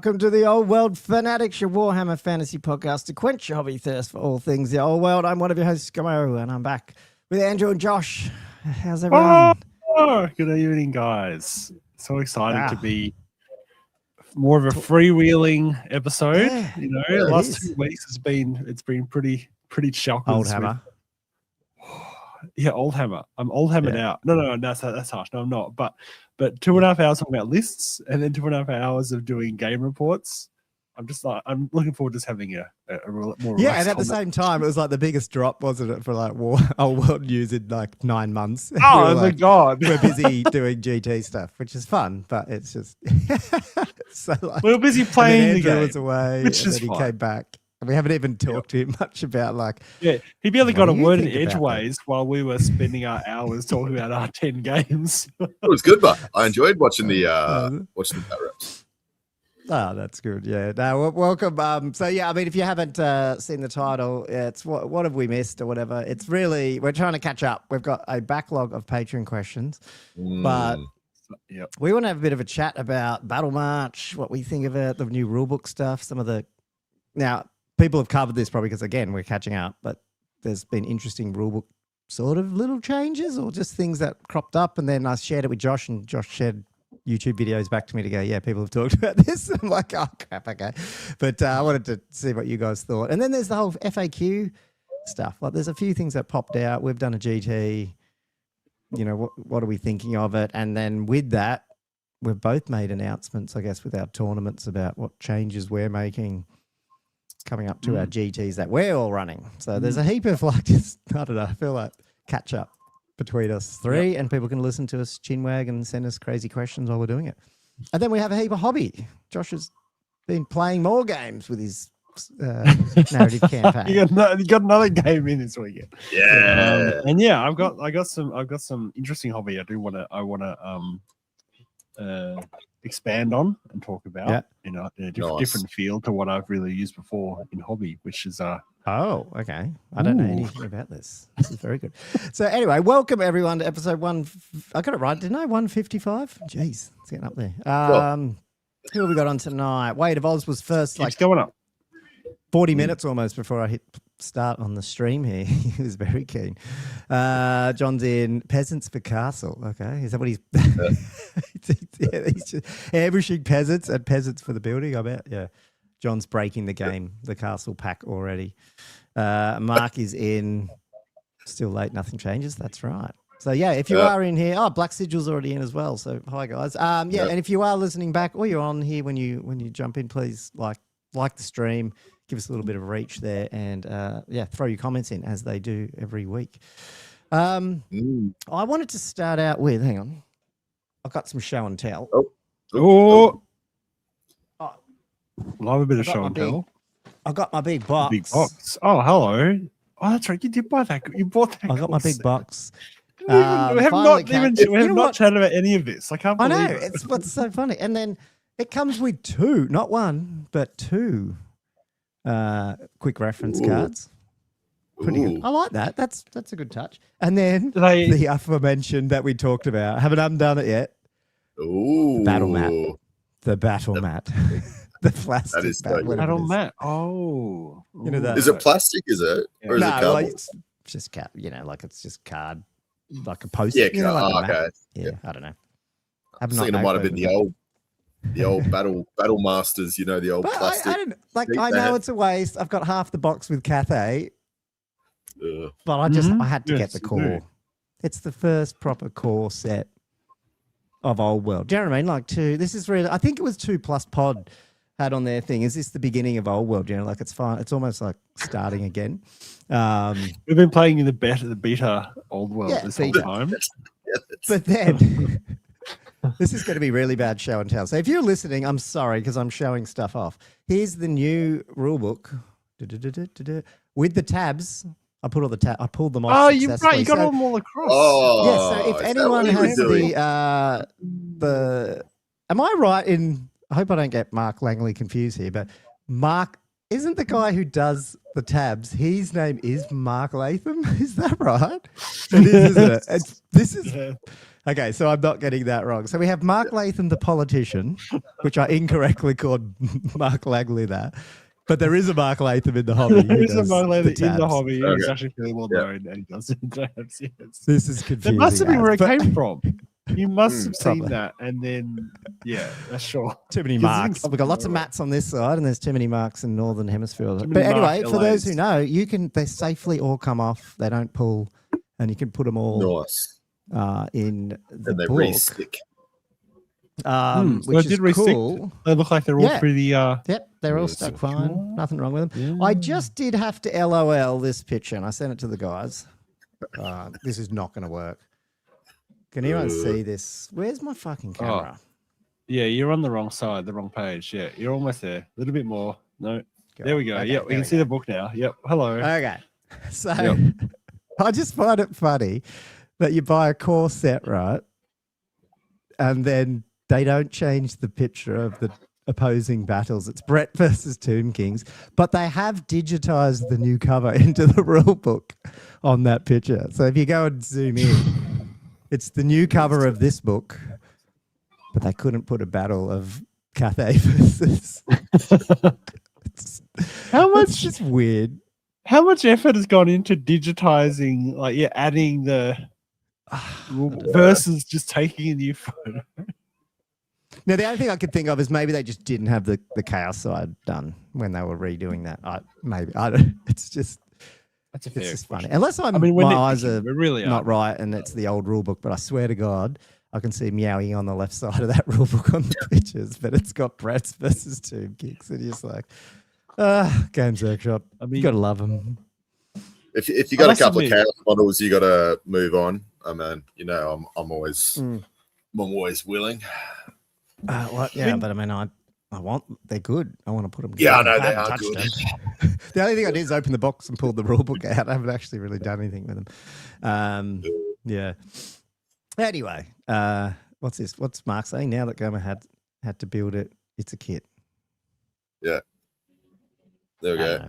welcome to the Old World Fanatics, your Warhammer fantasy podcast to quench your hobby thirst for all things the old world. I'm one of your hosts, Gommo, and I'm back with Andrew and Josh. How's everyone? Good evening, guys. So excited to be more of a freewheeling episode. Yeah, the last 2 weeks it's been pretty shocking. Old Hammer. Yeah, Old Hammer. I'm Old Hammered out. No, that's harsh. No, I'm not. But 2.5 hours talking about lists, and then 2.5 hours of doing game reports. I'm looking forward to just having a more. Yeah, and at the same time, it was like the biggest drop, wasn't it, for like Old World news in like 9 months. Oh my god, we're busy doing GT stuff, which is fun, but it's just so like we're busy playing the game. Was away, which and is then he fine. came back. We haven't even talked to him much about like. Yeah, he barely got a word in think about edgeways while we were spending our hours talking about our 10 games. It was good, but I enjoyed watching the bat reps. Oh, that's good. Yeah. No, welcome. So yeah, I mean, if you haven't seen the title, it's what have we missed or whatever. It's really we're trying to catch up. We've got a backlog of Patreon questions, but we want to have a bit of a chat about Battle March, what we think of it, the new rulebook stuff, some of the now. People have covered this probably because, again, we're catching up, but there's been interesting rulebook sort of little changes or just things that cropped up. And then I shared it with Josh, and Josh shared YouTube videos back to me to go, yeah, people have talked about this. I'm like, oh, crap, okay. But I wanted to see what you guys thought. And then there's the whole FAQ stuff. Like, there's a few things that popped out. We've done a GT. You know, what are we thinking of it? And then with that, we've both made announcements, I guess, with our tournaments about what changes we're making coming up to our GTs that we're all running. So there's a heap of like, just, I don't know, I feel like catch up between us three and people can listen to us chinwag and send us crazy questions while we're doing it. And then we have a heap of hobby. Josh has been playing more games with his narrative campaign. You got another game in this weekend. Yeah. And yeah, I've got some interesting hobby I want to expand on and talk about in a different field to what I've really used before in hobby, which is oh, okay. I don't know anything about this. This is very good. So anyway, welcome everyone to episode I got it right, didn't I? 155? Jeez, it's getting up there. Who have we got on tonight? Wade of Oz was first, keeps going up. 40 minutes almost before I hit start on the stream here. He was very keen. John's in Peasants for Castle. Okay. Is that what he's... he's just ambushing peasants and peasants for the building, I bet. Yeah. John's breaking the game, the castle pack already. Mark is in Still Late, Nothing Changes. That's right. So, yeah, if you are in here... Oh, Black Sigil's already in as well. So, hi, guys. And if you are listening back or you're on here when you jump in, please like the stream. Give us a little bit of reach there and, throw your comments in as they do every week. I wanted to start out with, hang on, I've got some show and tell. Love a bit of show and tell. I got my big box. Big box. Oh, hello. Oh, that's right. You did buy that. You bought that. I got my big box. We have not chatted about any of this. I can't believe I know. It's what's so funny. And then it comes with two, not one, but two. Quick reference cards. Pretty good. I like that. That's a good touch. And then the aforementioned that we talked about. Haven't undone it yet. Ooh. Battle mat. The battle mat. The plastic that is battle mat. Oh. You know that. Is it plastic, is it? Or is it cardboard? Like it's just like it's just card, like a poster. Yeah, like okay. Yeah, I don't know. I'm thinking it might have been the old battle masters, the old plastic. I know it's a waste. I've got half the box with Cathay, but I had to get the core. It's the first proper core set of Old World. Do you know what I mean? Like this is really, I think it was 2+ Pod had on their thing. Is this the beginning of Old World? Like it's fine. It's almost like starting again. We've been playing in the beta Old World this whole time. But then... This is going to be really bad show and tell. So if you're listening, I'm sorry because I'm showing stuff off. Here's the new rulebook with the tabs. I put all the tabs. I pulled them off. Oh, you're right. You got them all across. Oh, so if anyone has the, am I right in? I hope I don't get Mark Langley confused here, but Mark isn't the guy who does the tabs. His name is Mark Latham. Is that right? It is, isn't it? This is Yeah. okay. So I'm not getting that wrong. So we have Mark Latham, the politician, which I incorrectly called Mark Langley there. But there is a Mark Latham in the hobby. There who is a does Mark Latham the in the tabs. hobby. Okay. He's actually fairly well Yeah. known, and he does the tabs. Yes. This is That confusing. must have been where it but- came from. You must have seen Probably. that, and then that's sure. Too many 'Cause marks. it's We've got lots of everywhere. mats on this side, and there's too many marks in Northern Hemisphere. Too But many anyway, mark for those who LAs. know, they safely all come off. They don't pull, and you can put them all Nice. in the And they book, re-stick. So which it did is re-stick. cool. They look like they're all Yeah. pretty. Yep, they're all Yeah, stuck so fine. cool. Nothing wrong with them. I just did have to LOL this picture, and I sent it to the guys. This is not going to work. Can anyone see this? Where's my fucking camera? Yeah, you're on the wrong side, the wrong page. Yeah, you're almost there. A little bit more. No, there we go. Okay, Yep, we there can we see go. the book now. Yep. Hello. Okay. So Yep. I just find it funny that you buy a core set, right? And then they don't change the picture of the opposing battles. It's Brett versus Tomb Kings, but they have digitized the new cover into the rule book on that picture. So if you go and zoom in, it's the new cover of this book, but they couldn't put a battle of Cathay versus. How It's much? just weird. How much effort has gone into digitizing? Adding the versus just taking a new photo. Now, the only thing I could think of is maybe they just didn't have the chaos side done when they were redoing that. I don't. It's just That's a it's fair. just funny. Unless I mean, when my they're eyes picking, are we really are. not right and it's the old rule book, but I swear to God, I can see Meowing on the left side of that rule book on the pictures, but it's got Brett's versus Tomb Kings, and you're just like, Games Workshop. I mean, You gotta love them. If you I got a must couple admit- of chaos models, you got to move on. I mean, I'm always willing. Yeah, but I mean, I want. They're good. I want to put them. Yeah, I together. know they haven't are touched good. them. The only thing I did is open the box and pulled the rule book out. I haven't actually really done anything with them. Yeah. Anyway, what's this? What's Mark saying? Now that Gommo had to build it, it's a kit. There we I go. don't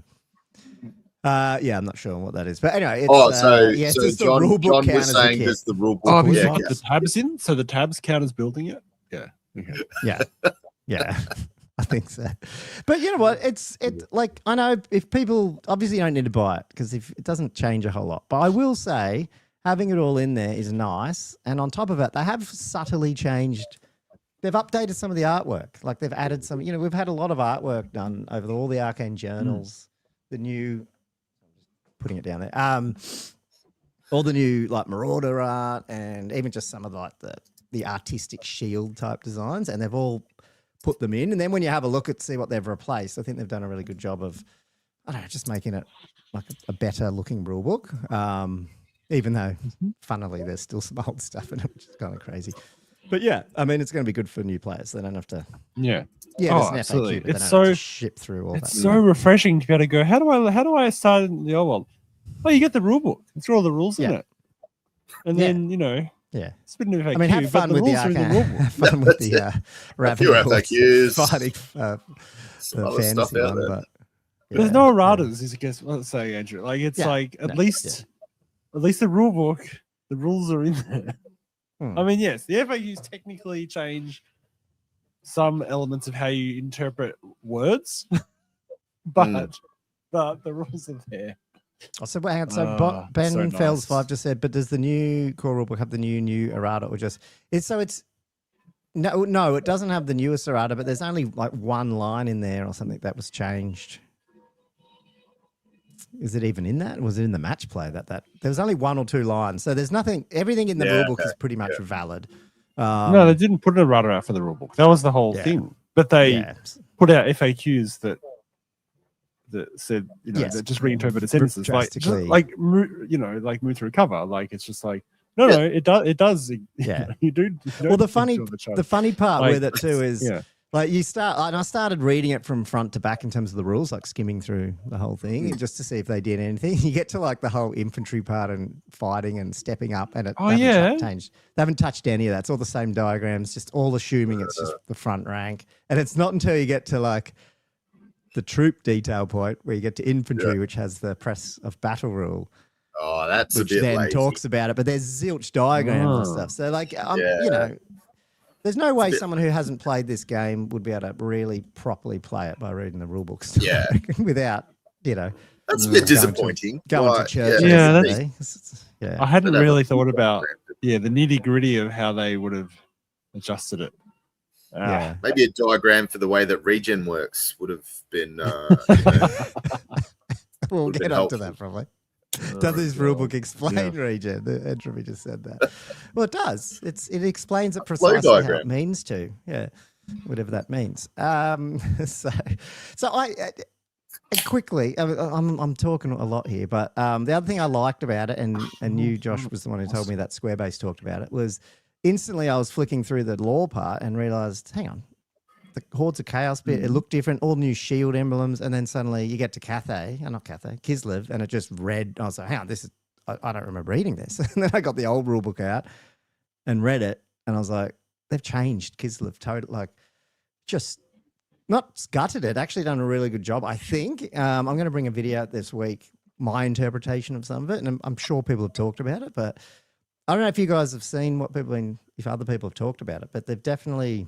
know. Yeah, I'm not sure what that is, but anyway. It's, So it's just the John, rule book John count was as a saying kit. there's the rule book. Oh, have you yeah, got the tabs in? So the tabs count as building it? Yeah. Okay. Yeah, I think so. But you know what? It's like, I know if people obviously don't need to buy it because if it doesn't change a whole lot. But I will say having it all in there is nice. And on top of it, they have subtly changed. They've updated some of the artwork. Like they've added some, we've had a lot of artwork done over all the Arcane journals, the new, putting it down there, all the new like Marauder art and even just some of the artistic shield type designs, and they've all put them in. And then when you have a look at see what they've replaced, I think they've done a really good job of, I don't know, just making it like a better looking rule book. Even though, funnily, there's still some old stuff in it, which is kind of crazy. But yeah, I mean, it's going to be good for new players. They don't have to. Yeah. Yeah, Oh, there's an absolutely. FAQ, but It's they don't have so- to ship through all It's that. so refreshing to be able to go, how do I start in the old one? Oh, you get the rule book. It's got all the rules in Yeah. it. And Yeah. then, Yeah. it's a bit of FAQ, I mean, have but fun the with the rules are in the rule Arcane. book. Have fun with the A Wrapup few FAQs. fighting Some the other stuff fantasy out one, there. but There's yeah, no erratas, is I guess what I'm saying, Andrew. Like it's Yeah. like at No, least the rule book, the rules are in there. I mean, yes, the FAQs technically change some elements of how you interpret words, but the rules are there. Oh, so hang on. So Ah, Ben so Fells nice. 5 just said, but does the new core rulebook have the new errata or just it's no, it doesn't have the newest errata, but there's only like one line in there or something that was changed. Is it even in that? Was it in the match play that there was only one or two lines? So there's nothing. Everything in the Yeah, rulebook is pretty much valid. No, they didn't put an errata out for the rule book. That was the whole Yeah. thing. But they yeah. put out FAQs that said, Yes. that just reinterpreted sentences, Drastically. like move to recover. Like it's just like no, it does. Yeah. you do. Well, the funny part Like, with it too is yeah. like and I started reading it from front to back in terms of the rules, like skimming through the whole thing just to see if they did anything. You get to like the whole infantry part and fighting and stepping up, and they haven't touched any of that. It's all the same diagrams, just all assuming it's just the front rank. And it's not until you get to like the troop detail point where you get to infantry, which has the press of battle rule. Oh, that's which a bit then lazy. talks about it. But there's zilch diagrams and stuff. So like, you know, there's no way someone who hasn't played this game would be able to really properly play it by reading the rule books. Yeah. Without, you know. That's a bit disappointing. Going to church. Yeah, Yeah. I hadn't really thought about the nitty gritty of how they would have adjusted it. Yeah. Maybe a diagram for the way that regen works would have been. We'll get onto that probably. Does this rulebook explain regen? The entropy just said that. Well, it does. It explains it precisely how it means to. Yeah, whatever that means. So I quickly. I'm talking a lot here, but the other thing I liked about it, and you, Josh, was the one who told me that Squarebase talked about it, was instantly I was flicking through the lore part and realized, hang on. The Hordes of Chaos bit, it looked different, all new shield emblems, and then suddenly you get to Kislev, and it just read. I was like, hang on, this is, I don't remember reading this. And then I got the old rule book out and read it, and I was like, they've changed Kislev totally, like, just not gutted it, actually done a really good job, I think. I'm going to bring a video out this week, my interpretation of some of it, and I'm sure people have talked about it, but I don't know if you guys have seen if other people have talked about it, but they've definitely...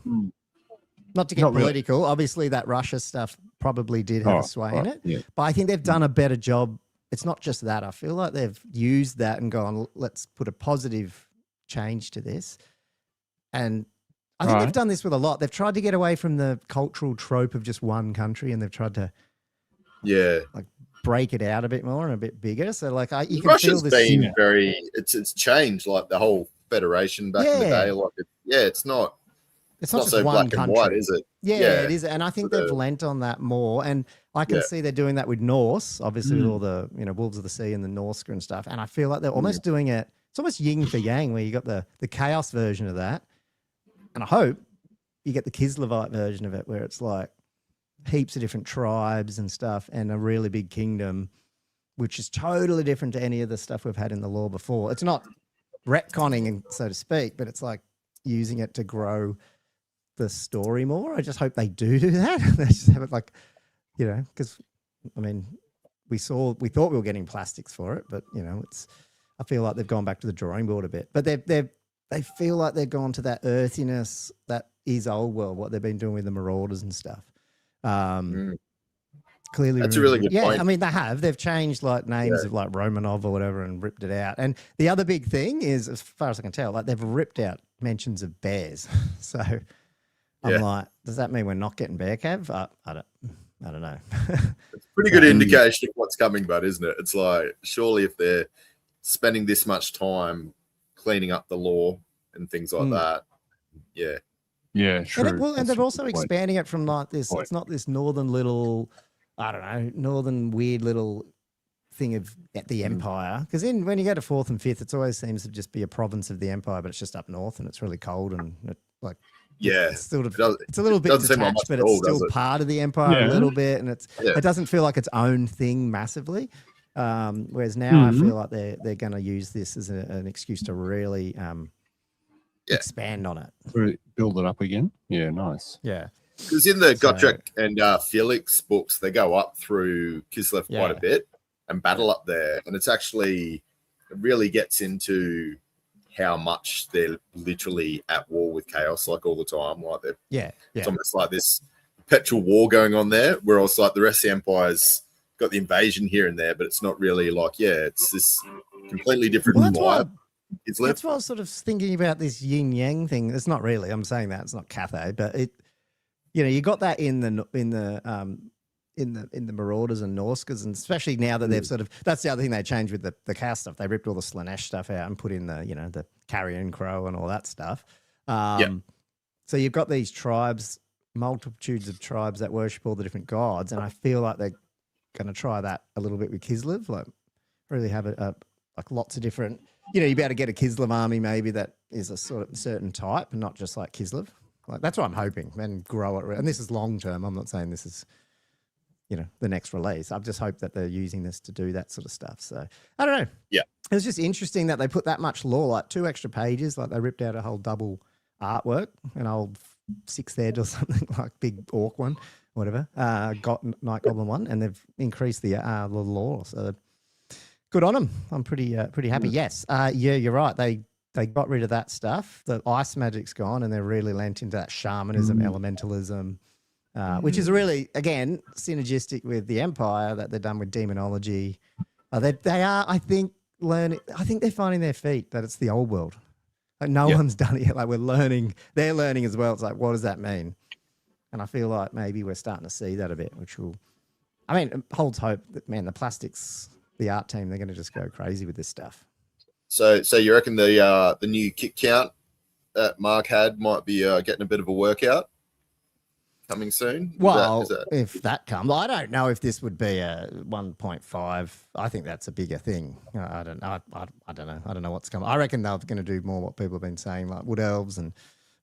Not to get political, really. Obviously that Russia stuff probably did have a sway in it, but I think they've done a better job. It's not just that. I feel like they've used that and gone, let's put a positive change to this. And I think they've done this with a lot. They've tried to get away from the cultural trope of just one country, and they've tried to like break it out a bit more and a bit bigger. So like you can Russia's feel this. Been very, it's changed, like the whole federation back in the day. Like it's not. It's not just so one black country, and white, is it? Yeah, it is, and I think they've lent on that more. And I can see they're doing that with Norse, obviously with all the Wolves of the Sea and the Norska and stuff. And I feel like they're almost doing it. It's almost yin for yang, where you got the chaos version of that, and I hope you get the Kislevite version of it, where it's like heaps of different tribes and stuff, and a really big kingdom, which is totally different to any of the stuff we've had in the lore before. It's not retconning, so to speak, but it's like using it to grow the story more. I just hope they do that. They just have it like, because I mean, we thought we were getting plastics for it, but I feel like they've gone back to the drawing board a bit. But they feel like they've gone to that earthiness that is old world, what they've been doing with the Marauders and stuff. Clearly, that's a really good point. I mean, they've changed like names of like Romanov or whatever and ripped it out. And the other big thing is, as far as I can tell, like they've ripped out mentions of bears. So I'm like, does that mean we're not getting bear cav? I don't know. It's a pretty good indication of what's coming, but isn't it? It's like, surely if they're spending this much time cleaning up the lore and things like that, true. And they're also expanding it from like this. It's not this northern little, northern weird little thing of the Empire. Because when you go to 4th and 5th, it always seems to just be a province of the Empire, but it's just up north and it's really cold and it's a little bit detached, but it's still part of the Empire a little bit, and it doesn't feel like its own thing massively. Whereas now I feel like they're going to use this as an excuse to really expand on it, build it up again. Yeah, nice. Yeah, because in the Gotrek and Felix books, they go up through Kislev quite a bit and battle up there, and it really gets into how much they're literally at war with chaos, like all the time. Like it's almost like this perpetual war going on there, whereas like the rest of the Empire's got the invasion here and there, but it's not really like, it's this completely different vibe. That's what I was sort of thinking about, this yin yang thing. It's not really, I'm saying that it's not Cathay, but you got that in the Marauders and Norskas, and especially now that they've that's the other thing they changed with the chaos stuff. They ripped all the Slaanesh stuff out and put in the Carrion Crow and all that stuff. So you've got these tribes, multitudes of tribes that worship all the different gods, and I feel like they're going to try that a little bit with Kislev, like really have like lots of different, you'd be able to get a Kislev army maybe that is a sort of certain type and not just like Kislev. Like that's what I'm hoping, and grow it. And this is long term. I'm not saying this is the next release. I've just hoped that they're using this to do that sort of stuff. So I don't know. Yeah. It was just interesting that they put that much lore, like 2 extra pages, like they ripped out a whole double artwork, an old 6th Ed or something, like big orc one, whatever, Night Goblin one, and they've increased the lore. So Good on them. I'm pretty happy. Yes. Yeah, you're right. They got rid of that stuff. The ice magic's gone, and they're really lent into that shamanism, elementalism, which is really, again, synergistic with the Empire that they've done with demonology. They are, I think, learning. I think they're finding their feet, that it's the old world. Like no one's done it yet. Like we're learning. They're learning as well. It's like, what does that mean? And I feel like maybe we're starting to see that a bit, which will, I mean, it holds hope that, man, the Plastics, the art team, they're going to just go crazy with this stuff. So you reckon the new kit count that Mark had might be getting a bit of a workout coming soon? Well, if that comes, I don't know if this would be a 1.5. I think that's a bigger thing. I don't know. I don't know. I don't know what's coming. I reckon they're going to do more what people have been saying, like Wood Elves and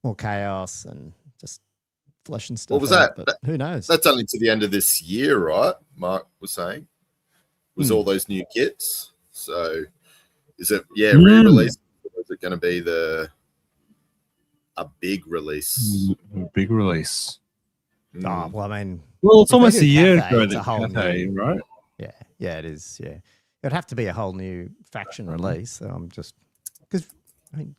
more chaos and just fleshing stuff. What was that? But who knows? That's only to the end of this year, right? Mark was saying. Was all those new kits. So is it re-release? Or is it going to be a big release? Big release. Oh, well, I mean, it's almost a year ago. ago that Cathay, right? Yeah, it is. Yeah, it'd have to be a whole new faction release. So I'm just because I mean,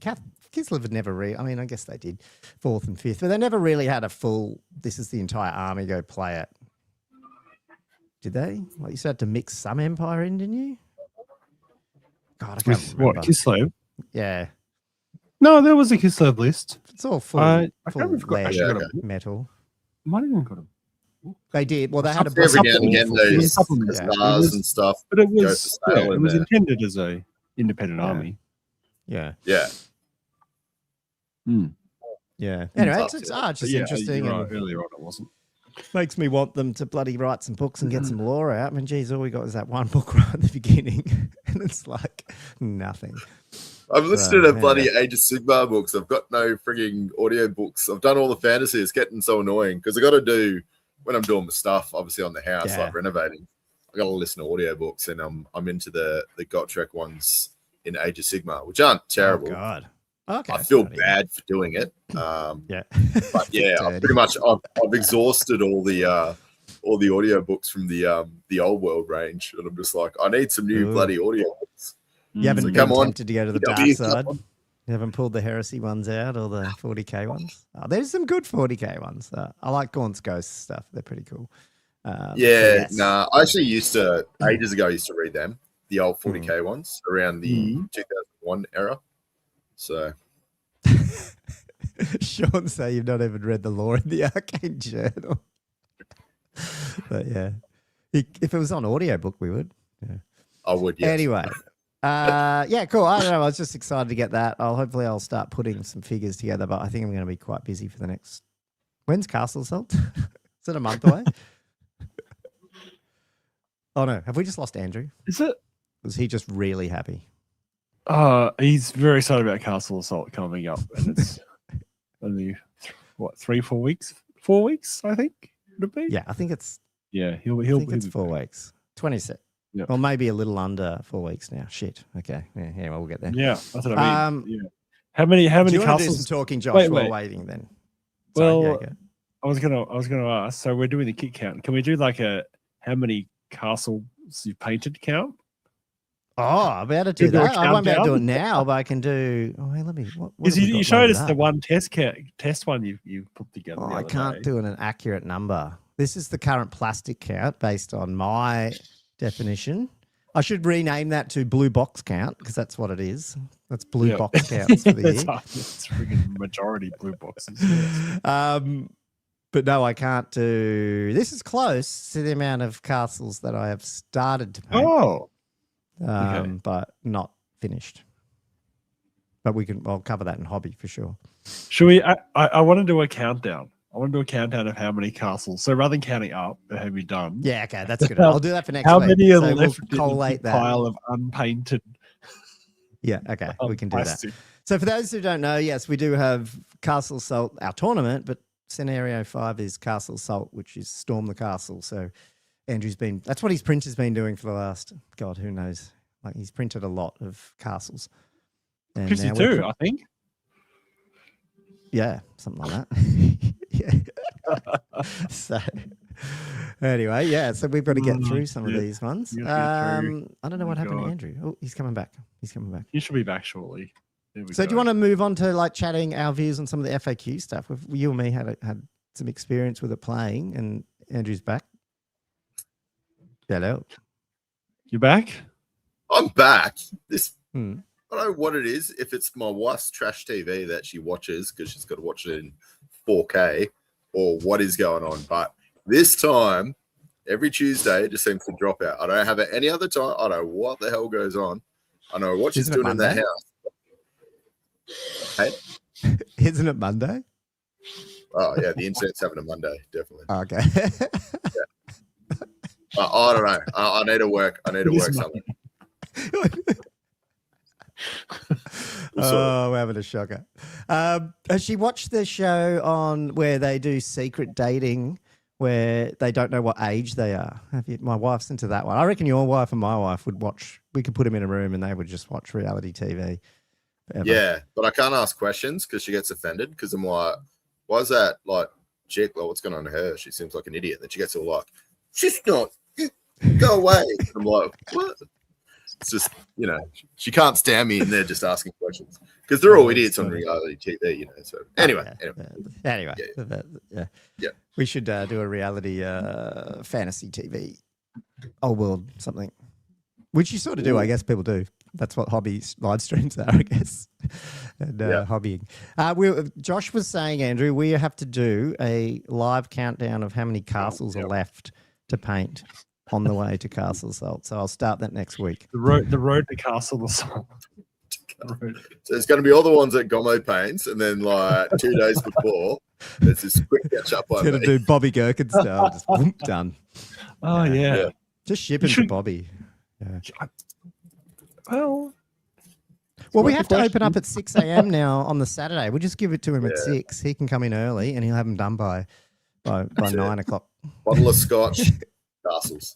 Kislev had never I mean, I guess they did 4th and 5th, but they never really had a full. This is the entire army. Go play it. Did they? Like you said, to mix some Empire in, didn't you? God, I can't remember. What, Kislev? Yeah. No, there was a Kislev list. It's all full, full lead metal. Might have even got them. They did. Well, they had a every now and again those stars and stuff. But it was intended as a independent army. Yeah. Yeah. Yeah. Anyway, it's just interesting. Right. Earlier on, it wasn't. Makes me want them to bloody write some books and get some lore out. I mean, geez, all we got is that one book right at the beginning, and it's like nothing. I've listened to bloody Age of Sigmar books. I've got no frigging audio books. I've done all the fantasy. It's getting so annoying because I got to do when I'm doing my stuff, obviously on the house, like renovating. I got to listen to audio books, and I'm into the Gotrek ones in Age of Sigmar, which aren't terrible. Oh God. Okay. I feel bad for doing it. Yeah. But yeah, I've exhausted all the audio books from the old world range, and I'm just like, I need some new bloody audio books. You haven't been tempted to go to the dark side? You haven't pulled the heresy ones out or the 40k ones? Oh, there's some good 40k ones. I like Gaunt's Ghost stuff. They're pretty cool. I actually ages ago, I used to read them, the old 40k ones around the 2001 era. So, Sean say you've not even read the lore in the Arcane Journal. But yeah, if it was on audiobook, we would. Yeah. I would, yes. Anyway, yeah, cool. I don't know. I was just excited to get that. Hopefully I'll start putting some figures together, but I think I'm going to be quite busy for the next. When's Castle Assault? Is it a month away? Oh no, have we just lost Andrew? Is it? Was he just really happy? He's very excited about Castle Assault coming up, and it's only 3-4 weeks? 4 weeks, I think. Would it be? Yeah, I think it's. Yeah, he'll it's 4 weeks. 26. Yeah. Well, maybe a little under 4 weeks now. Shit. Okay. Yeah, we'll get there. Yeah, that's what I mean. Yeah. How many do you castles? Want to do some talking, Josh, while waiting then? Sorry, I was gonna ask. So we're doing the kit count. Can we do like a how many castles you've painted count? Oh, I'll be able to do that. I won't be able to do it now, but I can do. Oh, hey, let me. Because you showed us the one test one you put together. Oh, I can't do an accurate number. This is the current plastic count based on my definition. I should rename that to blue box count because that's what it is. That's blue box counts for the year. It's freaking majority blue boxes. But no, I can't do. This is close to the amount of castles that I have started to paint. Oh. But not finished. But I'll cover that in hobby for sure. Should we? I want to do a countdown. I want to do a countdown of how many castles. So rather than counting up, have you done? Yeah, okay, that's good. I'll do that for next week. How many are left we'll collate in the pile of unpainted? Yeah, okay, we can do that. So for those who don't know, yes, we do have Castle Assault, our tournament, but Scenario 5 is Castle Assault, which is Storm the Castle. So that's what his printer's been doing for the last, God, who knows? Like he's printed a lot of castles. 52, I think. Yeah, something like that. Yeah. So Anyway, yeah, so we've got to get through some of Yeah. these ones. We gotta get through. I don't know Oh what my happened to God. Andrew. Oh, he's coming back. He's coming back. He should be back shortly. So do you want to move on to like chatting our views on some of the FAQ stuff? You and me had some experience with it playing, and Andrew's back. Hello. You back? I'm back. This Hmm. I don't know what it is. If it's my wife's trash TV that she watches because she's got to watch it in 4K, or what is going on. But this time, every Tuesday, it just seems to drop out. I don't have it any other time. I don't know what the hell goes on. I know what she's Isn't it doing in that Monday? house. Hey? Isn't it Monday? Oh, yeah, the internet's having a Monday, definitely. Okay. I don't know. I need to work. I need to It is work Monday. something. Oh, we're having a shocker. Has she watched the show on where they do secret dating, where they don't know what age they are? My wife's into that one. I reckon your wife and my wife would watch. We could put them in a room and they would just watch reality TV. Forever. Yeah, but I can't ask questions because she gets offended because I'm like, why is that like chick? Like, what's going on to her? She seems like an idiot. Then she gets all like, she's not. Go away. I'm like, what? It's just, she can't stand me and they're just asking questions because they're all idiots on reality TV, So anyway. Yeah. We should do a reality fantasy TV, old world something, which you sort of do. I guess people do. That's what hobby live streams are, I guess, and hobbying. Josh was saying, Andrew, we have to do a live countdown of how many castles are left to paint on the way to Castle Assault. So I'll start that next week. The road to Castle Assault. So it's going to be all the ones that Gommo paints, and then like 2 days before, there's this quick catch up. It's going to do Bobby Gherkin style, just boom, done. Oh yeah. Just shipping to Bobby. Yeah. Well, we have to open up at 6 a.m. now on the Saturday. We'll just give it to him at 6. He can come in early, and he'll have them done by 9 o'clock. Bottle of scotch, castles.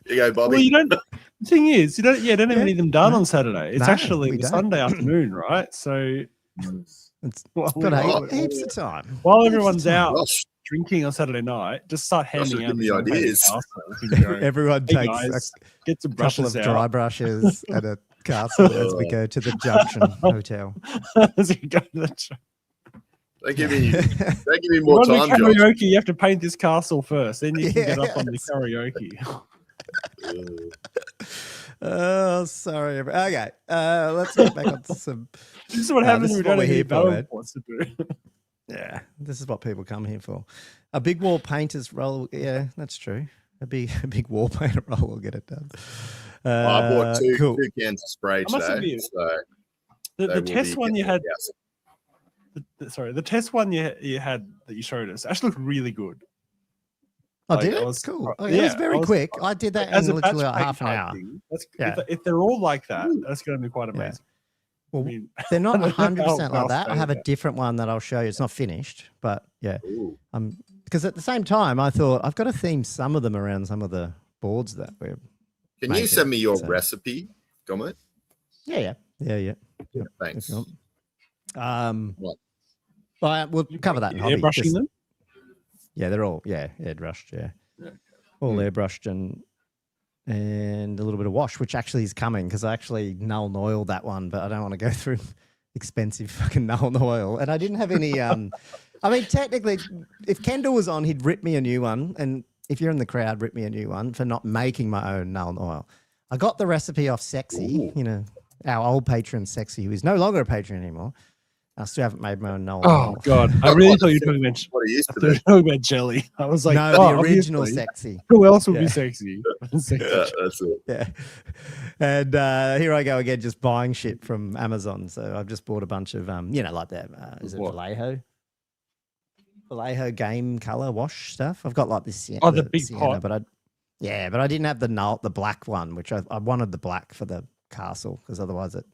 Here you go, Bobby. well, you don't. The thing is, you don't even need them done on Saturday. It's No, actually we the don't. Sunday afternoon, right? So It's Well, got heaps of time. while everyone's out Gosh, drinking on Saturday night, just start handing out give me these ideas. castles. Everyone Hey takes guys, get some a couple brushes of out. dry brushes and a castle as we go to the Junction Hotel. As you go to the don't give me You more want to time, do Josh. karaoke, you have to paint this castle first. Then you can get up on the Yes. karaoke. Oh, sorry. Okay, let's get back on to some. This is what No, happens this is when we what don't we're have any here for, battle man. reports to do. Yeah, this is what people come here for. A big wall painter's roll. Yeah, that's true. A big wall painter roll will get it done. I bought two cool. cans of spray I must today. admit, So The they will test be one you getting had, the test one you had that you showed us actually looked really good. Oh, Like, did I it? was- Cool. Oh, yeah, it was I very was- quick. I did that As in a literally batch like paint half an type hour. thing, Yeah. if they're all like that, that's going to be quite Yeah. amazing. Well, I mean, they're not I don't know 100% how like that. I else have a to different one that I'll show you. It's not finished, but yeah. Ooh. Because at the same time, I thought I've got to theme some of them around some of the boards that we're. Can you Make send it, me your so- recipe, Gommo? Yeah. Thanks. If you want. What? But we'll cover that in hobby. airbrushing Just- them. Yeah, they're all airbrushed. Yeah, Yeah. all airbrushed and a little bit of wash, which actually is coming because I actually null and oiled that one, but I don't want to go through expensive fucking null and oil, and I didn't have any. I mean, technically, if Kendall was on, he'd rip me a new one, and if you're in the crowd, rip me a new one for not making my own null and oil. I got the recipe off Sexy, our old patron Sexy, who is no longer a patron anymore. I still haven't made my own null and Oh oil. god, I really thought you were talking about. What are you used I to thought you do? were talking about jelly. I was like, No, oh, the original obviously. Sexy. Who else would Yeah. be sexy? Yeah, that's it. Yeah. And here I go again, just buying shit from Amazon. So I've just bought a bunch of, like that. Is it What? Vallejo game color wash stuff. I've got like this. Oh, the big sienna, pot. but I didn't have the black one, which I wanted the black for the castle because otherwise it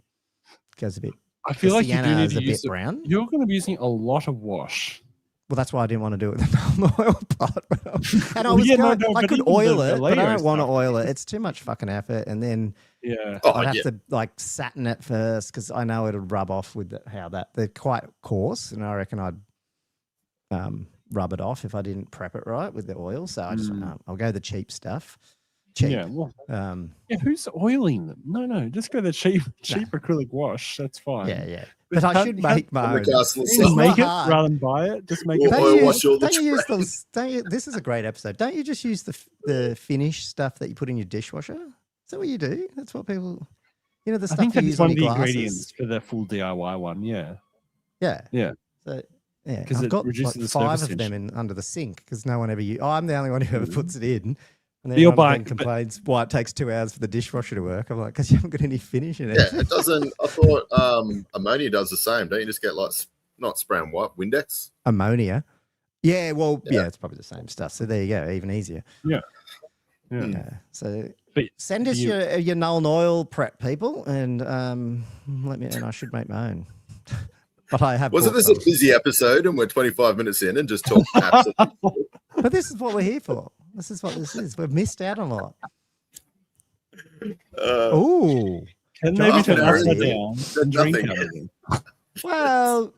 goes a bit. I feel the like you sienna do need is to a use bit brown. You're going to be using a lot of wash. Well, that's why I didn't want to do it with the null and oil part. And I Well, was yeah, no, going, no, I but could even oil the it, but I Vallejo don't want to stuff. oil it. It's too much fucking effort. And then Yeah. Oh, I'd have yeah. to like satin it first because I know it'll rub off with how they're quite coarse, and I reckon I'd rub it off if I didn't prep it right with the oil. So I just went, no, I'll go the cheap stuff. Cheap. Yeah, well, who's oiling them? No, just go the cheap acrylic wash. That's fine. Yeah. But I should make my own. Just make it rather than buy it. Just make it. This is a great episode. Don't you just use the finish stuff that you put in your dishwasher? Is that what you do? That's what people, the stuff I think you that's use one on of the your glasses. ingredients for the full DIY one. Yeah. Yeah. So, because I've got like 5 of them under the sink because no one ever uses. I'm the only one who ever puts it in. And then everyone complains why it takes 2 hours for the dishwasher to work. I'm like, because you haven't got any finish in it. Yeah, it doesn't. I thought ammonia does the same. Don't you just get like not spray and wipe, Windex? Ammonia. Yeah, well, yeah, it's probably the same stuff. So there you go, even easier. Yeah. So send us your Null and Oil prep, people, and let me. And I should make my own. But I have. Wasn't this a busy episode, and we're 25 minutes in, and just talking absolutely? But this is what we're here for. This is what this is. We've missed out on a lot. Can maybe turn upside down and drink everything? Well,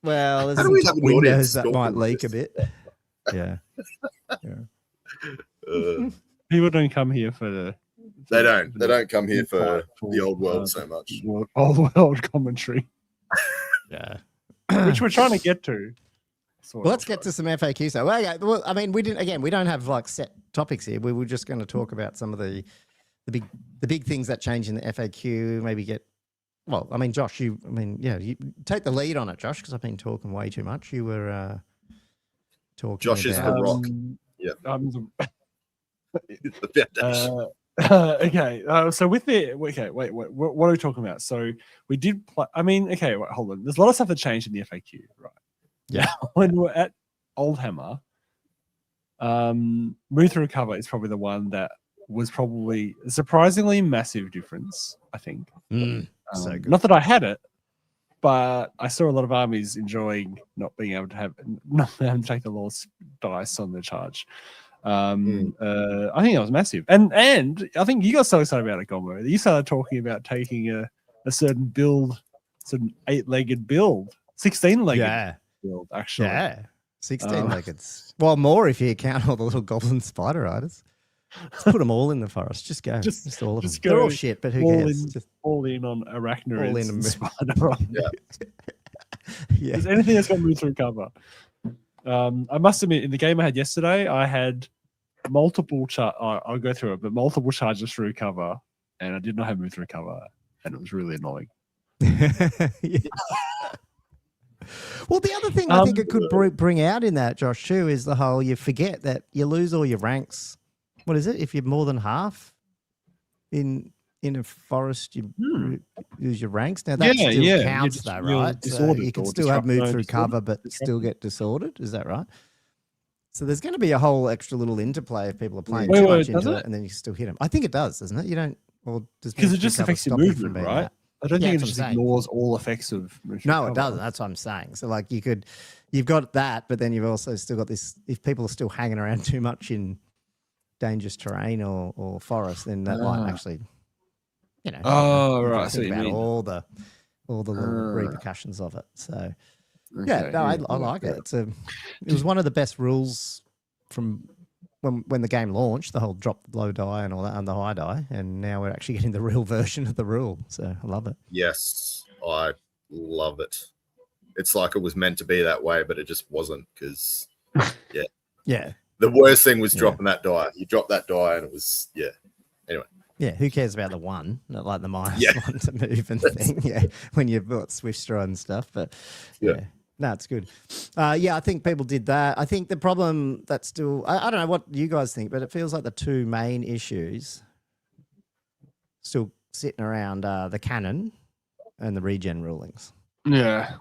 there's some windows that might leak a bit. Yeah. People don't come here for the. They don't come here for the old world so much. Old world commentary. Yeah. Which we're trying to get to. Well, let's get to some FAQ. So, well, I mean, we don't have like set topics here. We were just going to talk about some of the big things that change in the FAQ. Maybe Josh, you take the lead on it, Josh, because I've been talking way too much. You were talking. Josh is the rock. Yeah, the foundation. Okay, so with the what are we talking about? So we did play. I mean, okay, hold on. There's a lot of stuff that changed in the FAQ, right? Yeah. When we're at Oldhammer, Move Through Cover is probably the one that was probably a surprisingly massive difference, I think. So good. Not that I had it, but I saw a lot of armies enjoying not being able to take the Lord's dice on the charge. I think that was massive. And I think you got so excited about it, Gommo, that you started talking about taking a certain build, certain 8-legged build, 16-legged build, actually. Yeah, 16-legged. Well, more if you count all the little goblin spider riders. Just put them all in the forest. Just go. Just all of them. They're all shit, but who cares? All in on arachnids. All in on spider riders. Yeah. Is anything that's got Move Through Cover? I must admit, in the game I had yesterday, I had multiple I'll go through it, but multiple charges through cover, and I did not have Move Through Cover, and it was really annoying. Well, the other thing I think it could bring out in that, Josh, too, is the whole you forget that you lose all your ranks. What is it? If you're more than half in a forest, you lose your ranks. Now that still counts, though, right? So you can still have Move Through Cover, but still get disordered. Is that right? So there's going to be a whole extra little interplay if people are playing too much into it, and then you still hit them. I think it does, doesn't it? You don't, or does because it just affects your movement, right? I don't think it just ignores all effects of movement. No, it doesn't. That's what I'm saying. So like you've got that, but then you've also still got this. If people are still hanging around too much in dangerous terrain or forest, then that might actually. Right. Think about all the little repercussions of it. So, I like it. It was one of the best rules from when the game launched. The whole drop low die and all that, and the high die, and now we're actually getting the real version of the rule. So I love it. Yes, I love it. It's like it was meant to be that way, but it just wasn't because, yeah. The worst thing was dropping that die. You dropped that die, and it was Anyway. Yeah, who cares about the one, not like the minus one to move and thing. Yeah, when you've got Swift Stride and stuff. But no, it's good. I think people did that. I think the problem that's still, I don't know what you guys think, but it feels like the two main issues still sitting around the canon and the regen rulings. Yeah.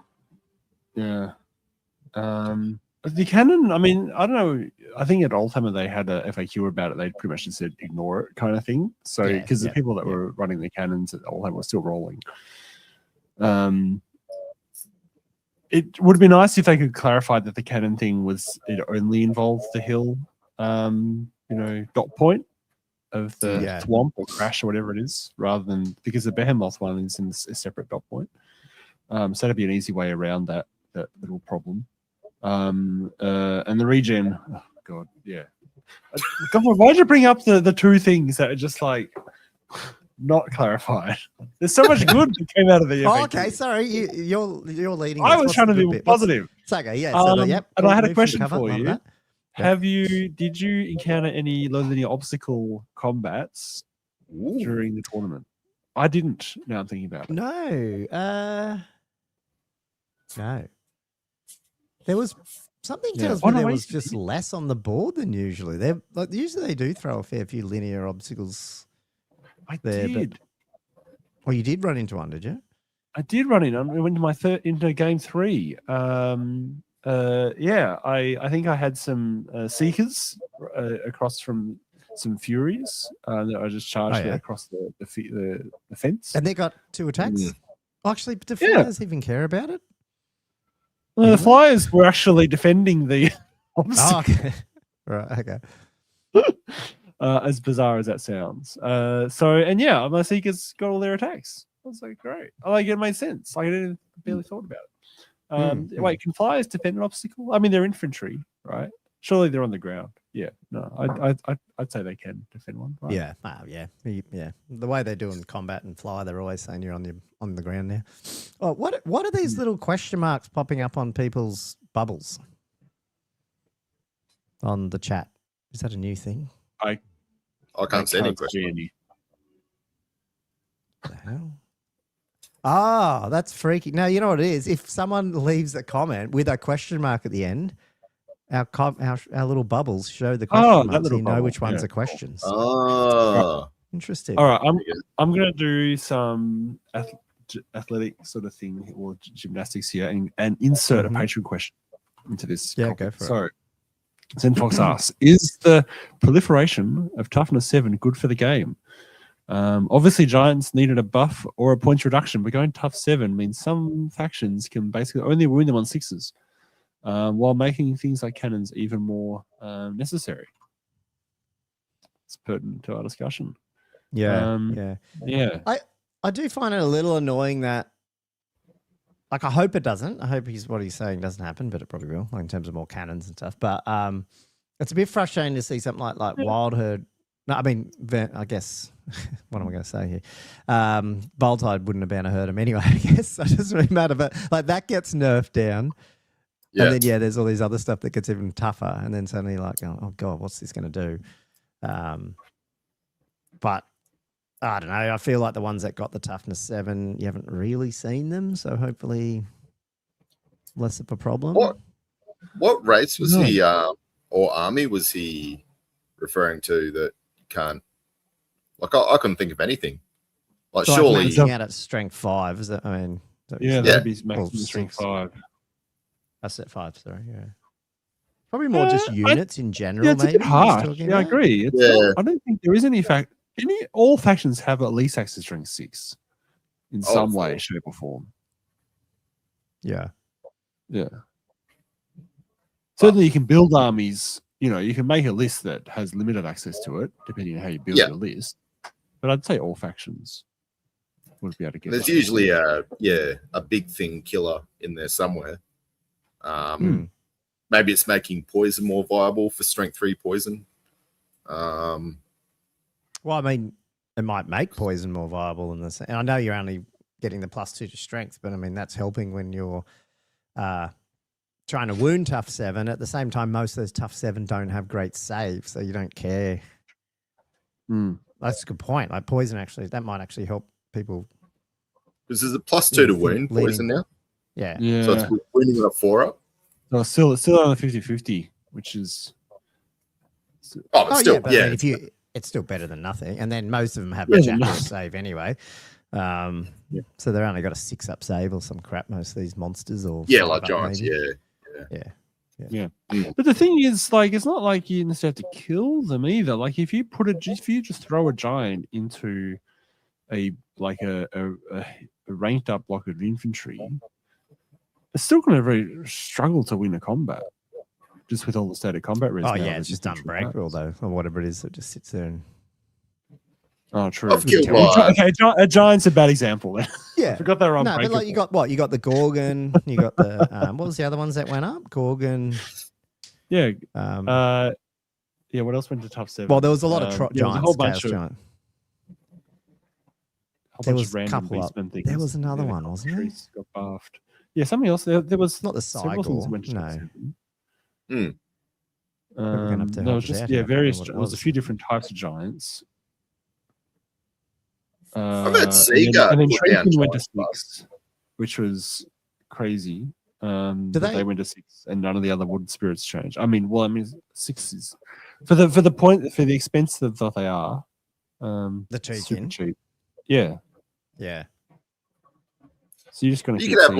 The canon, I mean, I don't know. I think at Oldhammer they had a FAQ about it. They pretty much just said ignore it kind of thing. So, because the people that were running the cannons at Oldhammer were still rolling. It would be nice if they could clarify that the cannon thing it only involved the hill, dot point of the thwomp or crash or whatever it is, rather than because the Behemoth one is in a separate dot point. So that'd be an easy way around that little problem. And the regen. Oh God, yeah. God, why'd you bring up the two things that are just like not clarified? There's so much good that came out of the. Oh, okay, sorry, you're leading. I us. was What's trying the to good be bit? positive. It's okay, yeah. So yep. And I had a move from question cover, for love you. that. Yep. Did you encounter any low linear obstacle combats during the tournament? I didn't. Now I'm thinking about it. No. No. There was something Yeah. tells Oh, me no, there wait, was just less on the board than usually. Usually they do throw a fair few linear obstacles. I there, did. Well, you did run into one, did you? I did run in. I went into game 3. Yeah, I think I had some Seekers across from some Furies that I just charged across the fence. And they got 2 attacks? Mm. Actually, do Flyers even care about it? The Flyers were actually defending the obstacle. Oh, okay. Right, okay. As bizarre as that sounds. My Seekers got all their attacks. I was like, great. It made sense. I didn't barely thought about it. Wait, can Flyers defend an obstacle? I mean, they're infantry, right? Surely they're on the ground. Yeah, no, I'd say they can defend one. Right? Yeah, yeah. The way they do in combat and fly, they're always saying you're on the ground now. Oh, what are these little question marks popping up on people's bubbles on the chat? Is that a new thing? I can't see any question. What the hell? Ah, that's freaky. Now, you know what it is? If someone leaves a comment with a question mark at the end, our little bubbles show the question marks, so you know which ones are questions. Oh. Interesting. All right, I'm going to do some athletic sort of thing or gymnastics here and insert a Patreon question into this. Yeah, go for it. So, Zenfox asks, is the proliferation of toughness 7 good for the game? Obviously, Giants needed a buff or a points reduction, but going tough 7 means some factions can basically only wound them on 6s, while making things like cannons even more necessary. It's pertinent to our discussion. Yeah. I do find it a little annoying that, like, I hope it doesn't. I hope what he's saying doesn't happen, but it probably will, like, in terms of more cannons and stuff. But it's a bit frustrating to see something like Wild Herd. No, I mean, I guess, what am I going to say here? Boltide wouldn't have been a hurt him anyway, I guess. It doesn't really matter. But, like, that gets nerfed down. Yeah. And then, there's all these other stuff that gets even tougher. And then suddenly, like, oh, God, what's this going to do? But I don't know. I feel like the ones that got the toughness 7, you haven't really seen them. So hopefully less of a problem. What race was he, or army was he referring to that can't? Like, I couldn't think of anything. Like, so surely. Like maxing out at strength 5, is that? I mean, that'd be maximum strength 5. That's at 5, sorry. Yeah. Probably more just units in general, it's maybe. Harsh. Yeah, I agree. I don't think there is any fact. All factions have at least access strength 6 in some way, shape, or form. Yeah. Yeah. Certainly, you can build armies. You can make a list that has limited access to it, depending on how you build your list. But I'd say all factions would be able to get. There's usually a big thing killer in there somewhere. Maybe it's making poison more viable for strength 3 poison. Well, I mean, it might make poison more viable in this. And I know you're only getting the +2 to strength, but I mean, that's helping when you're trying to wound tough 7. At the same time, most of those tough 7 don't have great save, so you don't care. That's a good point. Like poison, actually, that might actually help people. This is a +2 to wound poison now. Yeah. So it's wounding on a 4-up. No, still on a 50-50, which is. Still, I mean, it's still better than nothing. And then most of them have a jackal save anyway. So they've only got a 6-up save or some crap, most of these monsters. Or like Giants, Yeah. But the thing is, like, it's not like you necessarily have to kill them either. Like, if you just throw a giant into a ranked up block of infantry, it's still going to very struggle to win a combat. Just with all the static combat res. Oh yeah, it's just unbreakable though, or whatever it is that just sits there and. Oh, true. I've killed a giant's a bad example. Yeah. I forgot they were No, unbreakable. but like you got what? You got the Gorgon. You got the what was the other ones that went up? Gorgon. Yeah. Um, Yeah. What else went to top 7? well, there was a lot of there was giants. a whole bunch Chaos of giant. there was a random couple up. beastmen things. There was another one, wasn't there? Trees got buffed. Yeah, something else. There was Not the several things Cygor. went to top No. 7. gonna have to There help was us just out yeah, here. I don't know various. what it There was a was. few different types of giants. I've heard And Seagull then put down Treekin went to giants buff. 6, which was crazy. Did But they- they went to 6, and none of the other wood spirits changed. I mean, 6 is for the expense that they are. The Super Treekin. cheap. Yeah. Yeah. So you're just gonna. You keep could have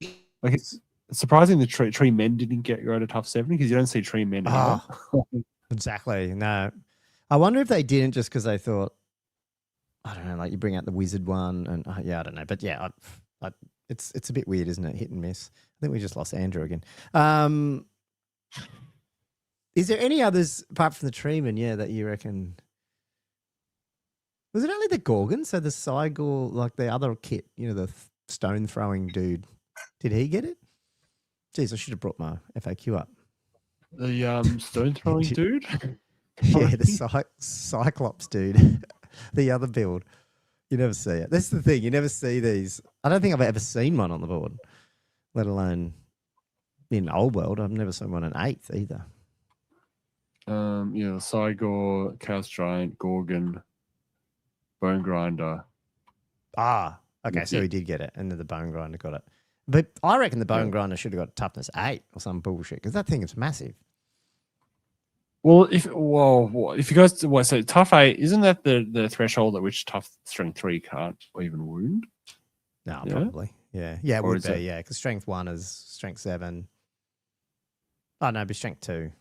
seeing- like it's surprising the tree men didn't go to top 7 because you don't see tree men anymore. Exactly. No. I wonder if they didn't just because they thought, I don't know, like you bring out the wizard one and yeah, I don't know. But yeah, it's a bit weird, isn't it? Hit and miss. I think we just lost Andrew again. Is there any others apart from the Treeman, yeah, that you reckon? Was it only the Gorgon? So the Cygor, like the other kit, you know, the stone throwing dude, did he get it? Jeez, I should have brought my FAQ up. The stone throwing dude. Yeah, the Cyclops dude, the other build. You never see it. That's the thing. You never see these. I don't think I've ever seen one on the board, let alone in old world. I've never seen one in 8th either. Yeah, Cygor, Chaos Giant, Gorgon, Bone Grinder. Ah, okay, so he did get it, and then the Bone Grinder got it. But I reckon the Bone Grinder should have got toughness 8 or some bullshit because that thing is massive. Well, if you guys so tough 8, isn't that the threshold at which tough strength 3 can't even wound? No, Yeah? probably. Yeah, it Or would is be. it- Yeah, because strength 1 is strength 7. Oh no, it'd be strength 2.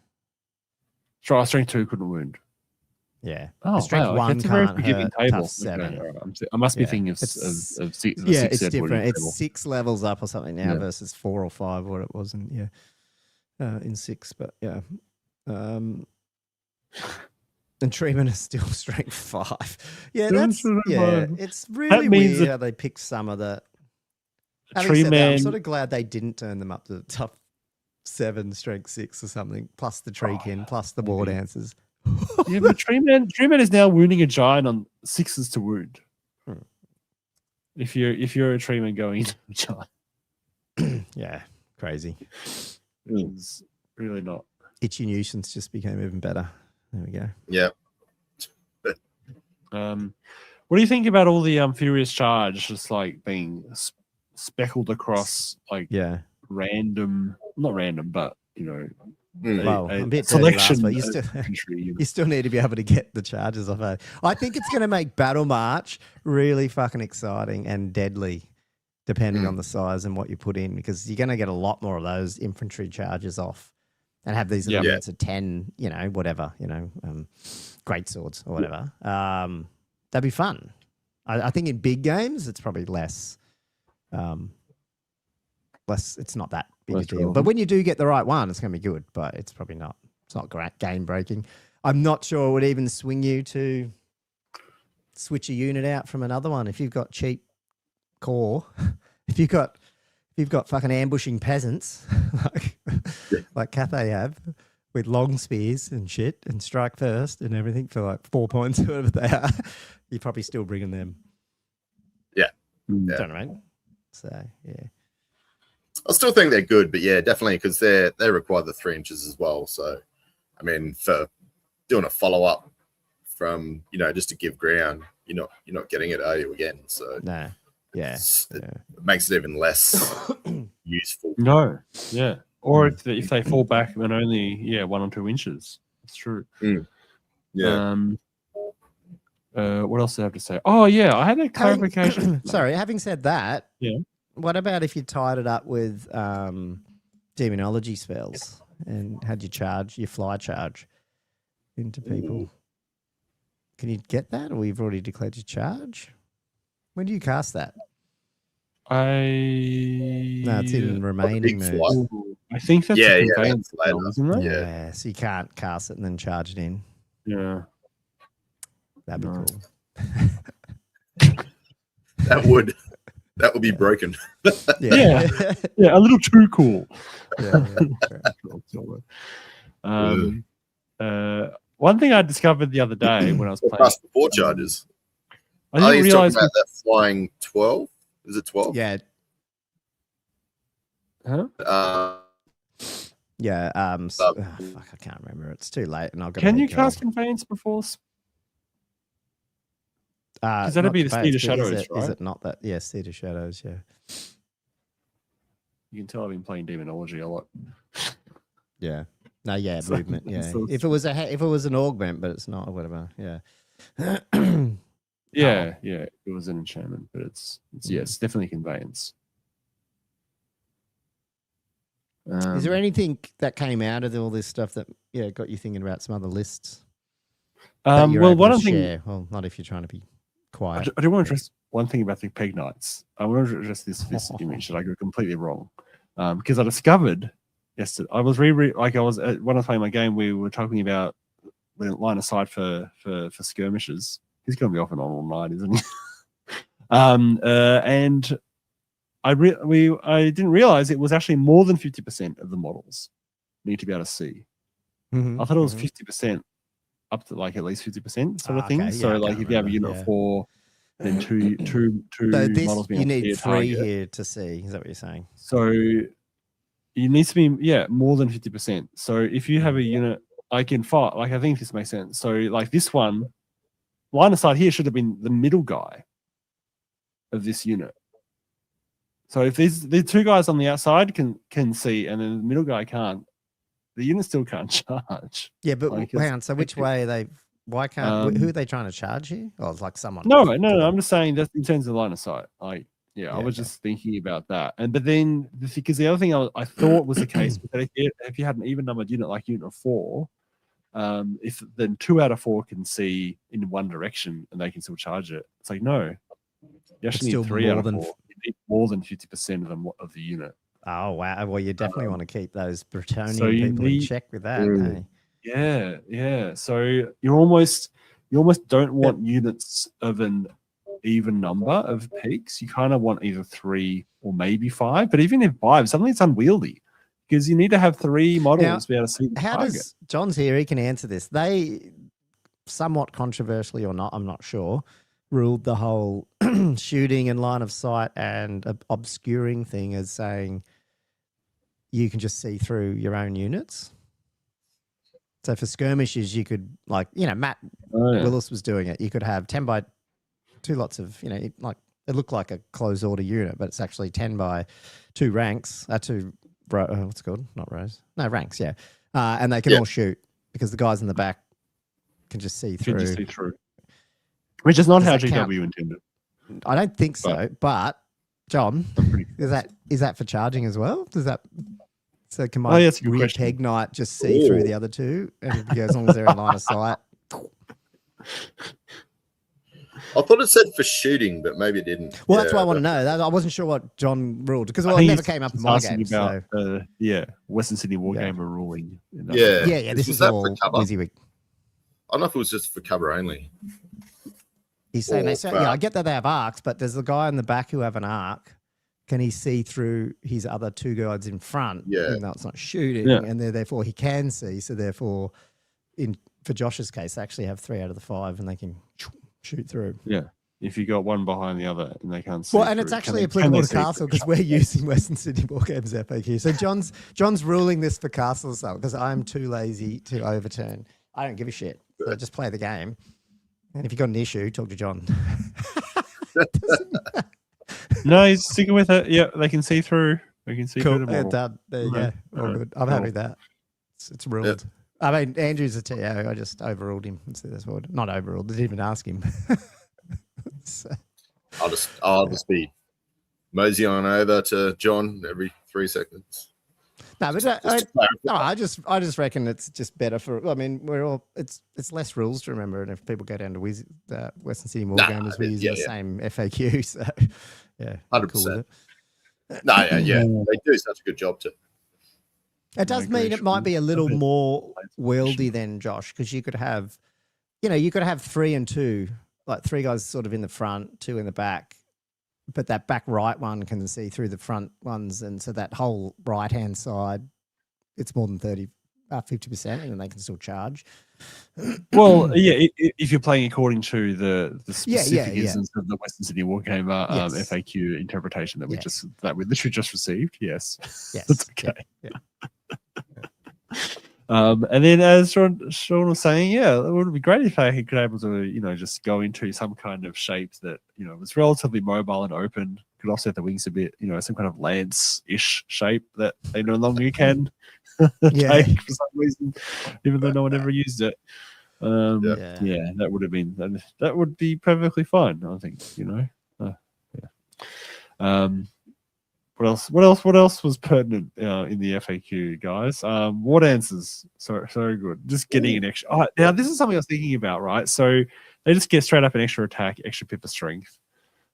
Strength 2 couldn't wound. Yeah. Oh, strength wow, 1 that's a very can't forgiving hurt table. tough 7. Okay, all right. I must be Yeah, thinking of it's- six. Yeah, six it's set different. wooden It's table. 6 levels up or something now Yeah. versus 4 or 5, what it was in in 6. But yeah, and Treeman is still strength 5. Yeah, Still that's strength yeah. 5. It's really means weird that- how they picked some of that. A Having tree said that, I'm man. sort of glad they didn't turn them up to tough 7, strength 6 or something, plus the Treekin, plus the war maybe. dancers. Yeah, but Tree Man is now wounding a giant on 6s to wound. Hmm. If you're a Tree Man going into a giant, Yeah, crazy. it's really not. Itchy nuisance just became even better. There we go. yeah. What do you think about all the Furious Charge just like being speckled across like Yeah. not random, but you know, Well, a a bit selection but you of still infantry you units. still need to be able to get the charges off it. I think it's going to make Battle March really fucking exciting and deadly, depending on the size and what you put in, because you're going to get a lot more of those infantry charges off, and have these Yeah. units of 10, whatever, great swords or whatever. That'd be fun. I think in big games it's probably less. It's not that big a Less deal. relevant. But when you do get the right one, it's going to be good. But it's probably not. It's not great game breaking. I'm not sure it would even swing you to switch a unit out from another one if you've got cheap core. if you've got fucking ambushing peasants like Cathay have with long spears and shit and strike first and everything for like 4 points, whatever they are, you're probably still bringing them. Mm. Yeah. Don't know, right? So yeah. I still think they're good, but yeah, definitely because they require the 3 inches as well. So, I mean, for doing a follow up from just to give ground, you're not getting it, are you? Again, so No. Yeah. it makes it even less useful. No, yeah. Or if they fall back and only 1 or 2 inches, it's true. Yeah, What else do I have to say? Oh yeah, I had a clarification. Sorry, having said that, Yeah. what about if you tied it up with demonology spells and had your fly charge into people? Can you get that, or you've already declared your charge? When do you cast that? No, it's in remaining big moves. I think that's Yeah, a yeah, conveyance that's later. spell, isn't it? Yeah. Yeah, so you can't cast it and then charge it in. Yeah. That'd be No. cool. That would be broken. Yeah, a little too cool. One thing I discovered the other day when I was playing Plus the 4 charges. I didn't realize about that flying 12. Is it 12? Yeah. Huh? Yeah. fuck, I can't remember. It's too late, and I'll go. Can you cast Conveyance before? Because that'd be the Seed of Shadows, right? Is it not that? Yeah, Seed of Shadows. Yeah. You can tell I've been playing Demonology a lot. Yeah. No. Yeah. Movement. Yeah. If it was an augment, but it's not, or whatever. Yeah. Yeah. It was an enchantment, but it's definitely Conveyance. Is there anything that came out of all this stuff that got you thinking about some other lists? Well, one thing. Well, not if you're trying to be quiet. I do want to address one thing about the Peg Knights. I want to address this image that I got completely wrong, because I discovered yesterday. I was when I was playing my game, we were talking about the line of sight for skirmishes. He's going to be off and on all night, isn't he? And I didn't realize it was actually more than 50% of the models need to be able to see. Mm-hmm. I thought it was 50%, up to like at least 50% sort of thing. Okay. So like if you have a unit of 4, then two so this, models being you need 3 target. here to see. Is that what you're saying? So you need to be more than 50%. So if you have a unit like in fight, like I think this makes sense. So like this one, line of sight here should have been the middle guy of this unit. So if the 2 guys on the outside can see and then the middle guy can't, the unit still can't charge. Yeah, but like, hang on. So which way are they? Why can't? Who are they trying to charge here? Oh, it's like someone. No. I'm just saying that in terms of line of sight. I was okay. just thinking about that. But then because the other thing I thought was the case was that if you had an even numbered unit like unit of 4, if then 2 out of 4 can see in one direction and they can still charge it. It's like no, you actually need 3 out of 4. You need more than 50% of the unit. Oh wow! Well, you definitely want to keep those Bretonian people in check with that. Hey? Yeah. So you almost don't want units of an even number of peaks. You kind of want either 3 or maybe 5. But even if 5, suddenly it's unwieldy because you need to have 3 models to be able to see the target. John's here? He can answer this. They, somewhat controversially or not, I'm not sure, ruled the whole shooting and line of sight and obscuring thing as saying you can just see through your own units. So for skirmishes, you could, like, Matt Willis was doing it. You could have 10 by 2 lots of, like it looked like a closed order unit, but it's actually 10 by 2 ranks. What's it called? Not rows. No, ranks, yeah. And they can all shoot because the guys in the back can just see through. Which is not how GW intended. I don't think so, but John, is that for charging as well? Does that can my rear Peg Knight just see through the other 2? And as long as they're in line of sight. I thought it said for shooting, but maybe it didn't. Well, that's why I want to know. I wasn't sure what John ruled because it never came up in my game. About, Western Sydney Wargamer ruling. Yeah. This is all WYSIWYG. I don't know if it was just for cover only. He's saying I get that they have arcs, but there's the guy in the back who have an arc. Can he see through his other 2 guards in front? Yeah. Even though it's not shooting, and therefore he can see. So therefore, for Josh's case, they actually have 3 out of the 5, and they can shoot through. Yeah. If you got one behind the other and they can't see. Well, and it's actually applicable to Castle because we're using Western Sydney Wargames FAQ. So John's ruling this for Castle as well because I'm too lazy to overturn. I don't give a shit. So just play the game. And if you've got an issue, talk to John. No, he's sticking with it. Yeah, they can see through. They can see through the model. Done. There you go. All good. I'm happy with that. It's ruled. Yep. I mean, Andrew's a TO. I just overruled him. Not overruled. Didn't even ask him. So. I'll just be mosey on over to John every 3 seconds. No, but I just reckon it's just better for. I mean, it's less rules to remember, and if people go down to Western Sydney Wargamers, we're using the same FAQ. So yeah, 100%. They do such a good job too. It does mean it might be a little more wieldy than Josh, because you could have, 3 and 2, like 3 guys sort of in the front, 2 in the back, but that back right one can see through the front ones, and so that whole right hand side, it's more than 50%, and then they can still charge. Well, yeah, if you're playing according to the specific yeah. instance of the Western Sydney Wargamer Yes. FAQ interpretation that we literally just received, yes, Yes, that's okay. Yeah. And then as Sean was saying, yeah, it would be great if I could able to, just go into some kind of shape that, was relatively mobile and open, could offset the wings a bit, some kind of lance-ish shape that they no longer can take for some reason, even though no one ever used it. That would have been, that would be perfectly fine, I think, What else was pertinent in the FAQ, guys? War dances, so good. Just getting an extra. Now this is something I was thinking about, right? So they just get straight up an extra attack, extra pip of strength.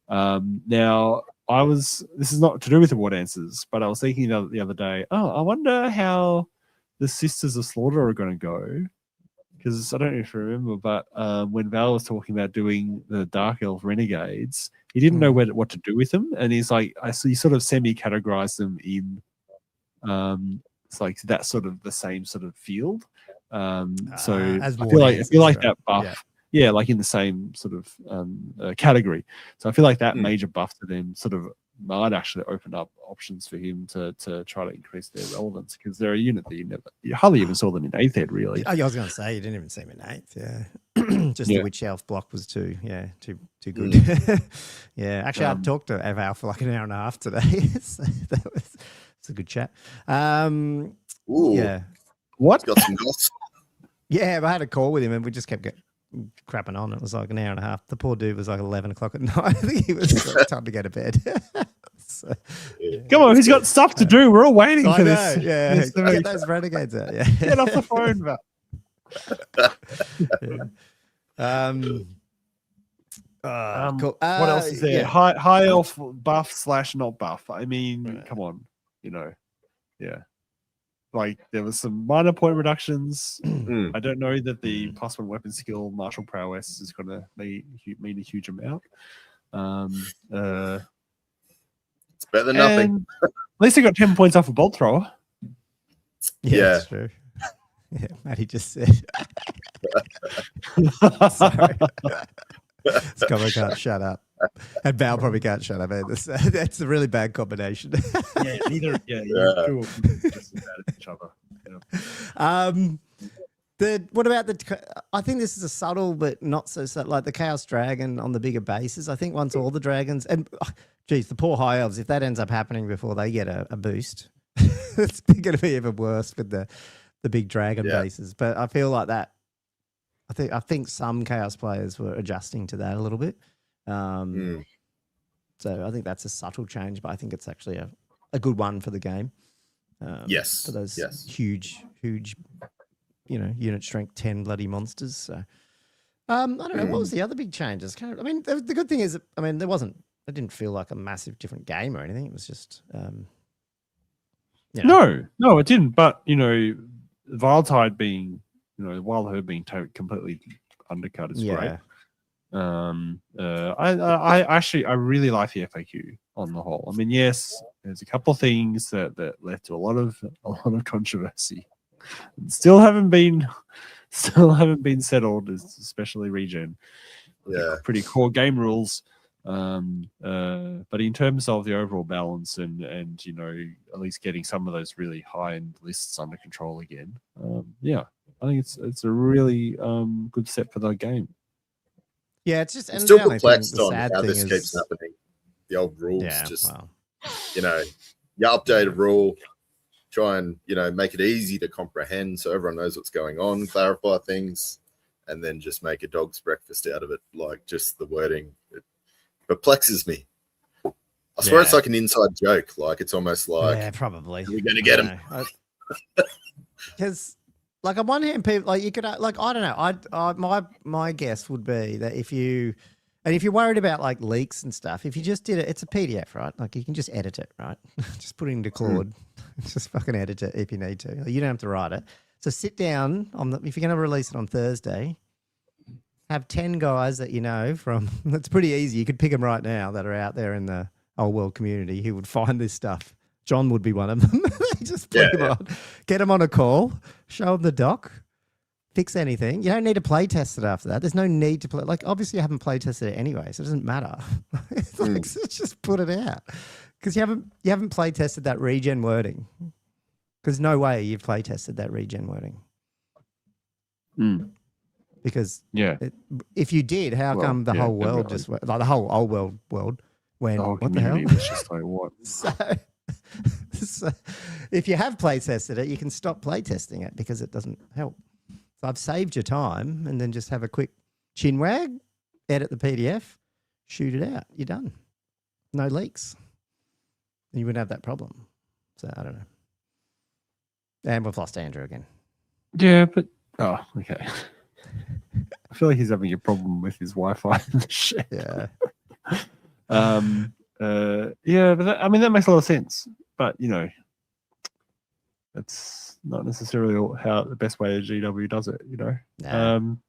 Now this is not to do with the war dances, but I was thinking the other day. Oh, I wonder how the Sisters of Slaughter are going to go, because I don't know if you remember, but when Val was talking about doing the Dark Elf Renegades, he didn't know what to do with them, and he's like, he sort of semi-categorized them in, it's like that sort of the same sort of field. So I feel like that buff, like in the same sort of category. So I feel like that major buff to them sort of might actually open up options for him to try to increase their relevance, because they're a unit that you hardly even saw them in 8th Ed, really. Oh, I was going to say, you didn't even see him in 8th, Just the Witch Elf block was too good. Actually, I've talked to Val for like an hour and a half today. So it's a good chat. What? Got some goss. Yeah, I had a call with him and we just kept crapping on. It was like an hour and a half. The poor dude was like 11 o'clock at night. I think he was like, time to go to bed. Come on, he's got stuff to do. We're all waiting for this. Yeah, get those renegades out. Yeah, get off the phone, Val. Cool. What else is there? High elf buff / not buff. I mean, come on, like there was some minor point reductions. I don't know that the +1 weapon skill martial prowess is going to mean a huge amount. It's better than nothing. At least I got 10 points off a bolt thrower. Yeah, that's true. Yeah, Matty just said. Sorry. Scott can't shut up. And Val probably can't shut up either. So that's a really bad combination. Neither. Two of them just as bad as each other. What about I think this is a subtle but not so subtle, like the Chaos Dragon on the bigger bases. I think once all the dragons, and geez, the poor High Elves, if that ends up happening before they get a boost, it's going to be even worse with the big dragon bases. But I feel like that. I think some Chaos players were adjusting to that a little bit. So I think that's a subtle change, but I think it's actually a good one for the game. Yes. For those huge, unit strength 10 bloody monsters. So I don't know, what was the other big changes? The good thing is, it didn't feel like a massive different game or anything. It was just No, it didn't. But Viletide being Wild Herb being completely undercut is great. I really like the FAQ on the whole. I mean, yes, there's a couple of things that led to a lot of controversy. Still haven't been settled, especially regen. Yeah, pretty core game rules. But in terms of the overall balance and at least getting some of those really high end lists under control again, I think it's a really good step for the game. Yeah, it's just I'm still perplexed on how this keeps happening. The old rules, you update a rule, try and make it easy to comprehend so everyone knows what's going on, clarify things, and then just make a dog's breakfast out of it. Like just the wording, it perplexes me. I swear it's like an inside joke. Like it's almost like probably we're going to get him because. Like on one hand, people you could I don't know. My guess would be that if you're worried about like leaks and stuff, if you just did it, it's a PDF, right? Like you can just edit it, right? Just put it into Claude, just fucking edit it if you need to. You don't have to write it. So sit down if you're going to release it on Thursday, have 10 guys that you know from. It's pretty easy. You could pick them right now that are out there in the old world community who would find this stuff. John would be one of them. Just put him on, get him on a call, show him the doc, fix anything. You don't need to play test it after that. There's no need to play. Like, obviously, you haven't play tested it anyway, so it doesn't matter. It's like, just put it out because you haven't play tested that regen wording. Because no way you've play tested that regen wording. Because if you did, how come the whole world just like the whole old world when what the hell? It's just like what? So if you have play tested it, you can stop play testing it because it doesn't help. So I've saved your time and then just have a quick chin wag, edit the PDF, shoot it out. You're done. No leaks. And you wouldn't have that problem. So I don't know. And we've lost Andrew again. Yeah, but okay. I feel like he's having a problem with his Wi-Fi in the shed. Yeah. But that makes a lot of sense. But that's not necessarily how the best way a GW does it. And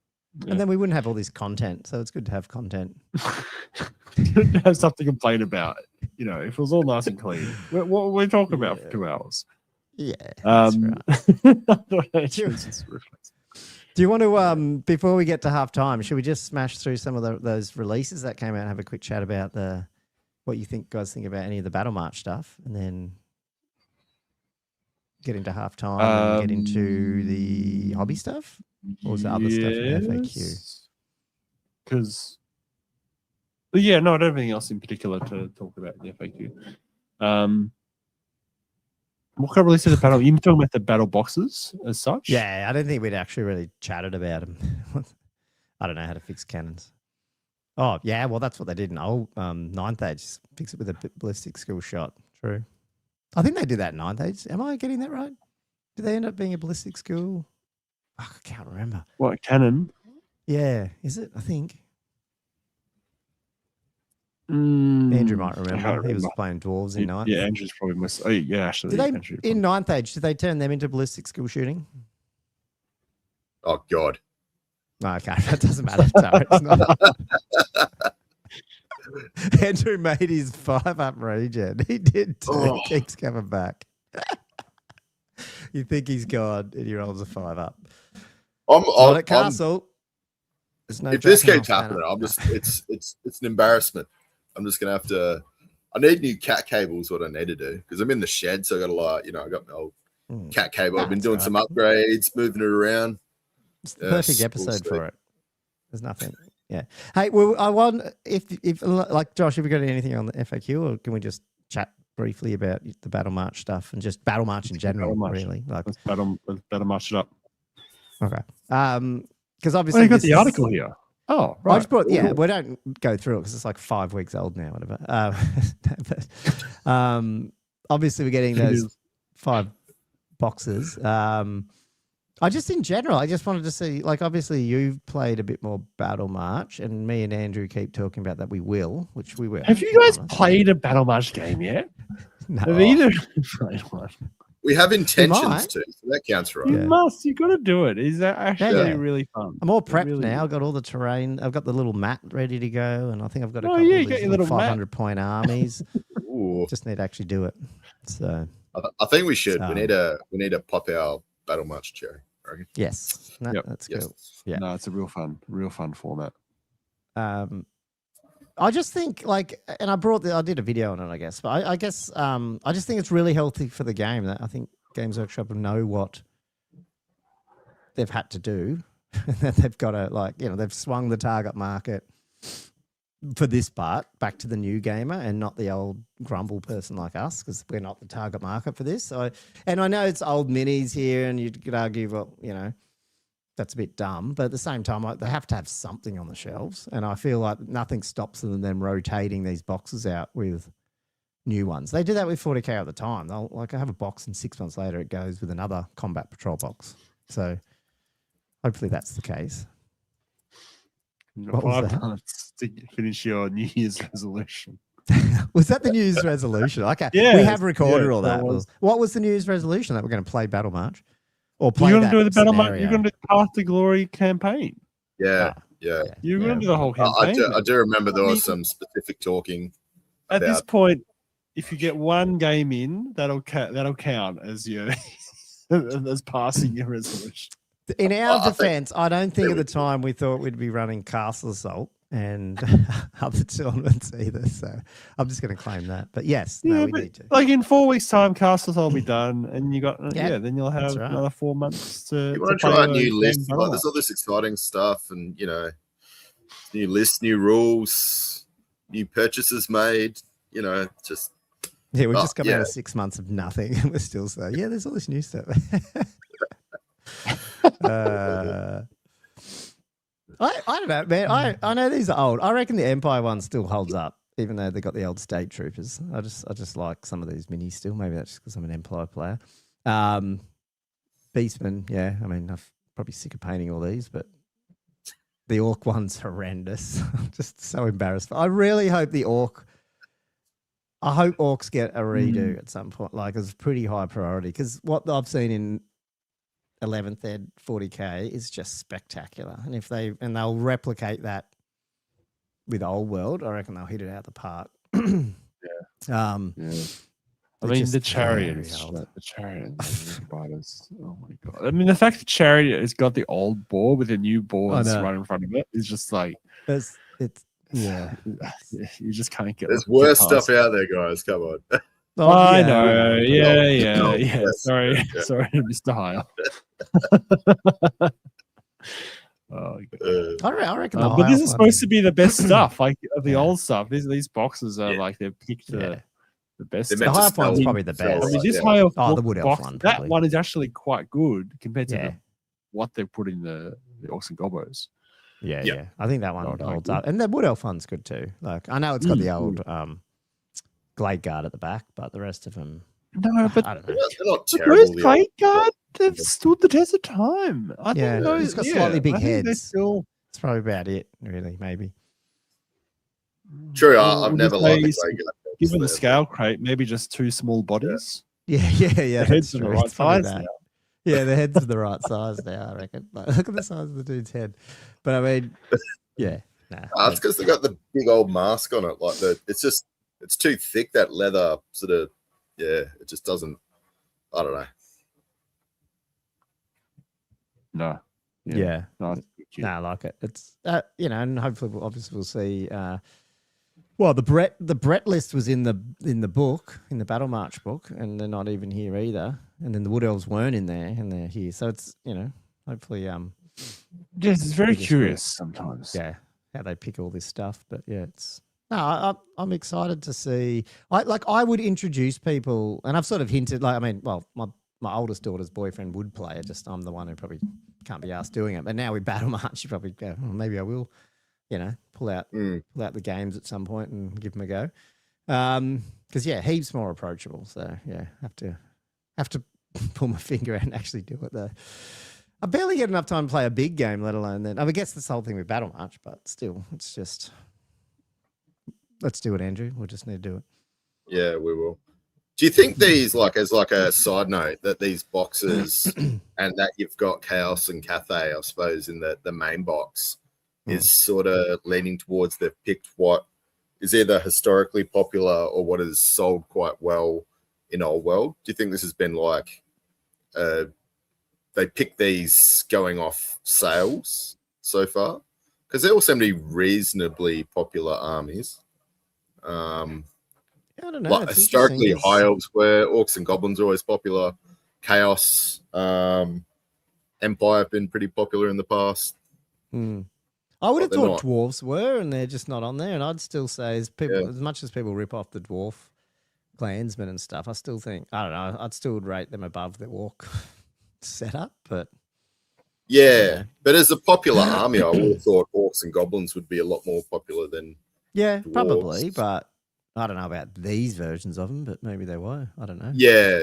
then we wouldn't have all this content, so it's good to have content. To have something to complain about. If it was all nice and clean, what were we talking about for 2 hours? Yeah, that's right. Do you want to, before we get to half time, should we just smash through some of those releases that came out and have a quick chat about what you guys think about any of the Battle March stuff, and then get into half time and get into the hobby stuff? Or was there other stuff in FAQ? Because, I don't have anything else in particular to talk about in the FAQ. What kind of release of the battle? You're talking about the battle boxes as such? Yeah, I don't think we'd actually really chatted about them. I don't know how to fix cannons. Oh, yeah, well, that's what they did in old 9th Age. Fix it with a ballistic skill shot. True. I think they did that in 9th Age. Am I getting that right? Did they end up being a ballistic skill? Oh, I can't remember. What, cannon? Yeah, is it? I think. Andrew might remember. He was playing dwarves in 9th. Yeah, Andrew's probably most. Oh, yeah, actually. In 9th Age, did they turn them into ballistic skill shooting? Oh, God. No, okay, that doesn't matter. Sorry, it's not. Andrew made his 5-up regen. He did too. He keeps coming back. You think he's gone, and he rolls a 5-up. I'm at Castle. No if this keeps happening, it's an embarrassment. I'm just gonna have to. I need new cat cables. What I need to do because I'm in the shed, so I got a lot. I got my old cat cable. I've been doing some upgrades, moving it around. It's the perfect episode for it. There's nothing. Yeah. Hey, well, I want if like Josh, have you got anything on the FAQ, or can we just chat briefly about the Battle March stuff and just Battle March in general? Really, like let's battle March it up. Okay. Because obviously you got the article here. Oh, right. I just brought, we don't go through it because it's like 5 weeks old now, whatever. But, obviously, we're getting those 5 boxes. I just, in general, I just wanted to see, like, obviously, you've played a bit more Battle March, and me and Andrew keep talking about that we will, which we will. Have you guys played a Battle March game yet? No. Have either played one? We have intentions to, so that counts, right? You must. You got to do it. Is that actually really fun? I'm all prepped now. I've got all the terrain. I've got the little mat ready to go, and I think I've got a couple you of got these your little 500-point armies. Ooh. Just need to actually do it. So I think we should. We need to pop our Battle March cherry. Right? Yes, that's cool. Yeah, no, it's a real fun format. I just think and I did a video on it, I guess, but I guess I just think it's really healthy for the game. That I think Games Workshop know what they've had to do, that they've got to they've swung the target market for this part back to the new gamer and not the old grumble person like us, because we're not the target market for this. So, and I know it's old minis here, and you could argue, well, that's a bit dumb, but at the same time, they have to have something on the shelves. And I feel like nothing stops them rotating these boxes out with new ones. They do that with 40k all the time. They'll have a box and 6 months later it goes with another combat patrol box. So hopefully that's the case. What was that? To finish your New Year's resolution. Was that the New Year's resolution? Okay, yeah, we have recorded all that. What was the New Year's resolution? That we're going to play Battle March? Or play you're going to do the Battle March. You're going to do Path to Glory campaign. Yeah. Yeah. You remember the whole campaign? I do remember there was some specific talking. At this point, if you get one game in, that'll count as your as passing your resolution. In our defense, I don't think at the time we thought we'd be running Castle Assault and other tournaments either. So I'm just going to claim that. But yes, we need to. Like in 4 weeks' time, Castle Assault will be done, and you got then you'll have another 4 months to. You want to try a new list? Like, there's all this exciting stuff, and new lists, new rules, new purchases made. Just. Yeah, we've just come out of 6 months of nothing, and we're still saying, there's all this new stuff. I don't know, man. I know these are old. I reckon the Empire one still holds up, even though they got the old State Troopers. I just like some of these minis still. Maybe that's just because I'm an Empire player. Beastmen, I mean, I'm probably sick of painting all these, but the Orc one's horrendous. I'm just so embarrassed. I really hope I hope Orcs get a redo at some point. Like, it's a pretty high priority because what I've seen in 11th Ed 40K is just spectacular. And they'll replicate that with Old World, I reckon they'll hit it out the park. I mean, the Chariot fighters. Oh my god! I mean, the fact that Chariot has got the old boar with a new boar right in front of it is just like you just can't get. There's worse stuff out there, guys. Come on. I know. Yeah. Sorry, Mr. Hyle. I reckon. But this is supposed to be the best stuff, like the old stuff. These boxes are like they've picked the best. The High Elf one's probably the best. I mean, this High Elf the Wood Elf box, one. That one is actually quite good compared to what they've put in the Orcs and Gobbos. Yeah. I think that one holds up, and the Wood Elf one's good too. Like, I know it's got the old Glade Guard at the back, but the rest of them. No, but they're not terrible. Those Glade Guard, they've stood the test of time. I think it's got slightly big heads. It's probably about it, really, maybe. True, I've never liked the Glade Guard. Given the scale crate, maybe just 2 small bodies. Yeah. The heads are the right size now. Yeah, the heads are the right size now, I reckon. Like, look at the size of the dude's head. But I mean, it's because they got the big old mask on it. Like it's too thick, that leather sort of. Yeah, it just doesn't. I don't know. No. Yeah. No, I like it. It's and hopefully we'll see. Well, the Brett list was in the book, in the Battle March book, and they're not even here either. And then the Wood Elves weren't in there, and they're here. So it's hopefully yes, it's very curious sometimes. Yeah, how they pick all this stuff, but it's. No, I'm excited to see. I would introduce people, and I've sort of hinted. Like, I mean, well, my oldest daughter's boyfriend would play it. Just I'm the one who probably can't be asked doing it. But now with Battle March, you probably go, maybe I will, pull out the games at some point and give them a go. Because heaps more approachable. So have to pull my finger out and actually do it though. I barely get enough time to play a big game, let alone then. I guess this whole thing with Battle March, but still, it's just. Let's do it, Andrew. We'll just need to do it. Yeah, we will. Do you think these, as a side note, that these boxes and that you've got Chaos and Cathay, I suppose, in the main box, is sort of leaning towards they've picked what is either historically popular or what has sold quite well in Old World? Do you think this has been they picked these going off sales so far? Because they all seem to be reasonably popular armies. I don't know. Like historically, High Elves were, Orcs and Goblins are always popular. Chaos, Empire have been pretty popular in the past. I would have thought Dwarves were, and they're just not on there. And I'd still say, as much as people rip off the Dwarf clansmen and stuff, I still think, I don't know, I'd still rate them above the Orc setup. But but as a popular army, I would have thought Orcs and Goblins would be a lot more popular than. Yeah, probably, but I don't know about these versions of them, but maybe they were. I don't know. Yeah.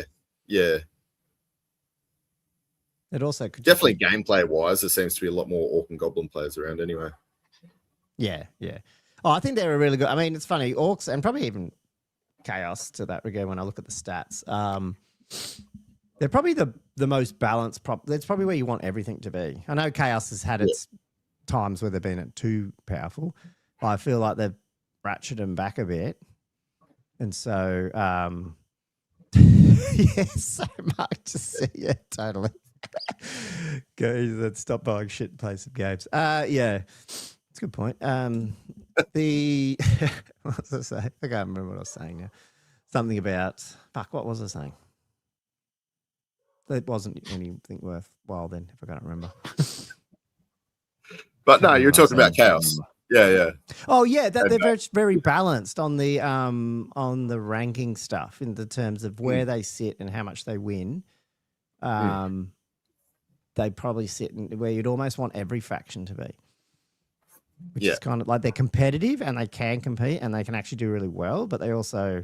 It also could definitely gameplay-wise, there seems to be a lot more Orc and Goblin players around anyway. Yeah. Oh, I think they're a really good. I mean, it's funny, Orcs and probably even Chaos to that regard when I look at the stats. They're probably the most balanced. That's probably where you want everything to be. I know Chaos has had its times where they've been too powerful. I feel like they've ratcheted them back a bit. And so, yeah, so much to see. Yeah, totally. Go, stop buying shit and play some games. Yeah, it's a good point. What was I saying? I can't remember what I was saying now. Something about, what was I saying? It wasn't anything worthwhile then, if I can't remember. But no, you're talking about chaos. Yeah. Oh yeah, they're very, very balanced on the ranking stuff in the terms of where they sit and how much they win. They probably sit where you'd almost want every faction to be, which is kind of like they're competitive and they can compete and they can actually do really well, but they also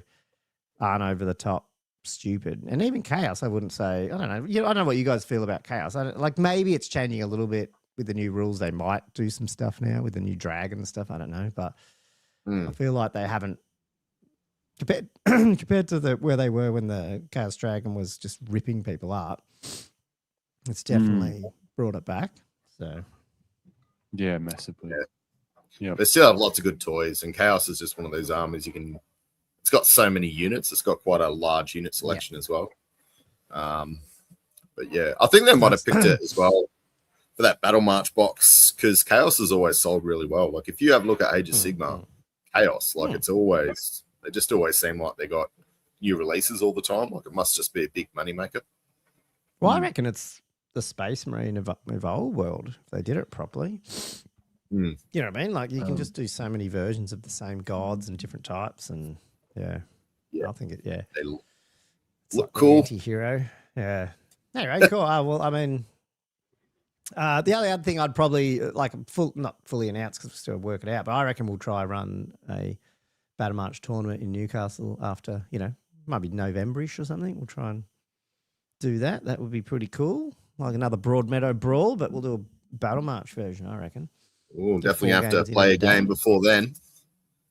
aren't over the top stupid. And even chaos, I wouldn't say. I don't know. I don't know what you guys feel about chaos. Like maybe it's changing a little bit. With the new rules, they might do some stuff now with the new dragon and stuff. I don't know, but I feel like they haven't compared to where they were when the Chaos Dragon was just ripping people up. It's definitely brought it back. So, yeah, massively. Yeah, they still have lots of good toys, and Chaos is just one of those armies It's got so many units. It's got quite a large unit selection as well. But yeah, I think they might have picked it as well. For that Battle March box, because Chaos has always sold really well. Like if you have a look at Age of Sigmar, Chaos, like they just always seem like they got new releases all the time. Like it must just be a big money maker. Well, I reckon it's the Space Marine of old world if they did it properly. You know what I mean? Like you can just do so many versions of the same gods and different types, and I think they look like cool. Anti-hero, yeah. Anyway, cool. Well, I mean. The only other thing I'd probably not fully announce because we're still working it out, but I reckon we'll try run a Battle March tournament in Newcastle after, maybe November-ish or something. We'll try and do that. That would be pretty cool. Like another Broadmeadow Brawl, but we'll do a Battle March version, I reckon. We'll definitely have to play a game before then.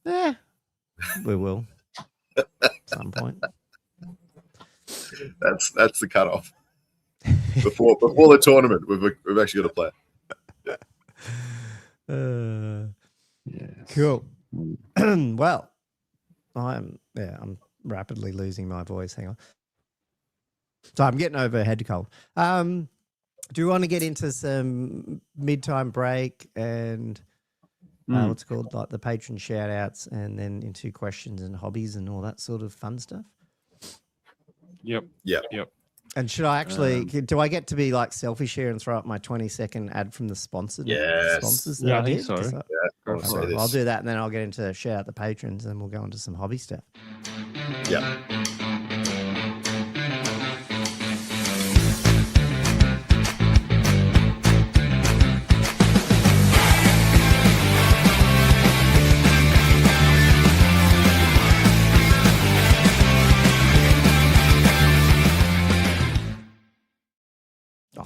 Yeah, we will. At some point. That's the cutoff. Before the tournament, we've actually got to play. Cool. Well, I'm rapidly losing my voice. Hang on. So I'm getting over a head cold. Do you want to get into some mid-time break and what's it called, like the patron shout-outs, and then into questions and hobbies and all that sort of fun stuff? Yep. And should I actually, do I get to be like selfish here and throw up my 20-second ad from the sponsors? Yes. I think so. I'll do that, and then I'll get into shout out the patrons, and we'll go into some hobby stuff. Yeah.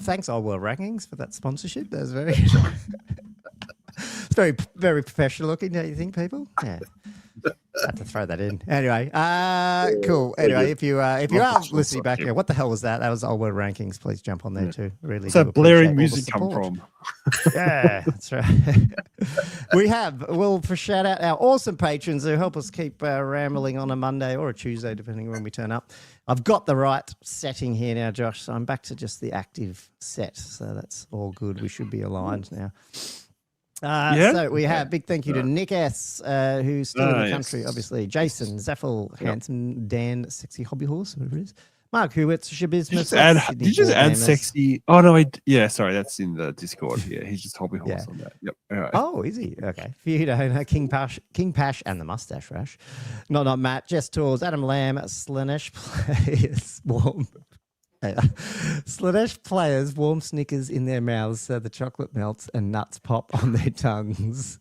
Thanks, Old World Rankings, for that sponsorship. That was very, it's very, very professional looking, don't you think, people? Yeah, had to throw that in. Anyway, cool. Anyway, if you are listening back here, what the hell was that? That was Old World Rankings. Please jump on there too. Really, what's that blaring music come from? Yeah, that's right. We'll shout out our awesome patrons who help us keep rambling on a Monday or a Tuesday, depending on when we turn up. I've got the right setting here now, Josh, so I'm back to just the active set. So that's all good. We should be aligned now. So we have big thank you to Nick S, who's still in the country, obviously. Jason, Zeffel, Handsome, Dan, Sexy Hobby Horse, whatever it is. Mark Hewitz, Shabismus. Did you just add sexy? Oh, no, sorry, that's in the Discord here. He's just Hobby Horse on that. Yep. All right. Oh, is he? Okay. Fiona, King Pash, and the Mustache Rash. Not Matt, Jess Tours, Adam Lamb, Slaanesh Players, Warm. Slaanesh Players, warm Snickers in their mouths so the chocolate melts and nuts pop on their tongues.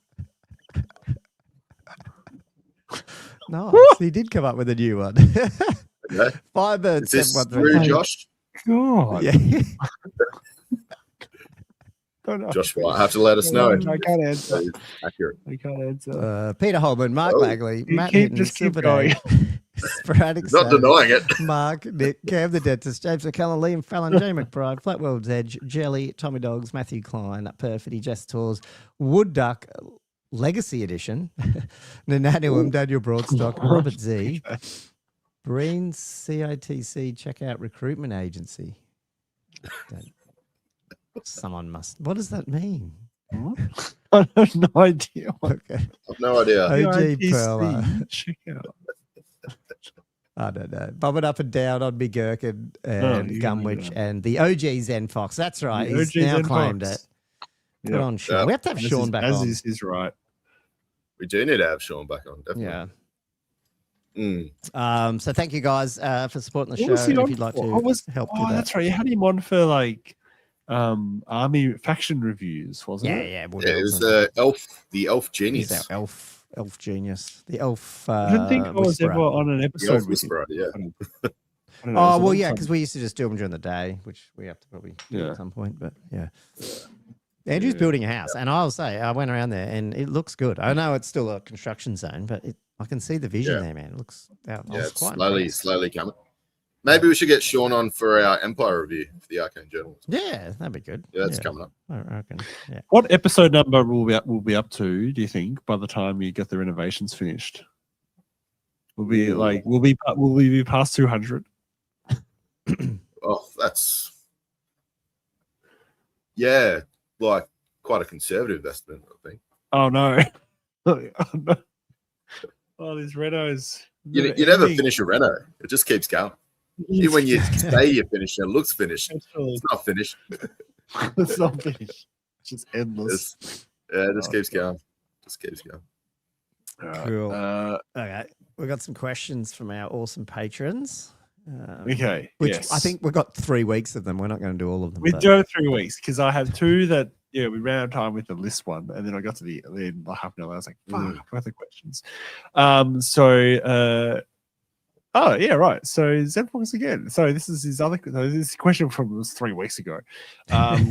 Nice. He did come up with a new one. Okay. Firebird. Is this through, Josh? God. Yeah. Josh might have to let us know. I can't answer. Accurate. I can't answer. Peter Holman, Mark Lagley, Matt Hinton, just keep Silver going. Day, Sporadic Not Savage, denying it. Mark, Nick, Cam the Dentist, James McCullen, Liam Fallon, Jay McBride, Flatworld's Edge, Jelly, Tommy Dogs, Matthew Klein, Perfidy, Jess Tours, Wood Duck, Legacy Edition, Nananium, Daniel Broadstock, Robert Z, Breen CITC Checkout Recruitment Agency. Someone must. What does that mean? I have no idea. Okay. I've no idea. OG Pearl. Check out. I don't know. Bobbing up and down on Big Gherkin and Gunwich and the OG Zen Fox. That's right. The He's OG now Zen claimed Fox. it. Good on Sean. We have to have Sean back on. Is right. We do need to have Sean back on. Definitely. Yeah. So thank you guys for supporting the What show. was he And on if you'd like for? to help with that. That's right. You had him on for like army faction reviews, wasn't it? Yeah. It was the elf genius. He's our elf genius. The elf. I don't think I was whisperer. ever on an The episode elf with him. whisperer, yeah. I don't know, Oh, it's a well, long yeah, time. because we used to just do them during the day, which we have to probably do Yeah. at some point. But yeah. Andrew's building a house, and I'll say I went around there, and it looks good. I know it's still a construction zone, but I can see the vision there, man. It looks. I was It's quite slowly impressed. coming. Maybe we should get Sean on for our Empire review for the Arcane Journal. Yeah, that'd be good. Yeah, that's coming up. I reckon. Yeah. What episode number will be up to? Do you think by the time you get the renovations finished? Will we be past 200? Oh, that's like quite a conservative estimate, I think. Oh no! Oh, no. Oh, these Renos. You never finish a Reno. It just keeps going. Even when you say you're finished, it looks finished. It's not finished. It's not finished. It's just endless. It just keeps going. Just keeps going. Cool. Okay, we got some questions from our awesome patrons. Okay. Which yes. I think we've got 3 weeks of them. We're not going to do all of them. We but- do have 3 weeks because I have 2 that we ran out of time with the list one, and then I got to the end like half an hour. I was like, fuck, I forgot the questions. Oh yeah, right. So Zenfox again. So this is his other. This question from was 3 weeks ago.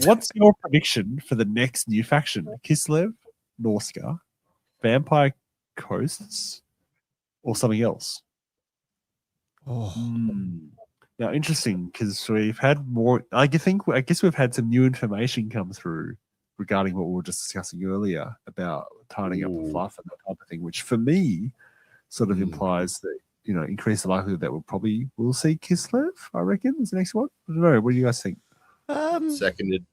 What's your prediction for the next new faction? Kislev, Norska, Vampire Coasts, or something else? Oh. Now, interesting because we've had more. I guess we've had some new information come through regarding what we were just discussing earlier about tidying up the fluff and that type of thing, which for me sort of implies that increase the likelihood that we'll see Kislev. I reckon is the next one. I don't know. What do you guys think? Seconded.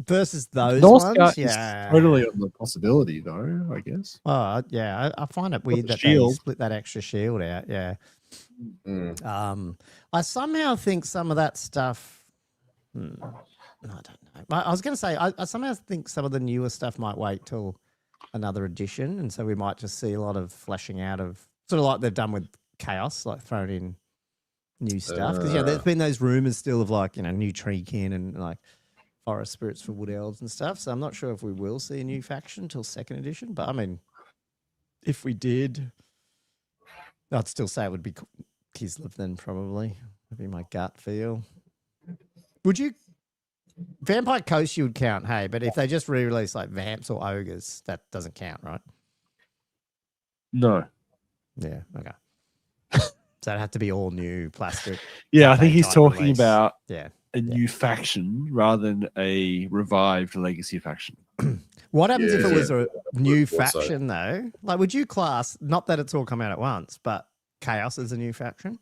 Versus those Norska ones, is yeah, totally on the possibility though. I guess. Oh, yeah. I find it weird the that they shield. split that extra shield out. Yeah. Mm. I somehow think some of that stuff. I don't know. I was going to say I somehow think some of the newer stuff might wait till another edition, and so we might just see a lot of fleshing out of sort of like they've done with Chaos, like throwing in new stuff. Because there's been those rumors still of like new treekin and like forest spirits for wood elves and stuff. So I'm not sure if we will see a new faction till 2nd edition. But I mean, if we did, I'd still say it would be Kislev then probably. That'd be my gut feel. Would you? Vampire Coast you would count, hey, but if they just re-release like Vamps or Ogres, that doesn't count, right? No. Yeah, okay. So it'd have to be all new plastic. Yeah, I think he's type talking release. about Yeah. a new faction rather than a revived legacy faction. What happens if it was a new Also- faction though? Like, would you class, not that it's all come out at once, but Chaos as a new faction?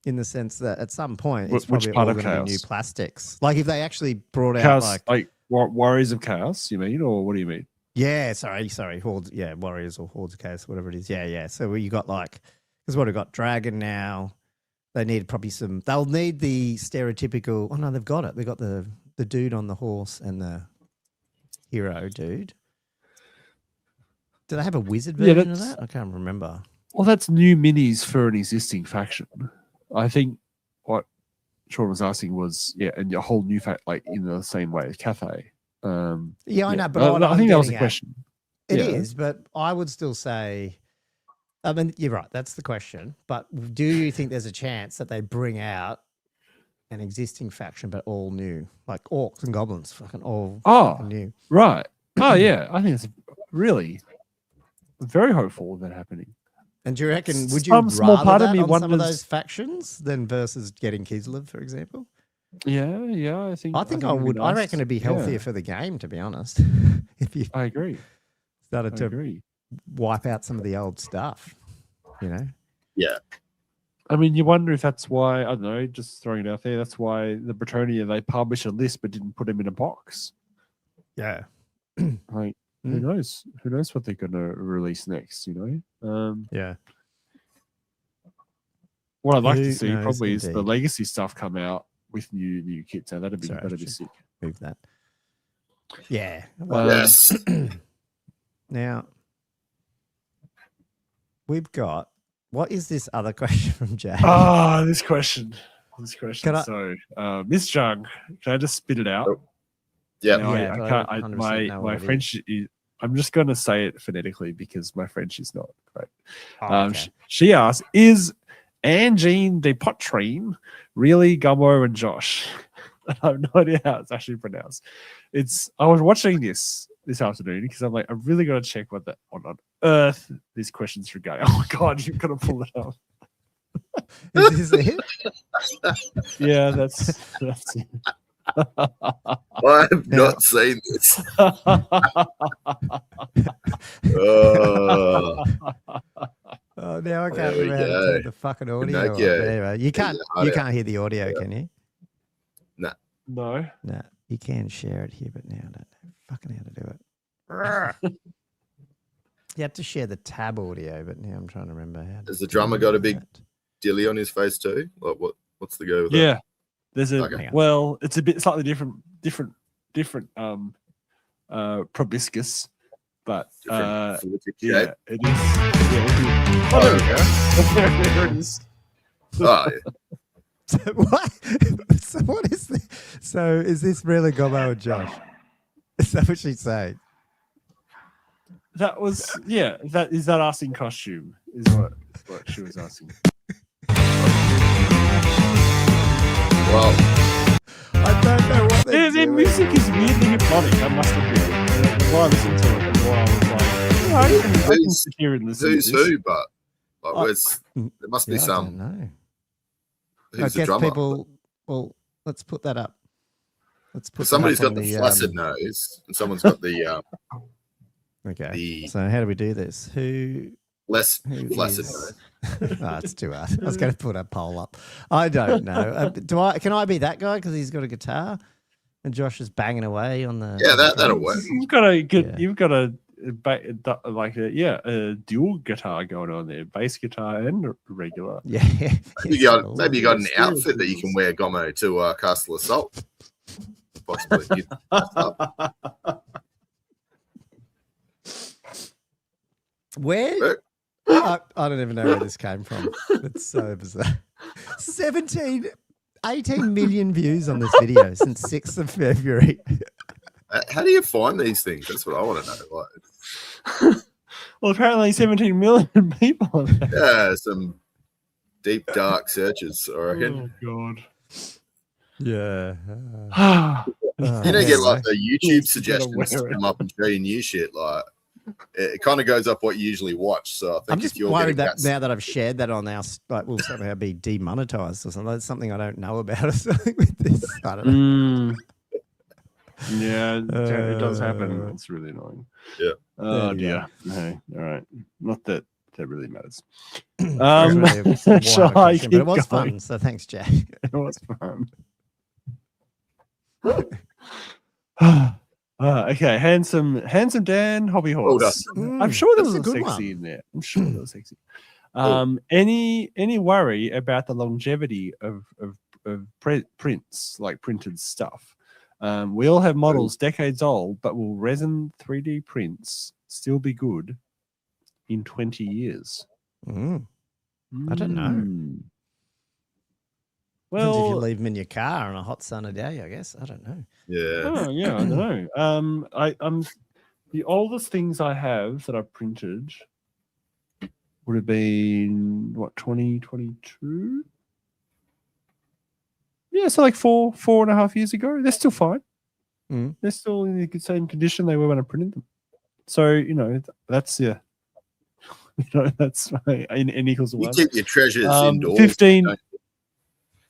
In the sense that at some point it's Which probably part all of going to be new Chaos? plastics. Like if they actually brought out Chaos, like like Warriors of Chaos, you mean, or what do you mean? yeah, sorry, Hordes, yeah, Warriors or Hordes of Chaos, whatever it is. Yeah. So you got like, because what we've got Dragon now. They need probably some. They'll need the stereotypical. Oh no, they've got it. They got the dude on the horse and the hero dude. Do they have a wizard version of that? I can't remember. Well, that's new minis for an existing faction. I think what Sean was asking was, and a whole new like in the same way as Cathay. Yeah, I know, but I think that was the question. It is, but I would still say. I mean, you're right. That's the question. But do you think there's a chance that they bring out an existing faction, but all new, like orcs and goblins, fucking all fucking new? Right. Oh yeah, I think it's really very hopeful of that happening. And do you reckon would you Some small rather part of that me on some of wonders- those factions than versus getting Kislev, for example? Yeah. I think I it'd would. be I nice. reckon it'd be healthier Yeah, for the game, to be honest. If you I agree. started I to agree. wipe out some of the old stuff, you know. Yeah. I mean, you wonder if that's why, I don't know, just throwing it out there, that's why the Bretonnia, they published a list but didn't put them in a box. Yeah. Like, who Mm. knows? Who knows what they're going to release next, you know? Yeah. What I'd like Who to see knows, probably is the indeed. legacy stuff come out with new kits. Now that'd be Sorry, be sick. Move that. Yeah. Well, Yes. now we've got. What is this other question from Jay? This question. Can I- So, Miss Jung, can I just spit it out? Oh, yeah. Now, Yeah, I but I can't. don't 100% know My what it French is. I'm just going to say it phonetically because my French is not great. Oh, okay. She asked, "Is Angine de Potrine really Gommo and Josh?" I have no idea how it's actually pronounced. I was watching this afternoon because I'm like, I really got to check what on earth these questions are going. Oh my god, you've got to pull it up. Is this it? Yeah, that's it. I have not seen this. Oh, Oh, now I can't There we remember how to go. turn the fucking audio. on. Pinocchio. But anyway, you can't. Yeah, You yeah. can't hear the audio, can you? No. No, you can share it here, but now I don't know fucking how to do it. You have to share the tab audio, but now I'm trying to remember how. Has the drummer got a big that. dilly on his face too? Like what's the go with Yeah. There's a Okay. well, it's a bit slightly different proboscis, but that? Different shape. yeah, it is. Yeah, oh, there we go. There it is. Oh, yeah. So what? So what is this? So is this really Gommo and Josh? Is that what she's saying? That was That is that us in costume is what she was asking. Well, I don't know what they're Their doing. music is weirdly hypnotic. I must admit. While I listened to it, and while I was like, I can sit here and listen to who's this. who? But like, Oh, there must be Yeah, I some. don't know. I Who's the guess drummer? people. Well, let's put that up. Let's put. Somebody's that up got on the flaccid nose, and someone's got the Okay. the So how do we do this? Who less Who flaccid is- nose. Oh, it's too hard. I was going to put a poll up. I don't know. Can I be that guy because he's got a guitar and Josh is banging away on the? Yeah, on the that'll drums? work. You've got a good. Yeah. You've got a dual guitar going on there, bass guitar and regular. Yeah. Maybe you got an outfit that you can wear, Gommo, to Castle Assault. Possibly. Where? I don't even know where this came from. It's so bizarre. 18 million views on this video since 6th of February. How do you find these things? That's what I want to know. Like, Well, apparently 17 million people on there. yeah, some deep dark searches, I reckon. Oh god. Yeah. You don't get like the YouTube Yes, you gotta suggestions to wear it. come up and show you new shit. Like it kind of goes up what you usually watch. So I think I'm if just you're worried getting that now that I've shared that on our, like, we'll somehow be demonetized or something. That's something I don't know about or something with this. I don't know. Yeah, it does happen. It's really annoying. Yeah. Oh There you dear. No, all right. Not that really matters. It's really a wild Shall I question, but keep it was going? fun. So thanks, Jack. It was fun. Okay, handsome Dan Hobby Horse. I'm sure there That's was a a good sexy one. in there. I'm sure there was sexy. Any worry about the longevity of prints, like printed stuff? We all have models decades old, but will resin 3D prints still be good in 20 years? Mm. I don't know. Mm. Depends if you Well, leave them in your car on a hot sunny day, I guess. I don't know. Yeah. oh, yeah, I don't know. I'm the oldest things I have that I printed would have been what 2022. Yeah, so like 4.5 years ago. They're still fine. Mm. They're still in the same condition they were when I printed them. So that's That's right. N equals You 1. keep your treasures indoors. 15. Don't you?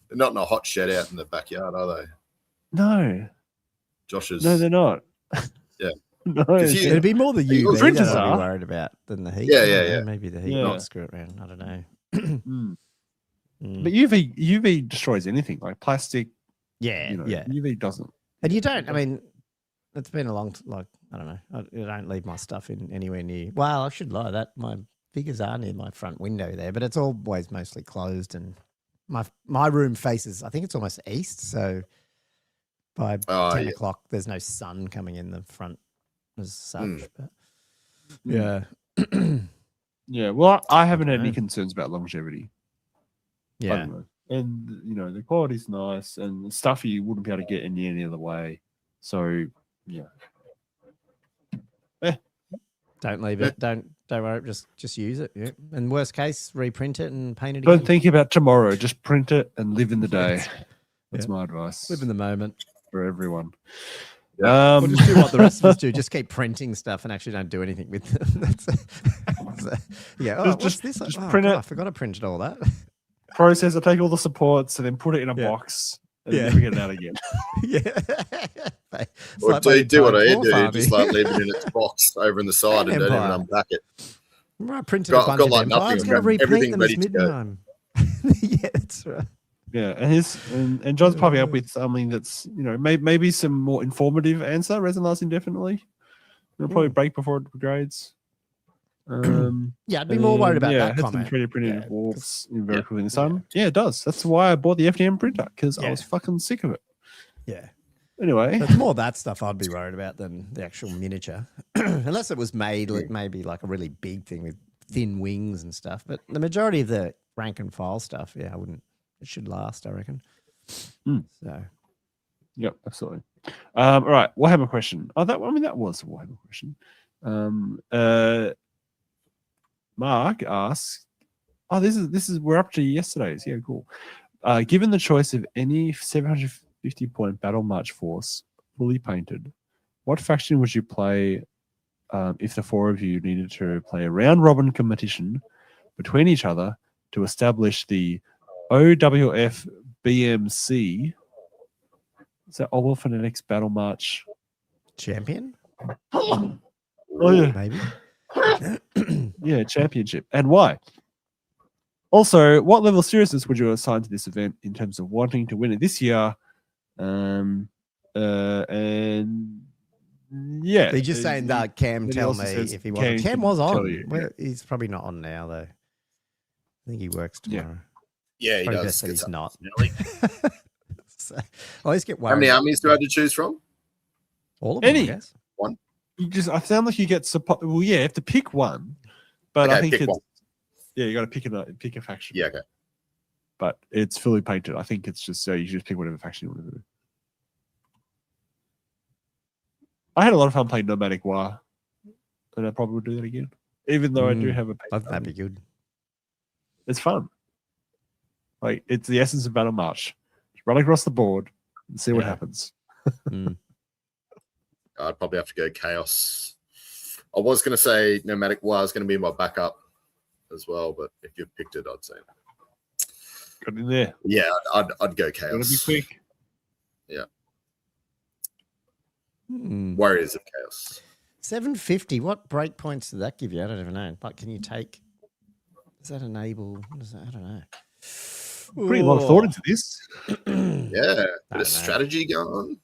They're not in a hot shed out in the backyard, are they? No. Josh's. No, they're not. Yeah. No. 'Cause you- It'd be more the UV that Printers I'd be are. worried about than the heat. Yeah, I don't yeah, know, yeah. Maybe the heat Yeah. might screw it around. I don't know. Mm. Mm. But UV destroys anything like plastic. Yeah, You know, yeah. UV doesn't. And you don't. I mean, it's been a long. I don't know. I don't leave my stuff in anywhere near. Well, I should lie. That my figures are near my front window there, but it's always mostly closed. And my room faces. I think it's almost east, so by 10 o'clock, there's no sun coming in the front as such. But yeah. Yeah. Well, I haven't had know. any concerns about longevity. I Yeah. don't know. And the quality's nice, and stuff you wouldn't be able to get any other way. So yeah. Don't leave it. Don't worry. Just use it. Yeah. And worst case, reprint it and paint it again. Don't think about tomorrow. Just print it and live in the day. That's my advice. Live in the moment. For everyone. Or just do what the rest of us do. Just keep printing stuff and actually don't do anything with them. What's this? Just Oh, print God, it. I forgot to print all that. Process. I take all the supports and then put it in a box and never get it out again. Or do what I do. Just like leave it in its box over in the side and don't even unpack it. Remember I printed a bunch of Empires. Got to repaint them as midnight. Yeah, that's right. Yeah, and John's popping up with something that's maybe some more informative answer. Resin lasts indefinitely. It'll probably break before it degrades. I'd be more worried about that comment. 3D printed dwarfs in very quickly in the sun. Yeah, it does. That's why I bought the FDM printer because I was fucking sick of it. Yeah. Anyway, it's more that stuff I'd be worried about than the actual miniature, unless it was made maybe like a really big thing with thin wings and stuff. But the majority of the rank and file stuff, I wouldn't. It should last, I reckon. So, yep, absolutely. All right, Warhammer question. That was a Warhammer question. Mark asks, this is we're up to yesterday's. Yeah, cool. Given the choice of any 750 point battle march force fully painted, what faction would you play if the four of you needed to play a round robin competition between each other to establish the OWF BMC? Is that Oval Fanatics Battle March champion? Oh yeah, maybe. Yeah, championship. And why? Also, what level of seriousness would you assign to this event in terms of wanting to win it this year? And yeah. He's just saying that Cam tell me if he was. Cam was on. He's probably not on now though. I think he works tomorrow. Yeah, he probably does. Best that he's not. So, I just get worried. How many armies do I have to choose from? All of them, I guess. One. I sound like you get support. Well, yeah, you have to pick one, but Okay, I think pick it's one. you got to pick a faction. Yeah, okay. But it's fully painted. I think it's just you just pick whatever faction you want to do. I had a lot of fun playing Nomadic War, and I probably would do that again, even though I do have a. That'd be good. It's fun. Like it's the essence of Battle March. Just run across the board and see what happens. I'd probably have to go Chaos. I was going to say Nomadic War is going to be my backup as well, but if you've picked it, I'd say Got in there. Yeah, I'd go Chaos. Gotta be quick. Yeah. Warriors of Chaos. 750. What break points did that give you? I don't even know. Like, can you take? Does that enable? What is that? I don't know. Pretty lot of thought into this. Yeah, bit of strategy going on.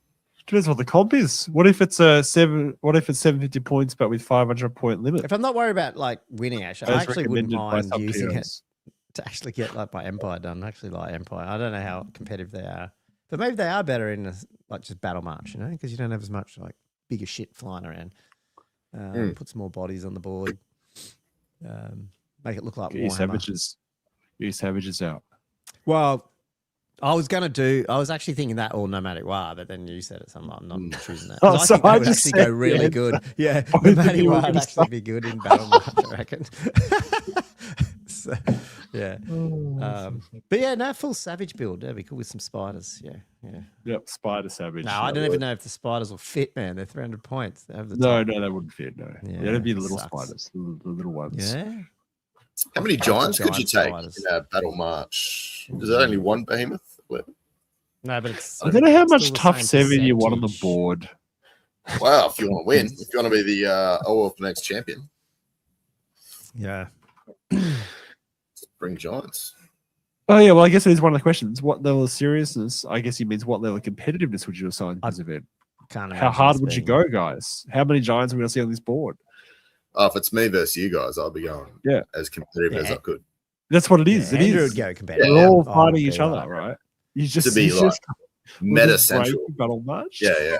Depends what the comp is. What if it's 750 points but with 500 point limit? If I'm not worried about like winning, actually, I actually wouldn't mind using it to actually get like my Empire done. I actually like Empire. I don't know how competitive they are, but maybe they are better in like just Battle March, because you don't have as much like bigger shit flying around. Put some more bodies on the board. Make it look like Warhammer. Get savages out. Well, I was actually thinking that all Nomadic War, but then you said it, so I'm not choosing that. I think that would actually go really good. Yeah, Nomadic War would actually be good in Battle March, I reckon. So, yeah. But yeah, no, full Savage build. That'd be cool with some spiders. Yeah. Yep, Spider Savage. No, I don't even know if the spiders will fit, man. They're 300 points. They have the no, they wouldn't fit, no. Yeah, it'd be the little sucks. spiders, the little ones. Yeah. How many giants could you Giant take spiders. in that battle march? Is there only one behemoth? No, but it's. I don't know how still much the tough same 7 you want on the percentage. board. Well, if you want to win, if you want to be the the next champion, Yeah. bring giants. Oh yeah, well I guess it is one of the questions. What level of seriousness? I guess he means what level of competitiveness would you assign to this event? Can't How imagine hard this would you being- go, guys? How many giants are we gonna see on this board? If it's me versus you guys, I'll be going as competitive as Yeah. I could. That's what it is. Yeah, it Andrew is. would go competitive. We're all I fighting would each be other, like- right? You just be you like just- Meta we'll just break central. battle match. Yeah.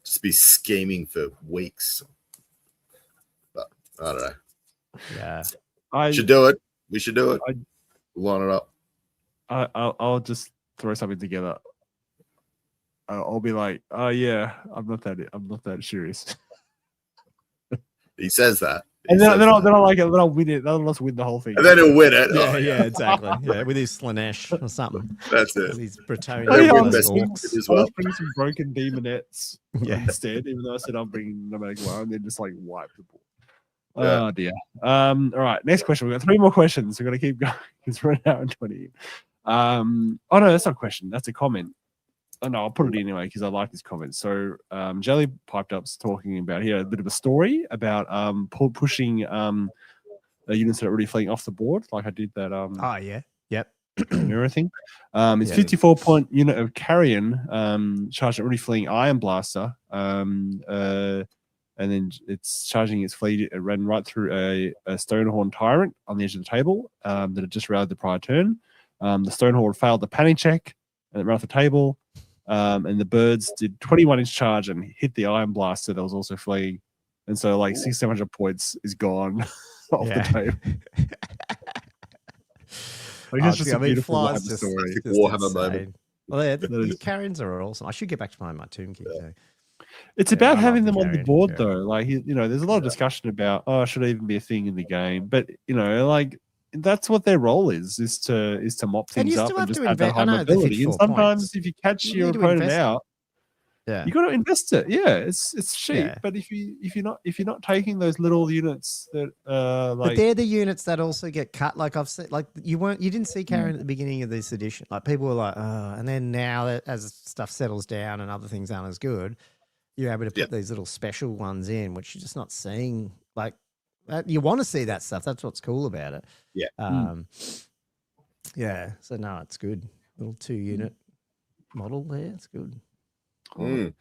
Just be scheming for weeks. But I don't know. Yeah. I Should do it. We should do it. I- Line it up. I'll just throw something together. I'll be like, oh yeah, I'm not that serious. He says that. And then I'll like it. Then I'll win it. Then I'll just win the whole thing. And then he'll win it. Yeah, Oh, yeah, exactly. Yeah, with his Slaanesh or something. That's With it. his Bretonian Oh, yeah, He'll I'll win just best orcs. as I'll well. just bring some broken demonettes Yeah. instead, even though I said I'm bringing no matter what, and then just like wipe people. Yeah. Oh dear. All right, next question. We've got 3 more questions. We're gonna keep going. It's run out in 20. Oh no, that's not a question. That's a comment. Oh no, I'll put it in anyway because I like this comment. So Jelly piped up talking about here a bit of a story about pushing units that are already fleeing off the board, like I did that Oh yeah. Yep. mirror thing. It's Yeah. 54-point unit of Carrion charged at already fleeing Iron Blaster. And then it's charging its fleet. It ran right through a Stonehorn Tyrant on the edge of the table that had just rallied the prior turn. The Stonehorn failed the panic check and it ran off the table. And the birds did 21-inch charge and hit the Iron Blaster that was also fleeing. And so like 600-700 points is gone off the table. Like, it's just a beautiful flies Warhammer just- story. Classic just Warhammer insane. moment. Well, yeah, That the is- Carrions are awesome. I should get back to my Tomb King too. It's Yeah, about I having love the them on the Carrion, board yeah. though. Like there's a lot of discussion about should it even be a thing in the game? But like that's what their role is to mop And things you up still and have just to have that invest. high I know the mobility. And 54 sometimes points. if you catch You your need to opponent invest. out, Yeah. you got to invest it. Yeah, it's cheap. Yeah. But if you're not taking those little units that But like they're the units that also get cut. Like I've said, like you didn't see Carrion at the beginning of this edition. Like people were like, oh, and then now that as stuff settles down and other things aren't as good, you're able to put these little special ones in, which you're just not seeing. Like you want to see that stuff. That's what's cool about it. Yeah. Yeah. So no, it's good. Little 2-unit model there. It's good. Mm.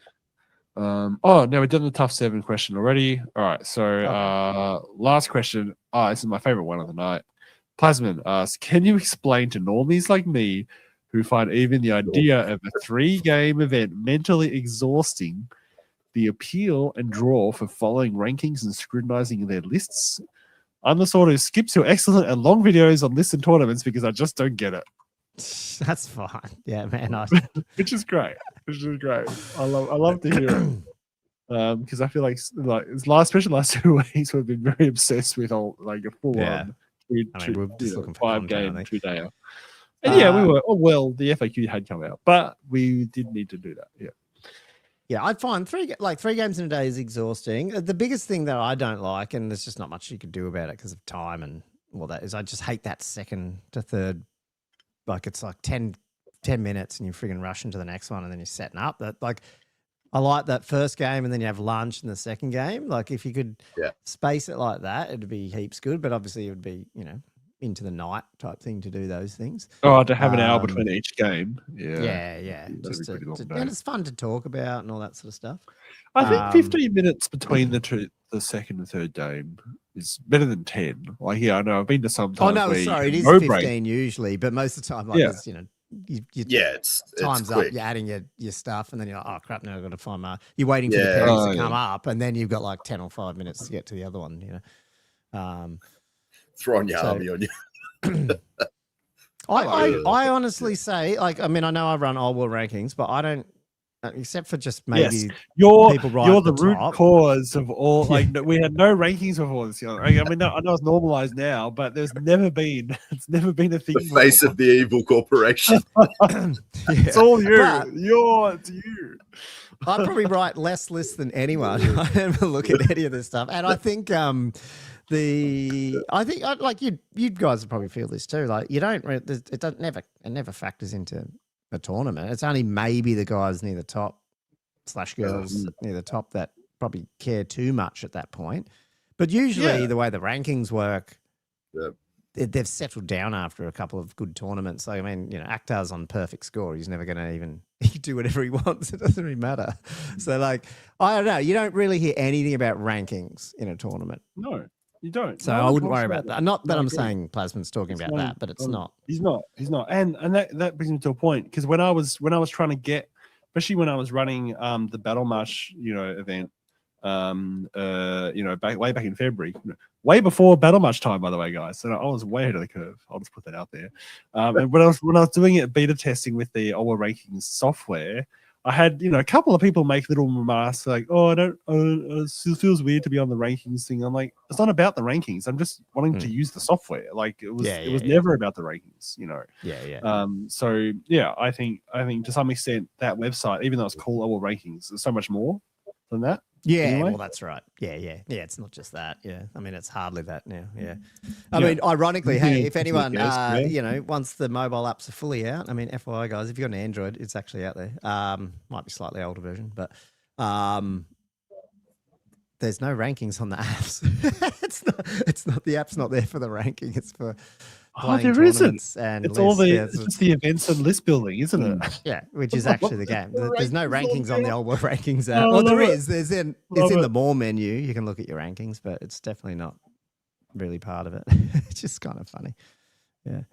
now we've done the tough 7 question already. All right, so last question. This is my favorite one of the night. Plasman asks, can you explain to normies like me who find even the idea of a 3-game event mentally exhausting the appeal and draw for following rankings and scrutinizing their lists? I'm the sort who skips your excellent and long videos on lists and tournaments because I just don't get it. That's fine. Yeah, man. Which is great. I love to hear it. Because I feel like especially last 2 weeks we've been very obsessed with like a full on we're just looking for 5-game content, 2-dayer. And yeah, we were. Oh well, the FAQ had come out, but we did need to do that. Yeah. Yeah, I'd find 3 games in a day is exhausting. The biggest thing that I don't like, and there's just not much you could do about it because of time and all that, is I just hate that second to third. Like it's like 10 minutes and you're frigging rushing to the next one and then you're setting up. That like I like that first game and then you have lunch in the second game. Like if you could space it like that, it'd be heaps good. But obviously it would be, into the night type thing to do those things. Oh, to have an hour between each game. Yeah. Yeah. That'd Just be pretty long day. and it's fun to talk about and all that sort of stuff. I think 15 minutes between the second and third game is better than 10. Like, yeah, I know I've been to some times. Oh no, where sorry, it is no 15 break. usually, but most of the time, like it's, It's time's up, quick. you're adding your stuff, and then you're like, oh crap, now I've got to find my. You're waiting for the Yeah. pairings to come up, and then you've got like 10 or 5 minutes to get to the other one. Throwing your so- army on you. I honestly say, like, I mean, I know I run old world rankings, but I don't, except for just maybe Yes. You're people right you're at the the root top. cause of all. Like we had no rankings before this. I mean, I know it's normalized now, but it's never been a thing. The face of the evil corporation. It's all you. But- It's you. I probably write less lists than anyone. I never look at any of this stuff, and I think I think like you guys will probably feel this too. Like you don't, it never factors into a tournament. It's only maybe the guys near the top / girls near the top that probably care too much at that point. But usually the way the rankings work, they've settled down after a couple of good tournaments. Like, I mean, Akhtar's on perfect score. He's never going to even do whatever he wants. It doesn't really matter. So, like, I don't know. You don't really hear anything about rankings in a tournament. No, you don't. So I wouldn't worry about that. Not that I'm saying Plasman's talking about that, but it's not. He's not. And that brings me to a point, because when I was trying to get, especially when I was running the Battle March, event, way back in February, way before Battle March time, by the way, guys. So I was way ahead of the curve. I'll just put that out there. And when I was doing it beta testing with the Owl Rankings software, I had a couple of people make little remarks like, "Oh, it feels weird to be on the rankings thing." I'm like, it's not about the rankings. I'm just wanting to use the software. Like it was never about the rankings, So I think to some extent that website, even though it's called Owl Rankings, there's so much more than that. Yeah, anyway. Well, that's right. Yeah. It's not just that. Yeah, I mean, it's hardly that now. Yeah, I mean, ironically, hey, if anyone, once the mobile apps are fully out, I mean, FYI, guys, if you've got an Android, it's actually out there. Might be slightly older version, but there's no rankings on the apps. It's not the app's not there for the ranking. It's for there isn't. And it's lists. all it's just the events and list building, isn't it? Yeah, which is actually the game. There's no rankings on the old world rankings app. Well, there is. It's in the more menu. You can look at your rankings, but it's definitely not really part of it. It's just kind of funny. Yeah.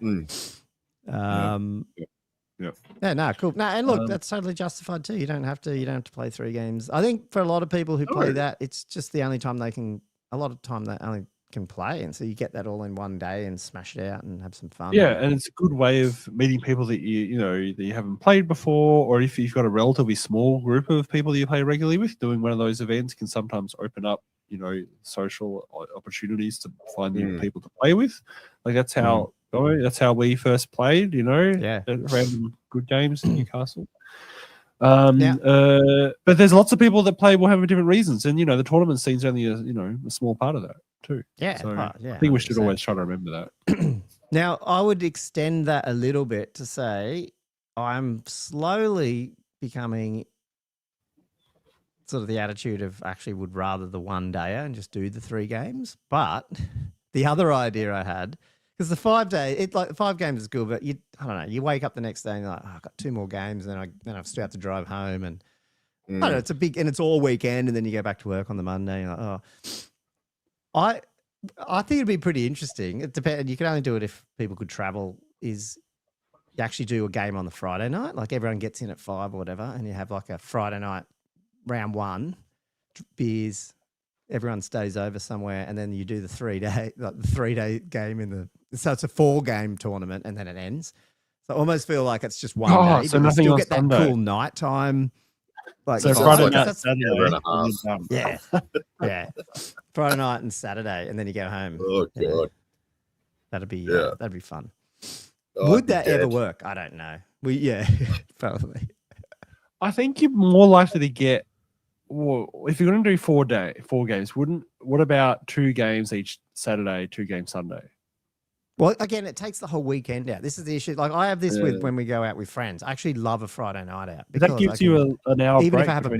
Yeah, no, cool. No, and look, that's totally justified too. You don't have to play 3 games. I think for a lot of people who play that, it's just the only time they can play, and so you get that all in one day and smash it out and have some fun. Yeah, and it's a good way of meeting people that you haven't played before, or if you've got a relatively small group of people that you play regularly with, doing one of those events can sometimes open up social opportunities to find new people to play with. Like that's how we first played. Random good games in Newcastle. But there's lots of people that play Warhammer for different reasons, and the tournament scene's only a small part of that too. Yeah, so I think we should always try to remember that. Now, I would extend that a little bit to say I'm slowly becoming sort of the attitude of actually would rather the one dayer and just do the 3 games. But the other idea I had, because the 5 day, 5 games is good, but I don't know, you wake up the next day and you're like, I've got 2 more games, and then I've still have to drive home, and I don't know, it's all weekend, and then you go back to work on the Monday. And you're like, I think it'd be pretty interesting. It depends. You can only do it if people could travel. Is you actually do a game on the Friday night, like everyone gets in at 5 or whatever, and you have like a Friday night round 1, beers. Everyone stays over somewhere, and then you do the 3-day game so it's a 4-game tournament, and then it ends. So I almost feel like it's just one day. So nothing you on get Sunday. that cool nighttime. So Friday night, Saturday. Yeah. Friday night and Saturday, and then you go home. Oh god, that'd be fun. Oh, Would that ever work? I don't know. Probably. I think you're more likely to get. Well, if you're going to do 4 games, what about 2 games each Saturday, 2 games Sunday? Well, again, it takes the whole weekend out. This is the issue. Like I have this with when we go out with friends. I actually love a Friday night out. That gives you an hour even break. If I have a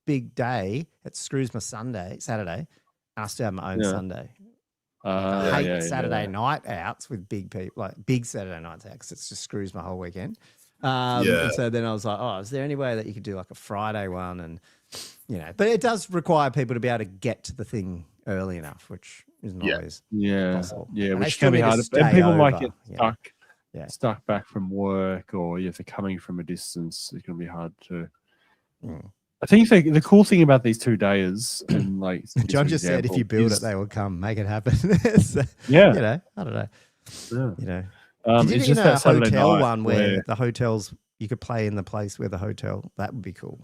big day, it screws my Saturday, and I still have my own Sunday. I hate Saturday night outs with big people, like big Saturday nights out, because it just screws my whole weekend. And so then I was like, is there any way that you could do like a Friday one? And but it does require people to be able to get to the thing early enough, which isn't always possible. Yeah, and which can be hard. And people might get stuck back from work, or if they're coming from a distance, it's going to be hard to. I think the cool thing about these 2 days, and like John just said, if you build it, they will come. Make it happen. So, yeah, I don't know. Yeah. It's just that hotel one where the hotels, you could play in the place where the hotel. That would be cool.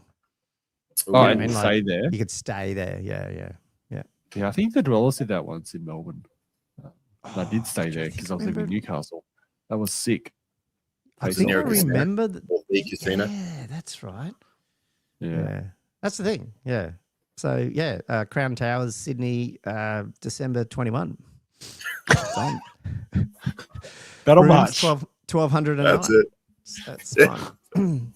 And stay there. You could stay there. Yeah. I think the Dwellers did that once in Melbourne. I did stay there because I was living in Newcastle. That was sick. I think I remember casino. Yeah, that's right. Yeah. That's the thing. Yeah. So yeah, Crown Towers, Sydney, December 21. It's on. Battle Rooms, March. 1,200 a That's night. it. That's Yeah. fine.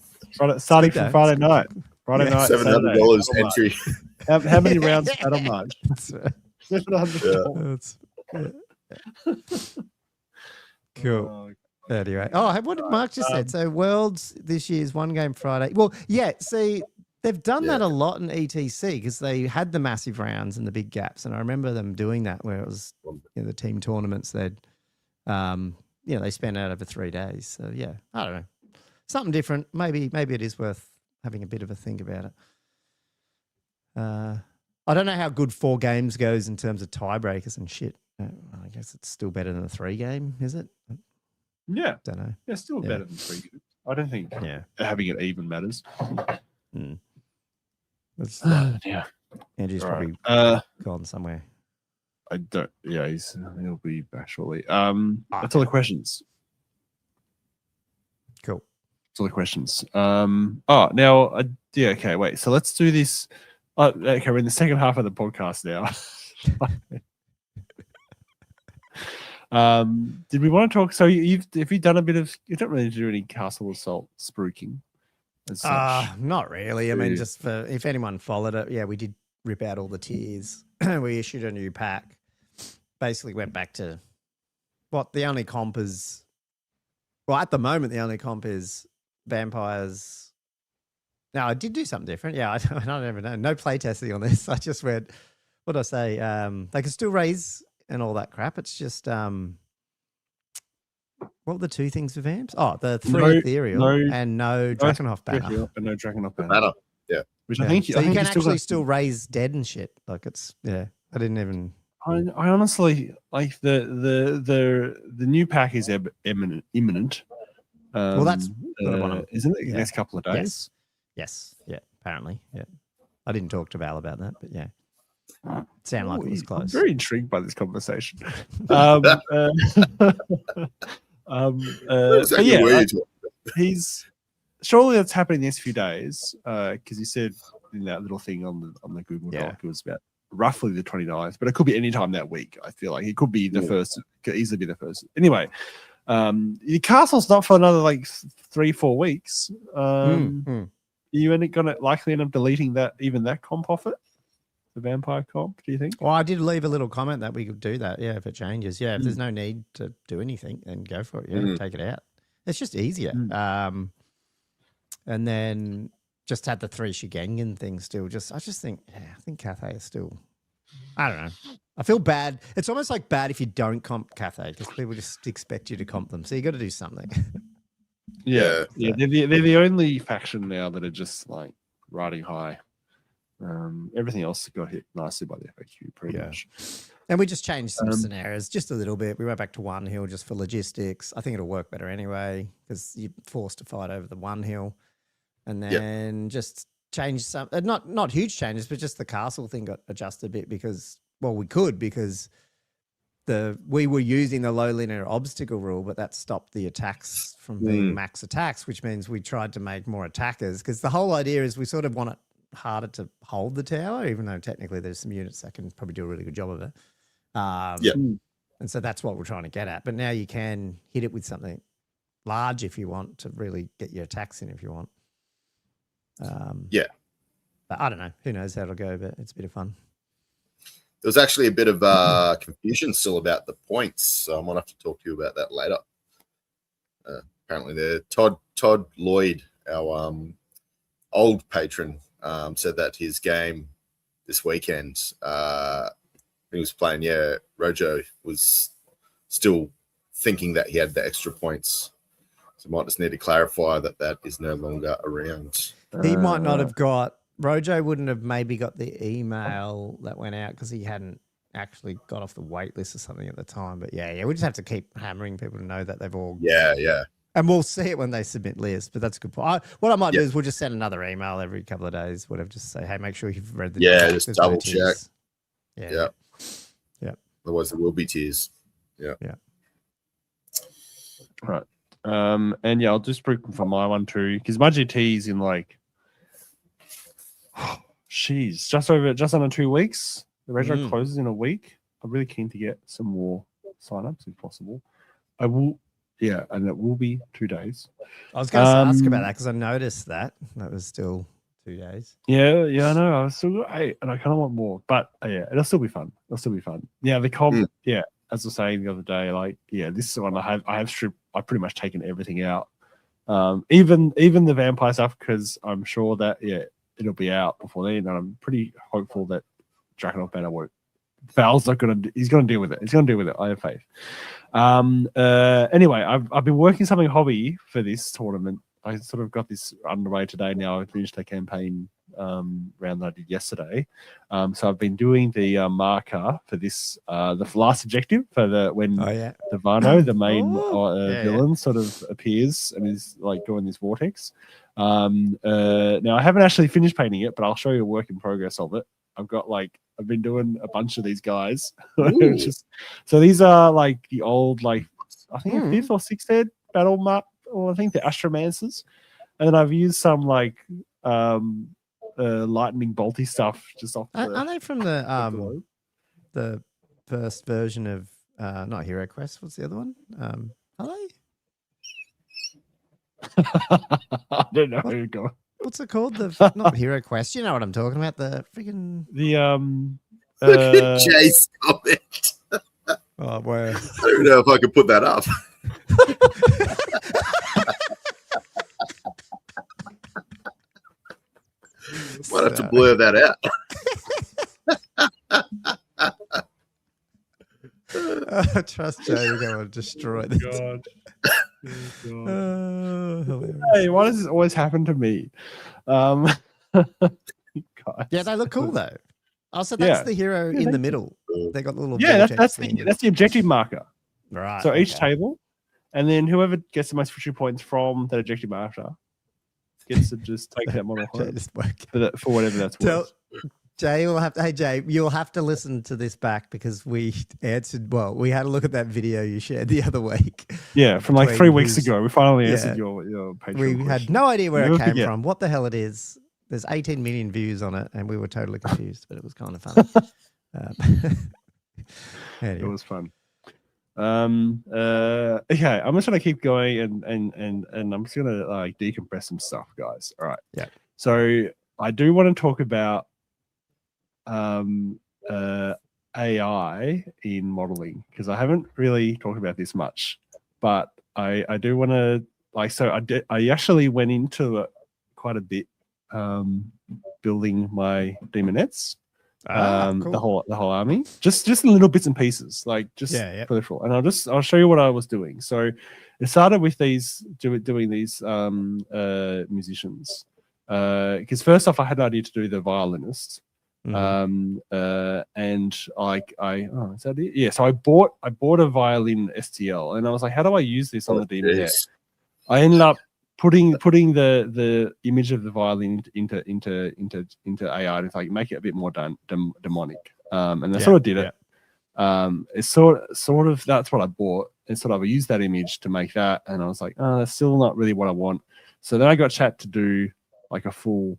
Starting It's good from though. Friday It's good. night. Friday night. $700 Saturday, Battle entry. March. How many rounds Battle March? That's right. $700. Yeah. Cool. Anyway, what did Mark just said? So Worlds this year's one game Friday. Well, yeah. See, they've done that a lot in ETC because they had the massive rounds and the big gaps, and I remember them doing that where it was the team tournaments. They'd, they spent out over 3 days. So yeah, I don't know, something different. Maybe it is worth having a bit of a think about it. I don't know how good 4 games goes in terms of tiebreakers and shit. I guess it's still better than a 3 game, is it? Yeah. Don't know. Yeah, still better than 3 games. I don't think having it even matters. Yeah. Andrew's probably gone somewhere. I don't. Yeah, he'll be back shortly. That's all the questions. Cool. That's all the questions. Okay, wait. So let's do this. Okay, we're in the second half of the podcast now. Did we want to talk? So have you done a bit of? You don't really do any Castle Assault spruiking. Not really. I mean, just for if anyone followed it, we did rip out all the tiers. We issued a new pack. Basically, went back to what the only comp is. Well, at the moment, the only comp is vampires. No, I did do something different. Yeah, I don't even know. No play testing on this. I just went. What did I say? They can still raise and all that crap. It's just what were the 2 things for vamps? Oh, the 3 ethereal and no Drakenhof banner. And no Drakenhof banner. Yeah. Which I think so you can actually still raise dead and shit. Like it's I didn't even. I honestly like the new pack is imminent. Well, that's what I want to, isn't it? The next couple of days. Yes. Yeah. Apparently. Yeah. I didn't talk to Val about that, but yeah. Sound like it was close. I'm very intrigued by this conversation. He's surely that's happening in the next few days because he said in that little thing on the Google Doc it was about roughly the 29th, but it could be any time that week. I feel like it could be the first. It could easily be the first. Anyway, the castle's not for another like 3-4 weeks. You gonna likely end up deleting that comp off it. The vampire comp, do you think? Well, I did leave a little comment that we could do that. Yeah, if it changes. Yeah, if there's no need to do anything, then go for it. Yeah, take it out. It's just easier. And then just had the 3 Shigengan thing still. I just think, I think Cathay is still. I don't know. I feel bad. It's almost like bad if you don't comp Cathay because people just expect you to comp them. So you got to do something. Yeah. They're the only faction now that are just like riding high. Everything else got hit nicely by the FAQ pretty much. And we just changed some scenarios just a little bit. We went back to 1 hill just for logistics. I think it'll work better anyway because you're forced to fight over the 1 hill. And then just change some, not huge changes, but just the castle thing got adjusted a bit because we were using the low linear obstacle rule, but that stopped the attacks from being max attacks, which means we tried to make more attackers because the whole idea is we sort of want it harder to hold the tower, even though technically there's some units that can probably do a really good job of it. And so that's what we're trying to get at. But now you can hit it with something large if you want to really get your attacks in if you want. But I don't know. Who knows how it'll go, but it's a bit of fun. There was actually a bit of confusion still about the points, so I might have to talk to you about that later. Apparently, Todd Lloyd, our old patron, said that his game this weekend, he was playing, Rojo was still thinking that he had the extra points. So might just need to clarify that is no longer around. He might not have got, Rojo wouldn't have maybe got the email that went out because he hadn't actually got off the wait list or something at the time. But we just have to keep hammering people to know that they've all. Yeah. And we'll see it when they submit lists, but that's a good point. What I might do is we'll just send another email every couple of days, whatever, just say, hey, make sure you've read the just double check. Yeah. Otherwise there will be tears. Yeah. Right. And I'll just bring for my one too, because my GT is in like Jeez, just under 2 weeks. The retro closes in a week. I'm really keen to get some more signups if possible. I will, and it will be 2 days. I was going to ask about that because I noticed that was still 2 days. Yeah, I know. I was still got 8, and I kind of want more, but it'll still be fun. Yeah, the comp. Yeah, as I was saying the other day, like, this is one I have stripped. I've pretty much taken everything out, even the vampire stuff, because I'm sure that it'll be out before then, and I'm pretty hopeful that Drakenhof Banner won't. Val's not gonna. He's gonna deal with it. I have faith. Anyway, I've been working something hobby for this tournament. I sort of got this underway today. Now I finished a campaign round that I did yesterday. So I've been doing the marker for this, the last objective for the Vano, the main villain, sort of appears and is like doing this vortex. Now I haven't actually finished painting it, but I'll show you a work in progress of it. I've been doing a bunch of these guys. So these are like the old, like I think 5th or 6th ed battle map, or I think the Astromancers. And then I've used some like lightning bolty stuff just off. Are they from the first version of not Hero Quest? What's the other one? Are they? I don't know where you're going. What's it called? Not Hero Quest. You know what I'm talking about? The freaking Look at Jay's comment. Oh, wow. I don't even know if I could put that up. Might have to blur that out. Trust Jay, you're going to destroy this. God. Hey, why does this always happen to me? Yeah, they look cool though. So that's the hero in the middle. They got the little that's the objective marker. Right. So each table, and then whoever gets the most victory points from that objective marker gets to just take that model home for whatever that's worth. Jay will have to. Hey Jay, you'll have to listen to this back because we answered. Well, we had a look at that video you shared the other week. Yeah, from like 3 weeks ago, we finally answered your Patreon We question. had no idea where it came from, what the hell it is. There's 18 million views on it, and we were totally confused, but it was kind of fun. Anyway. It was fun. Okay, I'm just gonna keep going and I'm just gonna like decompress some stuff, guys. All right. Yeah. So I do want to talk about AI in modeling, because I haven't really talked about this much, but I do want to I actually went into it quite a bit, building my Daemonettes, cool. the whole army, just in little bits and pieces, like just peripheral. And I'll show you what I was doing. So it started with these doing these musicians, because first off I had an idea to do the violinist. And like is that it? Yeah, so I bought a violin STL, and I was like, how do I use this on the Daemonet? I ended up putting the image of the violin into AI to like make it a bit more demonic, and I sort of did it. It's sort of that's what I bought, and sort of I used that image to make that, and I was like, oh, that's still not really what I want. So then I got chat to do like a full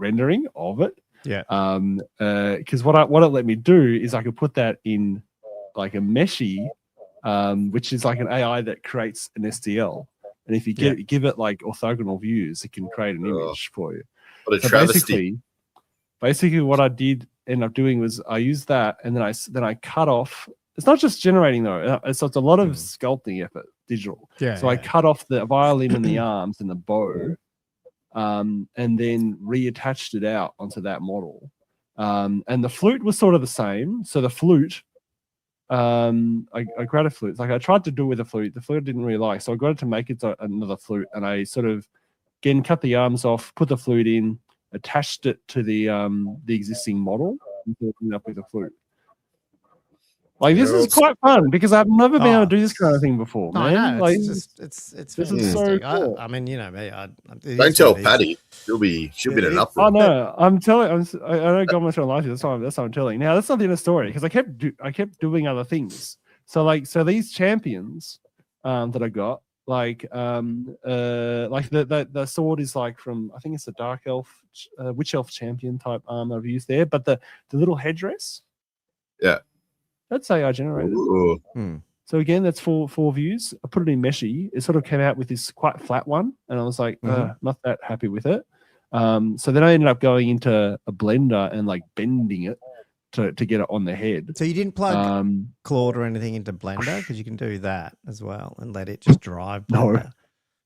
rendering of it, because what it let me do is I could put that in like a meshy, which is like an AI that creates an STL, and if you give it like orthogonal views, it can create an image for you. What a travesty. Basically what I did end up doing was I used that, and then I cut off. It's not just generating though, it's a lot of sculpting effort, digital. I cut off the violin and the arms and the bow, and then reattached it out onto that model. And the flute was sort of the same. So the flute, I grabbed a flute. Like I tried to do with a flute. The flute I didn't really like, so I got it to make it another flute. And I sort of again cut the arms off, put the flute in, attached it to the existing model, and ended up with a flute. Like this is quite fun because I've never been able to do this kind of thing before, man. I know, like it's this is so cool. I mean, you know me. Don't tell Patty. She'll be in an uproar. Oh no, I know Gommo's gonna like it. That's what I'm telling. Now that's not the end of the story, because I kept doing other things. So these champions that I got, like the sword is like from, I think it's a dark elf, witch elf champion type armor I've used there, but the little headdress, that's AI generated. So again, that's four views. I put it in Meshy. It sort of came out with this quite flat one, and I was like, not that happy with it. So then I ended up going into a blender and like bending it to get it on the head. So you didn't plug Claude or anything into Blender, because you can do that as well and let it just drive Blender.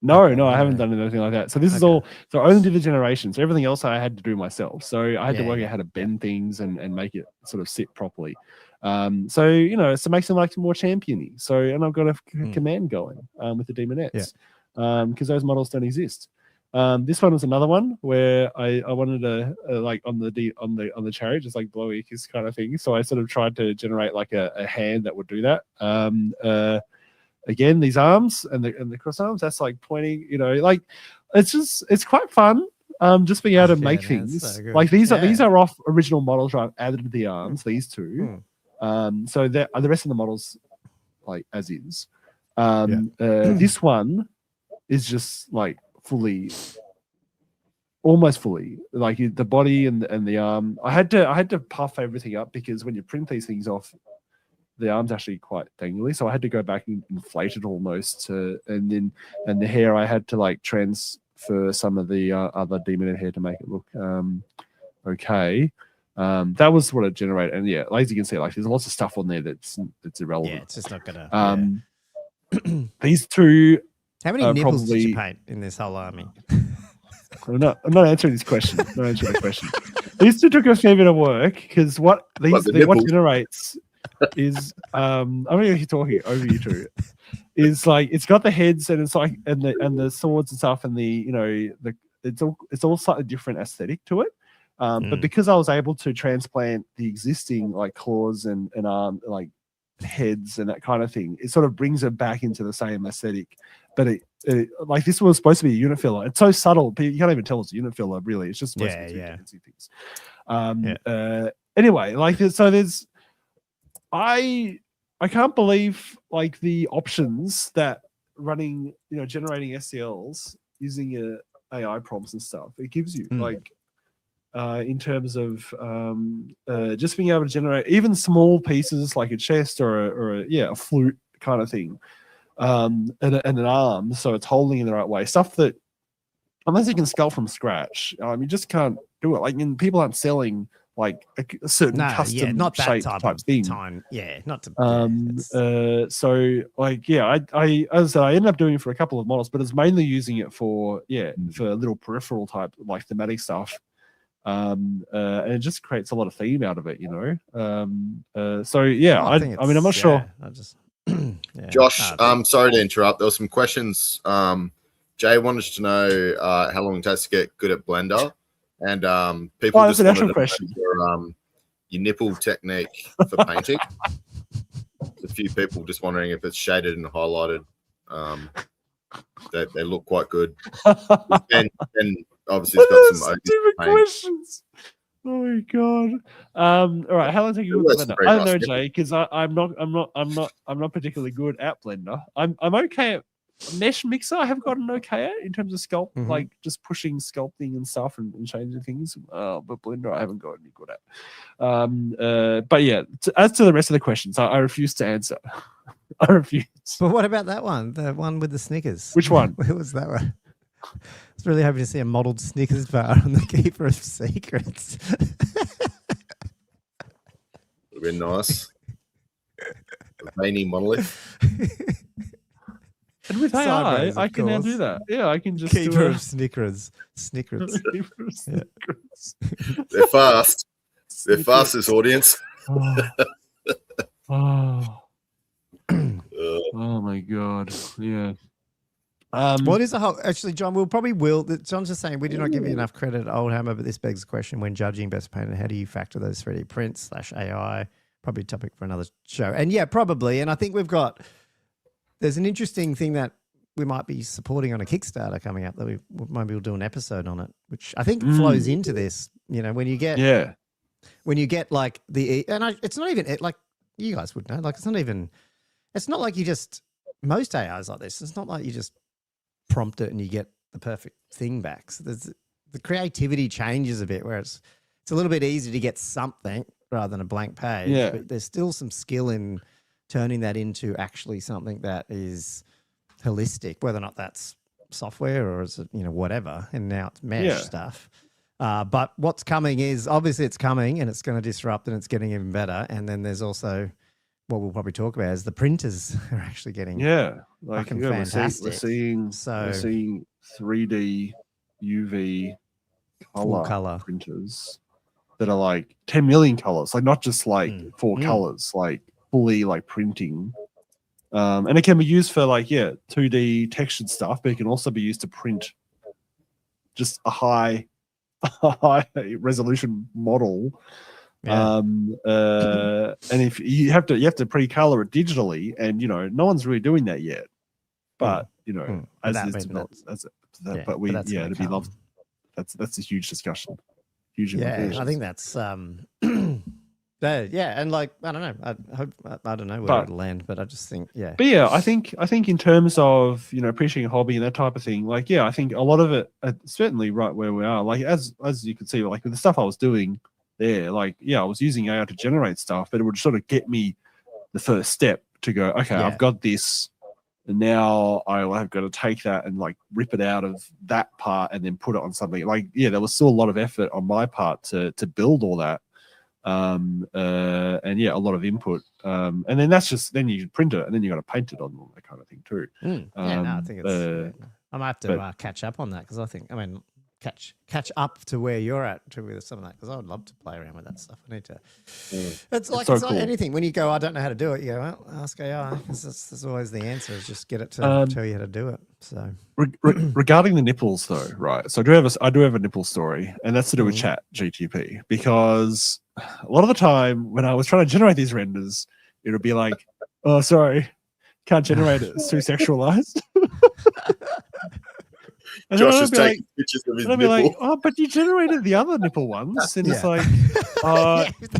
No, I haven't done anything like that. So this is all. So I only did the generation. So everything else I had to do myself. So I had to work out how to bend things and make it sort of sit properly. So it makes them like more championy. So and I've got a command going with the Daemonettes because those models don't exist. This one was another one where I wanted to like on the chariot, just like blow Icarus kind of thing. So I sort of tried to generate like a hand that would do that. Again, these arms and the cross arms, that's like pointing. Like it's quite fun. Just being able to make things so like these are off original models. I've added the arms, these two. So the rest of the models like as is. This one is just like almost fully, like the body and the arm. I had to puff everything up because when you print these things off, the arm's actually quite dangly. So I had to go back and inflate it almost and the hair I had to like transfer some of the other Daemonette hair to make it look okay. That was what it generated. And yeah, as you can see, like there's lots of stuff on there that's irrelevant. Yeah, it's just not gonna. These two. How many nipples did you paint in this whole army? I'm not answering this question. Not answering the question. These two took a fair bit of work because what generates is I'm not even talking over you two. Is like it's got the heads and it's like and the swords and stuff and it's all slightly different aesthetic to it. But because I was able to transplant the existing like claws and arm like heads and that kind of thing, it sort of brings it back into the same aesthetic. But it like this was supposed to be a unit filler. It's so subtle, you can't even tell it's a unit filler. Really, it's just supposed to be fancy things. Anyway, like so there's I can't believe like the options that running generating STLs using AI prompts and stuff it gives you like. In terms of just being able to generate even small pieces like a chest or a flute kind of thing, and an arm, so it's holding in the right way. Stuff that unless you can sculpt from scratch, you just can't do it. Like people aren't selling like a certain custom not that type thing. Not to. So like I as I said, I ended up doing it for a couple of models, but it's mainly using it for little peripheral type like thematic stuff. And it just creates a lot of theme out of it, so yeah, I mean, I'm not sure. Josh, sorry to interrupt. There were some questions. Jay wanted to know how long it takes to get good at Blender, and people that's an actual question. Your nipple technique for painting. A few people just wondering if it's shaded and highlighted. They look quite good, and obviously it's got some stupid questions. Oh my god! All right, how long take you with Blender? I don't know, Jay, because I'm not particularly good at Blender. I'm okay at Mesh Mixer. I have gotten okay at in terms of sculpt, like just pushing sculpting and stuff and changing things. But Blender, I haven't gotten any good at. But yeah, as to the rest of the questions, I refuse to answer. I refuse. But what about that one? The one with the Snickers? Which one? Where was that one? I was really hoping to see a modelled Snickers bar on the Keeper of Secrets. Would have been nice. A veiny monolith. And with AI, I can now do that. Yeah, I can just Keeper of Snickers. Keeper of Snickers. They're fast. They're fast, this audience. Oh my god. Yeah. What is the whole? Actually, John, John's just saying we did not give you enough credit at Oldhammer, but this begs the question: when judging best painted, how do you factor those 3D prints / AI? Probably a topic for another show. And yeah, probably. And I think there's an interesting thing that we might be supporting on a Kickstarter coming up that maybe we'll do an episode on it, which I think flows into this. When you get like it's not even like you guys would know, like it's not like you just most AIs like this. It's not like you just prompt it and you get the perfect thing back. So the creativity changes a bit, where it's a little bit easier to get something rather than a blank page. Yeah. But there's still some skill in turning that into actually something that is holistic, whether or not that's software or is it, whatever. And now it's mesh stuff. But what's coming is obviously it's coming and it's going to disrupt and it's getting even better. And then there's also what we'll probably talk about is the printers are actually getting fucking fantastic. We're seeing 3D UV color printers that are like 10 million colors, like not just like 4 colors, like fully like printing. And it can be used for like 2D textured stuff, but it can also be used to print just a high resolution model. And if you have to pre-color it digitally, and no one's really doing that yet. But it'd be lovely. That's a huge discussion. Huge implications. I think that's and like I don't know. I don't know where it'll land, but I just think But I think in terms of appreciating a hobby and that type of thing, like I think a lot of it certainly right where we are. Like as you can see, like with the stuff I was doing there, like I was using AI to generate stuff, but it would sort of get me the first step to go, okay, I've got this. And now I've got to take that and like rip it out of that part and then put it on something. Like, there was still a lot of effort on my part to build all that. And a lot of input. And then then you print it and then you got to paint it on all that kind of thing too. I think it's, I might have to catch up on that because catch up to where you're at with some of that, because I would love to play around with that stuff. I need to. It's like anything. When you go, I don't know how to do it. You go, well, ask AI. That's always the answer. Is just get it to tell you how to do it. So regarding the nipples, though, right? So I do have a nipple story, and that's to do with Chat GTP, because a lot of the time when I was trying to generate these renders, it would be like, oh, sorry, can't generate it. It's too sexualized. And Josh is taking pictures of his nipple. I'll be like, oh, but you generated the other nipple ones. And it's like,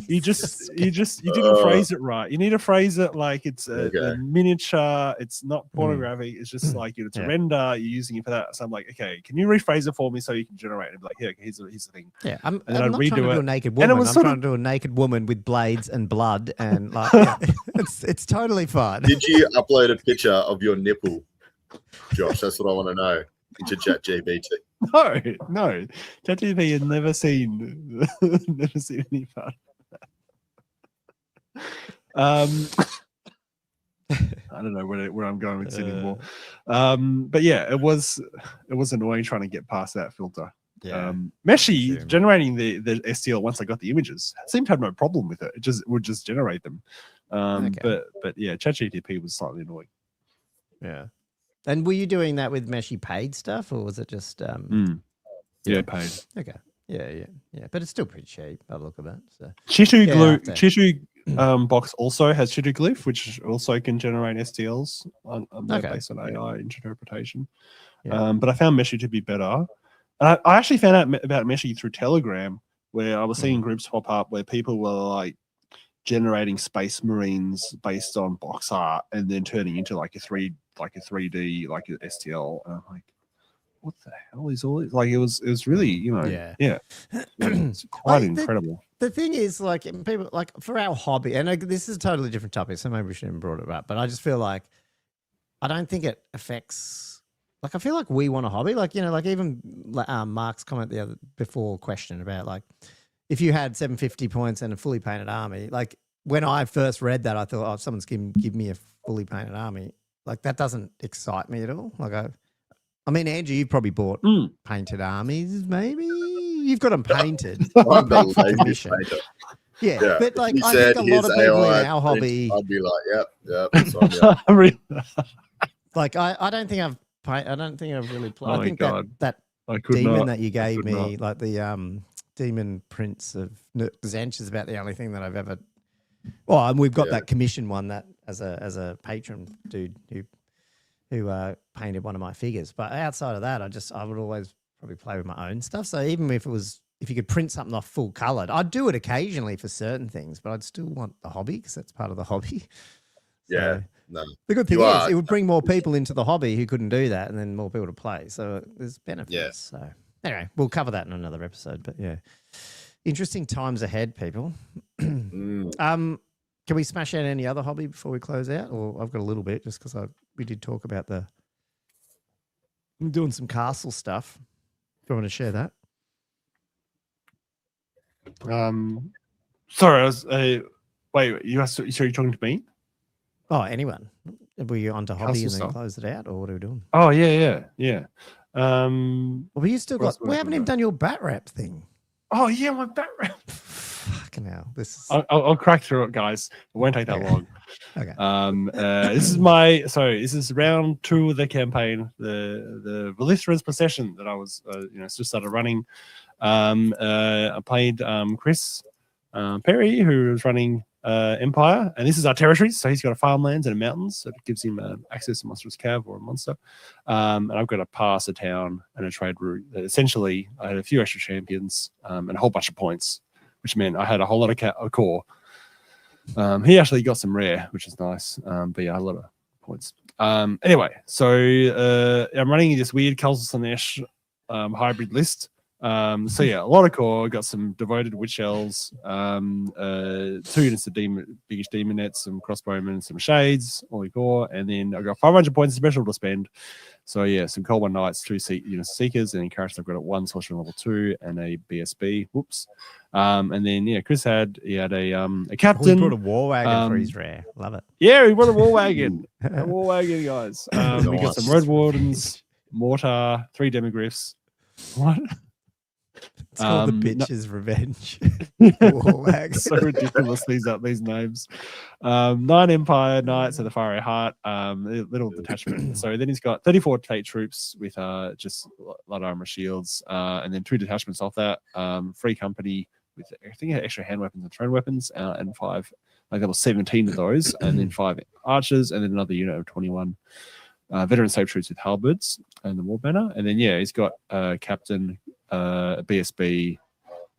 you didn't phrase it right. You need to phrase it like it's a miniature. It's not pornographic. It's just like it's a render. You're using it for that. So I'm like, okay, can you rephrase it for me so you can generate it? And be like, here's the thing. Yeah, I'm not trying to do a naked woman. I'm trying to do a naked woman with blades and blood, and like, it's totally fine. Did you upload a picture of your nipple, Josh? That's what I want to know. Into ChatGPT. No. ChatGPT has never seen any part of that. I don't know where I'm going with this anymore. But it was annoying trying to get past that filter. Meshy generating the STL once I got the images seemed to have no problem with it. It would just generate them. But ChatGPT was slightly annoying. Yeah. And were you doing that with Meshy paid stuff, or was it just paid? Okay. Yeah. But it's still pretty cheap by the look of it. So Chitu box also has Chitu Glyph, which also can generate STLs based on AI interpretation. But I found Meshy to be better. I actually found out about Meshy through Telegram, where I was seeing groups pop up where people were like generating space marines based on box art and then turning into like a 3D, like an STL. And I'm like, what the hell is all this? Like it was really, it's quite incredible. The thing is, like, people like for our hobby, and this is a totally different topic, so maybe we shouldn't have brought it up. But I just feel like I don't think it affects. Like I feel like we want a hobby, like like even Mark's comment before question about like, if you had 750 points and a fully painted army, like when I first read that, I thought, oh, someone's give me a fully painted army. Like that doesn't excite me at all. Like I mean, Andrew, you've probably bought painted armies, maybe you've got them painted. I'm not yeah, but like I think a lot of people in our hobby, I'd be like, yep. Like I don't think I've really played. Oh I think that demon that you gave me, like the Demon Prince of Zench, is about the only thing that I've ever. Well, and we've got that commission one that as a patron dude who painted one of my figures. But outside of that, I would always probably play with my own stuff. So even if you could print something off full colored, I'd do it occasionally for certain things, but I'd still want the hobby because that's part of the hobby. Yeah. So No. the good thing You is are- it would bring more people into the hobby who couldn't do that, and then more people to play. So there's benefits. Yeah. So anyway, we'll cover that in another episode. But yeah, interesting times ahead, people. Can we smash out any other hobby before we close out? Or I've got a little bit just because we did talk about I'm doing some castle stuff. Do you want to share that? Sorry, I was. Wait, so you're talking to me? Oh, anyone? Were you onto hobby Castle and then stuff. close it out, or what are we doing? Oh yeah. Well, you still What else got. We haven't even done your bat wrap thing. Oh yeah, my background. Fucking hell! This is. I'll crack through it, guys. It won't take that long. Okay. This is round 2 of the campaign, the Velistra's Procession that I was just started running. I played Chris Perry, who was running Empire, and this is our territories. So he's got a farmlands and a mountains, so it gives him access to Monstrous Cav or a monster. And I've got a pass, a town, and a trade route. Essentially, I had a few extra champions and a whole bunch of points, which meant I had a whole lot of core. He actually got some rare, which is nice. But yeah, a lot of points. Anyway, so I'm running this weird Untitled Chapter hybrid list. So yeah, a lot of core. Got some devoted witch elves, 2 units of biggish demonettes, some crossbowmen, some shades, all core, and then I've got 500 points special to spend. So yeah, some cold one knights, 2 units seekers, and in character I've got 1 sorcerer level 2 and a BSB. Whoops. And then yeah, Chris had a captain. He brought a war wagon for his rare. Love it. Yeah, he brought a war wagon. A war wagon, guys. We got some road wardens, mortar, 3 demogryphs. What? It's called the Bitch's Revenge. War wagon. So ridiculous, these names. 9 Empire Knights of the Fiery Heart, little detachment. So then he's got 34 state troops with just light armor shields, and then 2 detachments off that. Free company with I think extra hand weapons and thrown weapons, and 5 like level 17 of those, and then 5 archers, and then another unit of 21 veteran state troops with halberds and the war banner. And then yeah, he's got captain, a BSB,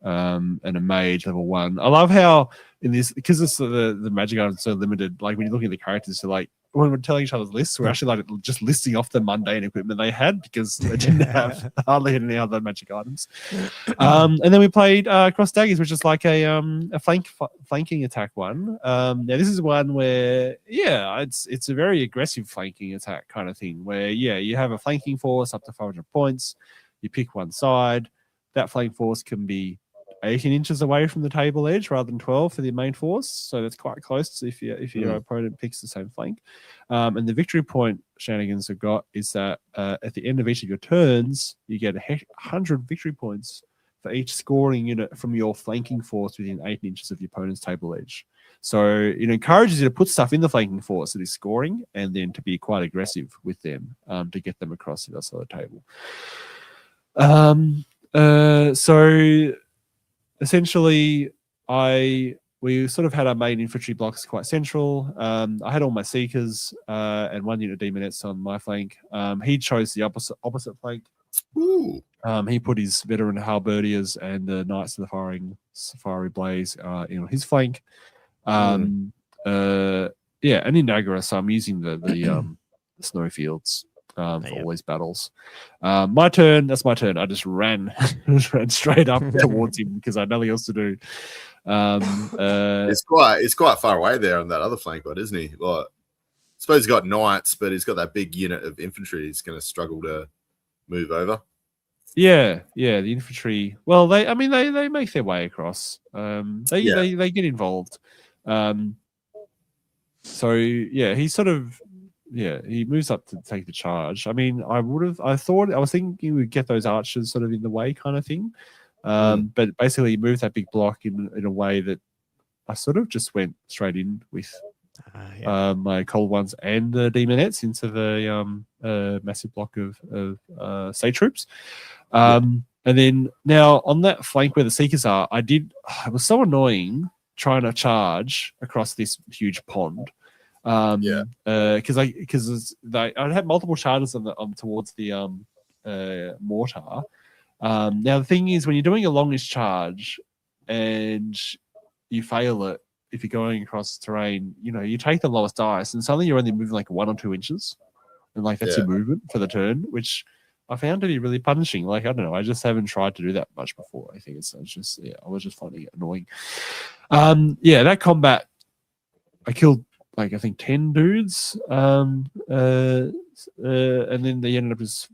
and a mage level 1. I love how in this, because this the magic items are so limited, like when you're looking at the characters, so like when we're telling each other's lists, we're actually like just listing off the mundane equipment they had because they didn't have hardly any other magic items. And then we played Cross Daggers, which is like a flanking attack one. Now this is one where it's a very aggressive flanking attack kind of thing where you have a flanking force up to 500 points. You pick one side. That flank force can be 18 inches away from the table edge rather than 12 for the main force. So that's quite close if your opponent picks the same flank. And the victory point shenanigans have got is that at the end of each of your turns, you get 100 victory points for each scoring unit from your flanking force within 18 inches of your opponent's table edge. So it encourages you to put stuff in the flanking force that is scoring and then to be quite aggressive with them to get them across the other side of the table. So essentially, we sort of had our main infantry blocks quite central. I had all my seekers and 1 unit of demonettes on my flank. He chose the opposite flank. Ooh. He put his veteran halberdiers and the knights of the fiery blaze on his flank. And in Niagara, so I'm using the snowfields for all these battles. My turn. That's my turn. I just ran straight up towards him because I had nothing else to do. It's quite far away there on that other flank one, isn't he? Like, I suppose he's got knights, but he's got that big unit of infantry. He's going to struggle to move over. Yeah, the infantry. Well, they make their way across. They get involved. So yeah, he sort of. Yeah, he moves up to take the charge. I mean, I was thinking he would get those archers sort of in the way kind of thing. But basically he moved that big block in a way that I sort of just went straight in with my cold ones and the demonettes into the massive block of state troops. And then now on that flank where the seekers are, it was so annoying trying to charge across this huge pond. Because I had multiple charges on towards the mortar. Now the thing is, when you're doing a longish charge and you fail it, if you're going across terrain, you take the lowest dice, and suddenly you're only moving like 1 or 2 inches, and like that's your movement for the turn, which I found to be really punishing. Like I don't know, I just haven't tried to do that much before. I think it's just I was just finding it annoying. That combat, I killed like I think 10 dudes, and then they ended up just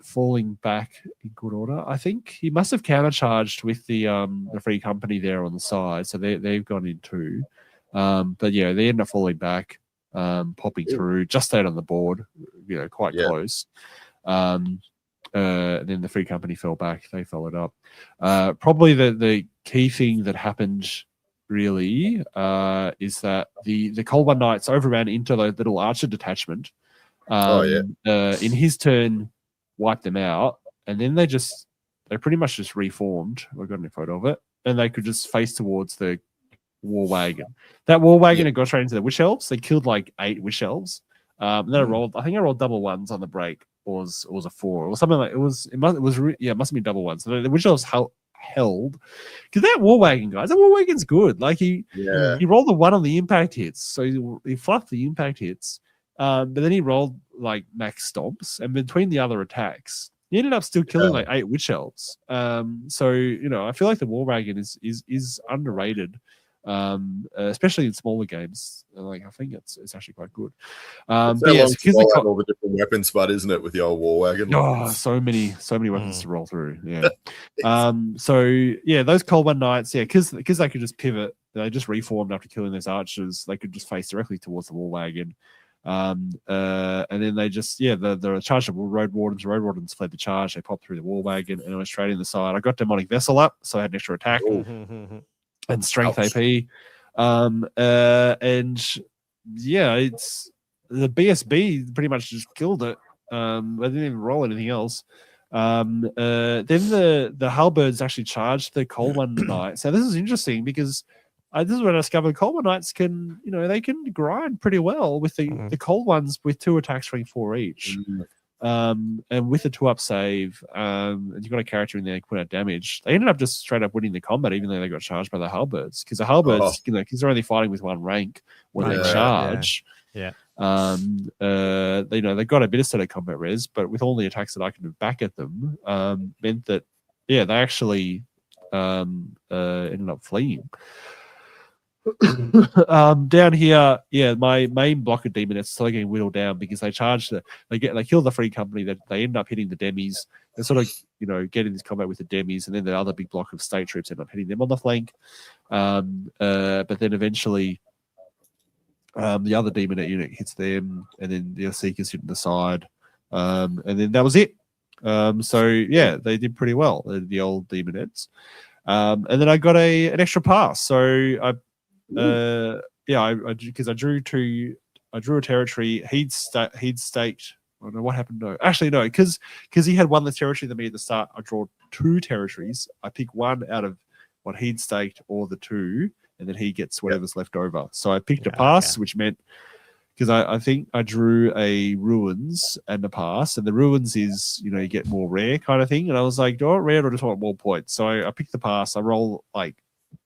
falling back in good order. I think he must have countercharged with the free company there on the side, so they've gone in too. But yeah, they end up falling back, popping through, just stayed on the board, quite close. Then the free company fell back. They followed up. Probably the key thing that happened really is that the Cold One Knights overran into the little archer detachment. In his turn, wiped them out, and then they pretty much just reformed. I've got a photo of it, and they could just face towards the war wagon. That war wagon had got straight into the witch elves. They killed like 8 witch elves. And then I rolled double ones on the break, or it was a 4 or something like it must have been double ones. So the witch elves held because that war wagon, guys, that war wagon's good. Like he rolled the 1 on the impact hits, so he fluffed the impact hits. But then he rolled like max stomps, and between the other attacks, he ended up still killing like 8 witch elves. So I feel like the war wagon is underrated, especially in smaller games. Like I think it's actually quite good. Because all the different weapons, but isn't it, with the old war wagon? Oh, so many weapons to roll through. Yeah. Those Cold One Knights, because they could just pivot, they just reformed after killing those archers. They could just face directly towards the war wagon. And then they just the chargeable road wardens fled the charge. They popped through the war wagon and went straight in the side. I got Demonic Vessel up, so I had an extra attack and strength AP. It's the BSB pretty much just killed it. I didn't even roll anything else. Then the halberds actually charged the Cold One Knights. Now this is interesting because this is when I discovered Cold One Knights can, they can grind pretty well with the Cold Ones with 2 attacks for 4 each. And with a 2-up save, and you've got a character in there that put out damage, they ended up just straight up winning the combat, even though they got charged by the halberds. Because the halberds, because they're only fighting with 1 rank when they charge. They got a bit of set of combat res, but with all the attacks that I can do back at them, meant that they actually ended up fleeing. Down here, my main block of Daemonettes is still getting whittled down because they charged they kill the free company, that they end up hitting the demis. They sort of get in this combat with the demis, and then the other big block of state troops end up hitting them on the flank. But then eventually the other Daemonette unit hits them, and then the Seekers hit the side, and then that was it. They did pretty well, the old Daemonettes. And then I got an extra pass, so because I drew a territory. He'd staked. I don't know what happened. No, actually no, because he had one less territory than me at the start. I draw 2 territories. I pick one out of what he'd staked or the 2, and then he gets whatever's left over. So I picked a pass, which meant because I think I drew a ruins and a pass, and the ruins is you get more rare kind of thing. And I was like, do I want rare or just want more points? So I picked the pass. I roll like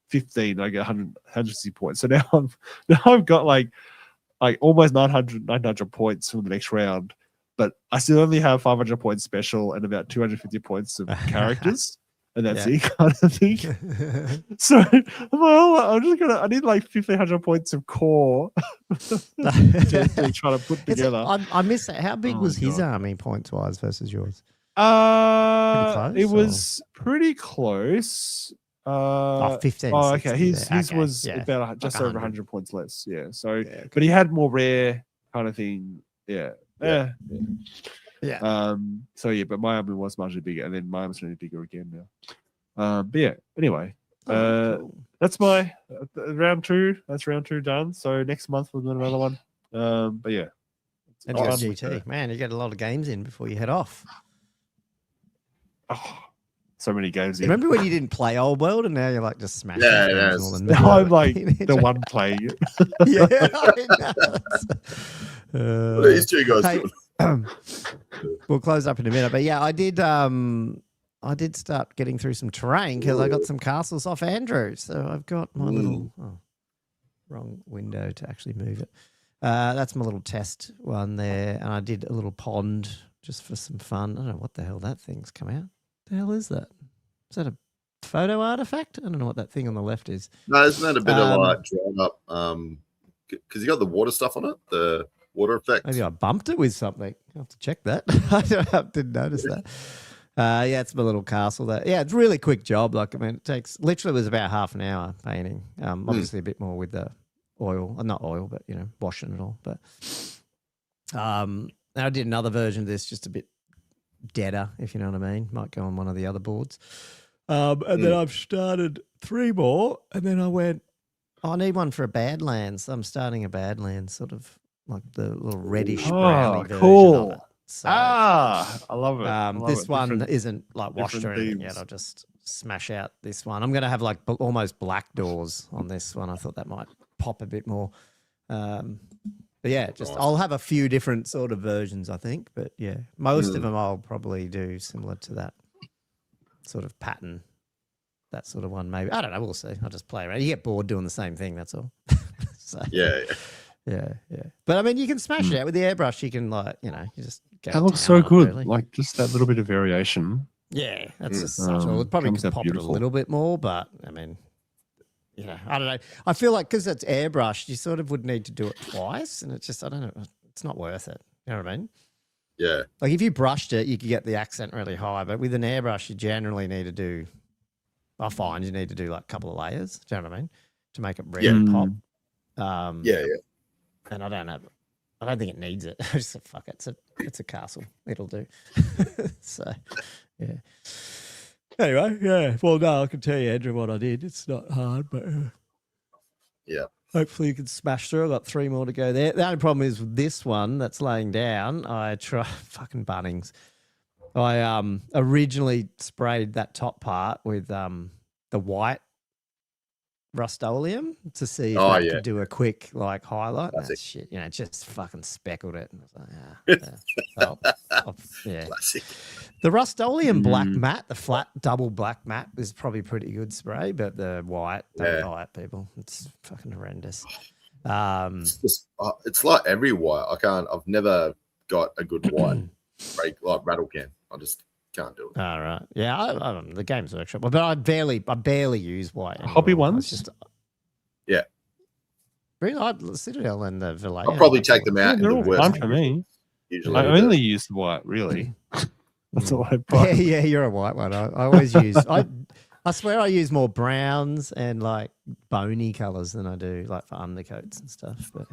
15, I get 160 points. So now I've got like almost 900 points from the next round, but I still only have 500 points special and about 250 points of characters, and that's it kind of thing. So I need like 1,500 points of core to try to put together. I miss it. How big was his army points wise versus yours? It was pretty close. 15. Okay. His was about just over 100 points less. Yeah. So, but he had more rare kind of thing. Yeah. But my army was marginally bigger, and then mine was really bigger again now. Anyway, that's my round 2. That's round 2 done. So next month we'll do another one. And GT, man, you get a lot of games in before you head off. Oh, so many games. Remember when you didn't play Old World, and now you're like just smashing? Now I'm like the one playing it. What are these 2 guys doing? We'll close up in a minute, but I did start getting through some terrain because I got some castles off Andrew. So I've got my little. wrong window to actually move it. That's my little test one there, and I did a little pond just for some fun. I don't know what the hell that thing's come out. The hell is that? Is that a photo artifact? I don't know what that thing on the left is. No, isn't that a bit of like dried up? Because you got the water stuff on it, the water effect. Maybe I bumped it with something. I have to check that. I didn't notice that. Yeah, it's my little castle. Yeah, it's a really quick job. Like, I mean, it takes literally was about half an hour painting. Obviously a bit more with the oil, not oil, but washing it all. But I did another version of this, just a bit deader, if you know what I mean. Might go on one of the other boards. And then I've started 3 more, and then I went, I need one for a Badlands. So I'm starting a Badlands, sort of like the little reddish browny version of it. So, I love it. This one isn't like washed or anything yet. I'll just smash out this one. I'm going to have like almost black doors on this one. I thought that might pop a bit more. But yeah, I'll have a few different sort of versions, I think. But yeah, most of them I'll probably do similar to that sort of pattern. That sort of one, maybe. I don't know. We'll see. I'll just play around. You get bored doing the same thing. That's all. So, yeah. But I mean, you can smash it out with the airbrush. You can you just go. That looks so good. Really. Like just that little bit of variation. Yeah, that's just subtle. It probably could pop it a little bit more, but I mean, I don't know. I feel like because it's airbrushed, you sort of would need to do it twice, and it's just I don't know. It's not worth it. You know what I mean? Yeah. Like if you brushed it, you could get the accent really high, but with an airbrush, you generally need to do. I find you need to do like a couple of layers. Do you know what I mean? To make it really pop. And I don't think it needs it. I just said, fuck it. It's a castle. It'll do. So, yeah. Anyway, yeah. Well, no, I can tell you, Andrew, what I did. It's not hard, but yeah. Hopefully you can smash through. I've got 3 more to go there. The only problem is with this one that's laying down, I try fucking Bunnings. I originally sprayed that top part with the white Rust-Oleum to see if I could do a quick like highlight. That shit, just fucking speckled it. And I was like, Classic. The Rust-Oleum black matte, the flat double black matte is probably pretty good spray, but the white, don't buy it, people. It's fucking horrendous. It's like every white. I've never got a good white break like rattle can. I just can't do it. All right. Yeah, I don't know, the Games Workshop, but I barely use white anymore. Hobby ones? Yeah. Really, Citadel and the Vallejo. I'll probably take them out in the worst. Fun for me. Usually I only use the white, really. That's all I buy. Yeah, you're a white one. I always use. I swear I use more browns and like bony colours than I do like for undercoats and stuff. But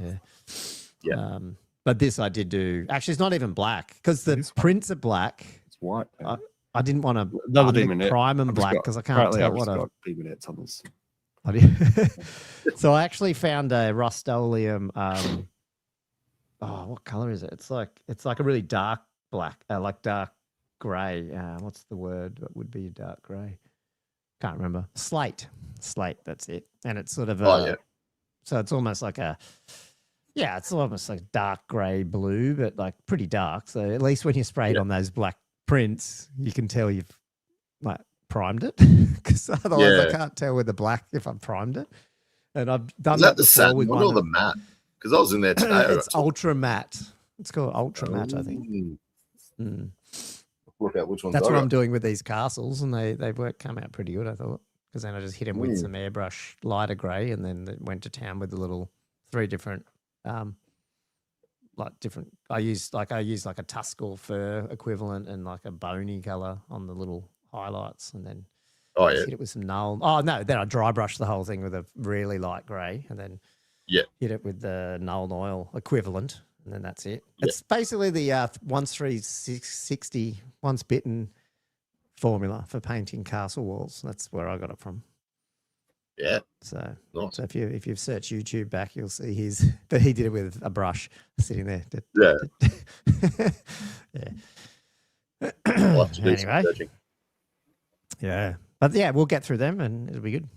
yeah. But this I did do. Actually, it's not even black because the prints are black. It's white. I didn't want to prime them black because I can't tell what a Daemonettes on this. So I actually found a Rust-Oleum. What color is it? It's like a really dark black, like dark grey. What's the word? What would be a dark grey? Can't remember. Slate. That's it. And it's sort of so it's almost like it's almost like dark grey blue, but like pretty dark. So at least when you spray it on those black prints, you can tell you've like primed it, because otherwise I can't tell with the black if I've primed it. And I've done that the before with one or the matte, because I was in there today. It's ultra matte. It's called ultra matte, I think. Work out which one's That's what I'm doing with these castles, and they come out pretty good, I thought, because then I just hit them with some airbrush lighter grey, and then went to town with the little 3 different I use like a Tuscal fur equivalent and like a bony colour on the little highlights, and then hit it with some null. Oh no, then I dry brush the whole thing with a really light grey, and then hit it with the null oil equivalent, and then that's it. It's basically the once 360 once bitten formula for painting castle walls. That's where I got it from. Yeah. So, nice. So if you've searched YouTube back, you'll see but he did it with a brush sitting there. Anyway. Yeah. But yeah, we'll get through them and it'll be good.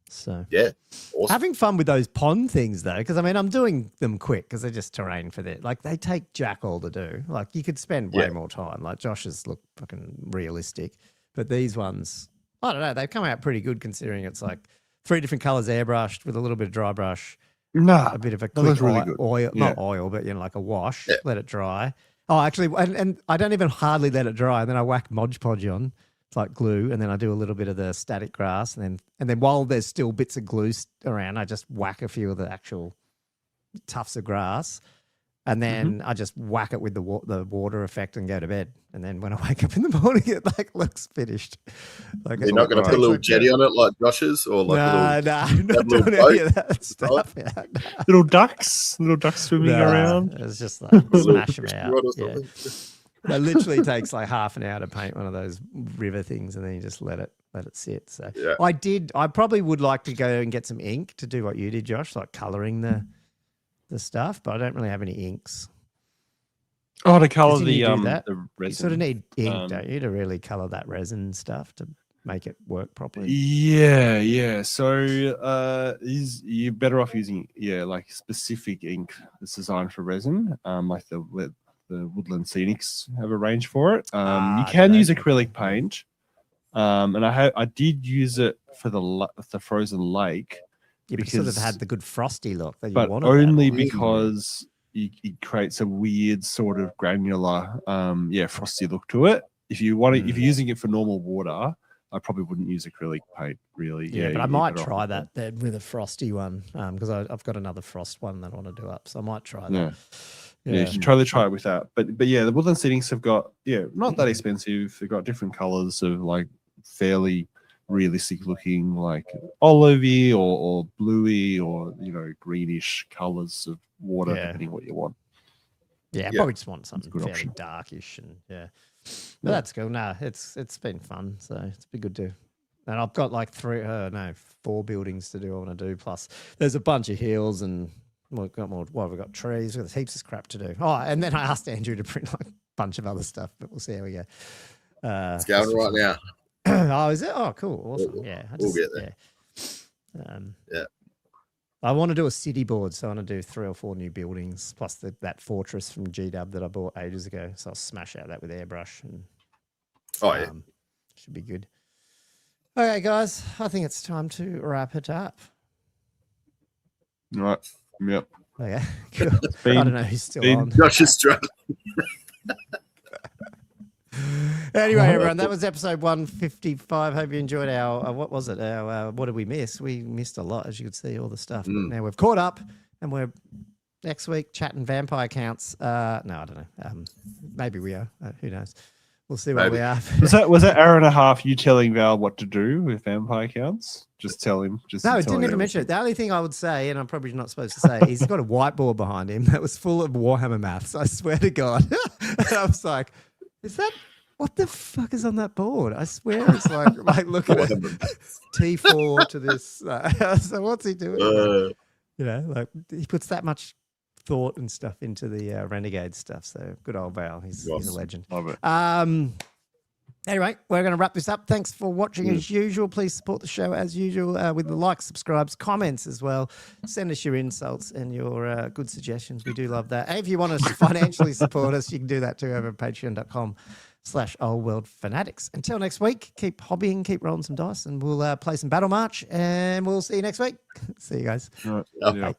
So awesome. Having fun with those pond things though, because I mean I'm doing them quick because they're just terrain for that. Like they take jack all to do. Like you could spend way more time. Like Josh's look fucking realistic, but these ones, I don't know, they've come out pretty good considering it's like 3 different colors airbrushed with a little bit of dry brush, Nah, a bit of a that was quick really good. oil, Yeah. not oil, but like a wash. Yeah. Let it dry. Oh, actually, and I don't even hardly let it dry. And then I whack Mod Podge on. It's like glue, and then I do a little bit of the static grass, and then while there's still bits of glue around, I just whack a few of the actual tufts of grass, and then I just whack it with the water effect and go to bed. And then when I wake up in the morning, it like looks finished. Like You're not going to put a little jetty on it like Josh's, or like I'm not doing boat? any of that stuff. Yeah, no. Little ducks swimming around. It's just like smash them out. Rod or Yeah. something. It literally takes like half an hour to paint one of those river things, and then you just let it sit. So Yeah. I probably would like to go and get some ink to do what you did, Josh, like colouring the stuff, but I don't really have any inks. Oh, to colour Didn't the you do that? the resin. You sort of need ink, don't you, to really colour that resin stuff to make it work properly? Yeah. So you're better off using like specific ink that's designed for resin, like the Woodland Scenics have a range for it. You can use acrylic paint, and I did use it for the frozen lake. Yeah, but it sort of had the good frosty look that you but wanted. only that. because it creates a weird sort of granular, frosty look to it. If you're using it for normal water, I probably wouldn't use acrylic paint, really. Yeah, but I might try that then with a frosty one, because I've got another frost one that I want to do up, so I might try that. Yeah, you should totally try it with that. But yeah, the Woodland Seedings have got not that expensive. They've got different colors of like fairly realistic looking, like olivey or bluey or greenish colors of water, depending what you want. Yeah, I probably just want something good fairly option. darkish and But that's cool. No, it's been fun, so it's been good to. And I've got like 4 buildings to do. I want to do. Plus, there's a bunch of hills and we've got more. Well, we've got trees. We've got heaps of crap to do. Oh, and then I asked Andrew to print like a bunch of other stuff, but we'll see how we go. It's going right now. Oh, is it? Oh, cool. Awesome. We'll get there. Yeah. I want to do a city board, so I want to do 3 or 4 new buildings, plus that fortress from GW that I bought ages ago. So I'll smash out that with airbrush. And, should be good. Okay, guys, I think it's time to wrap it up. Right. Yep. Okay, cool. I don't know who's still on. Josh is struggling. Anyway, everyone, that was episode 155. Hope you enjoyed our, what was it? Our, what did we miss? We missed a lot, as you could see, all the stuff. But now we've caught up, and we're next week chatting vampire counts. No, I don't know. Maybe we are. Who knows? We'll see where we are. Was that hour and a half you telling Val what to do with vampire counts? Just tell him. No, it didn't even mention it. The only thing I would say, and I'm probably not supposed to say, he's got a whiteboard behind him that was full of Warhammer maths. I swear to God. And I was like, what the fuck is on that board? I swear it's like look at it. T4 to this. So what's he doing? Like he puts that much thought and stuff into the Renegade stuff. So good old Val. He's a legend. Love it. Anyway, we're going to wrap this up. Thanks for watching as usual. Please support the show as usual with the likes, subscribes, comments as well. Send us your insults and your good suggestions. We do love that. And if you want to financially support us, you can do that too over at patreon.com/oldworldfanatics. Until next week, keep hobbying, keep rolling some dice, and we'll play some Battle March, and we'll see you next week. See you guys. All right. Yeah. Bye.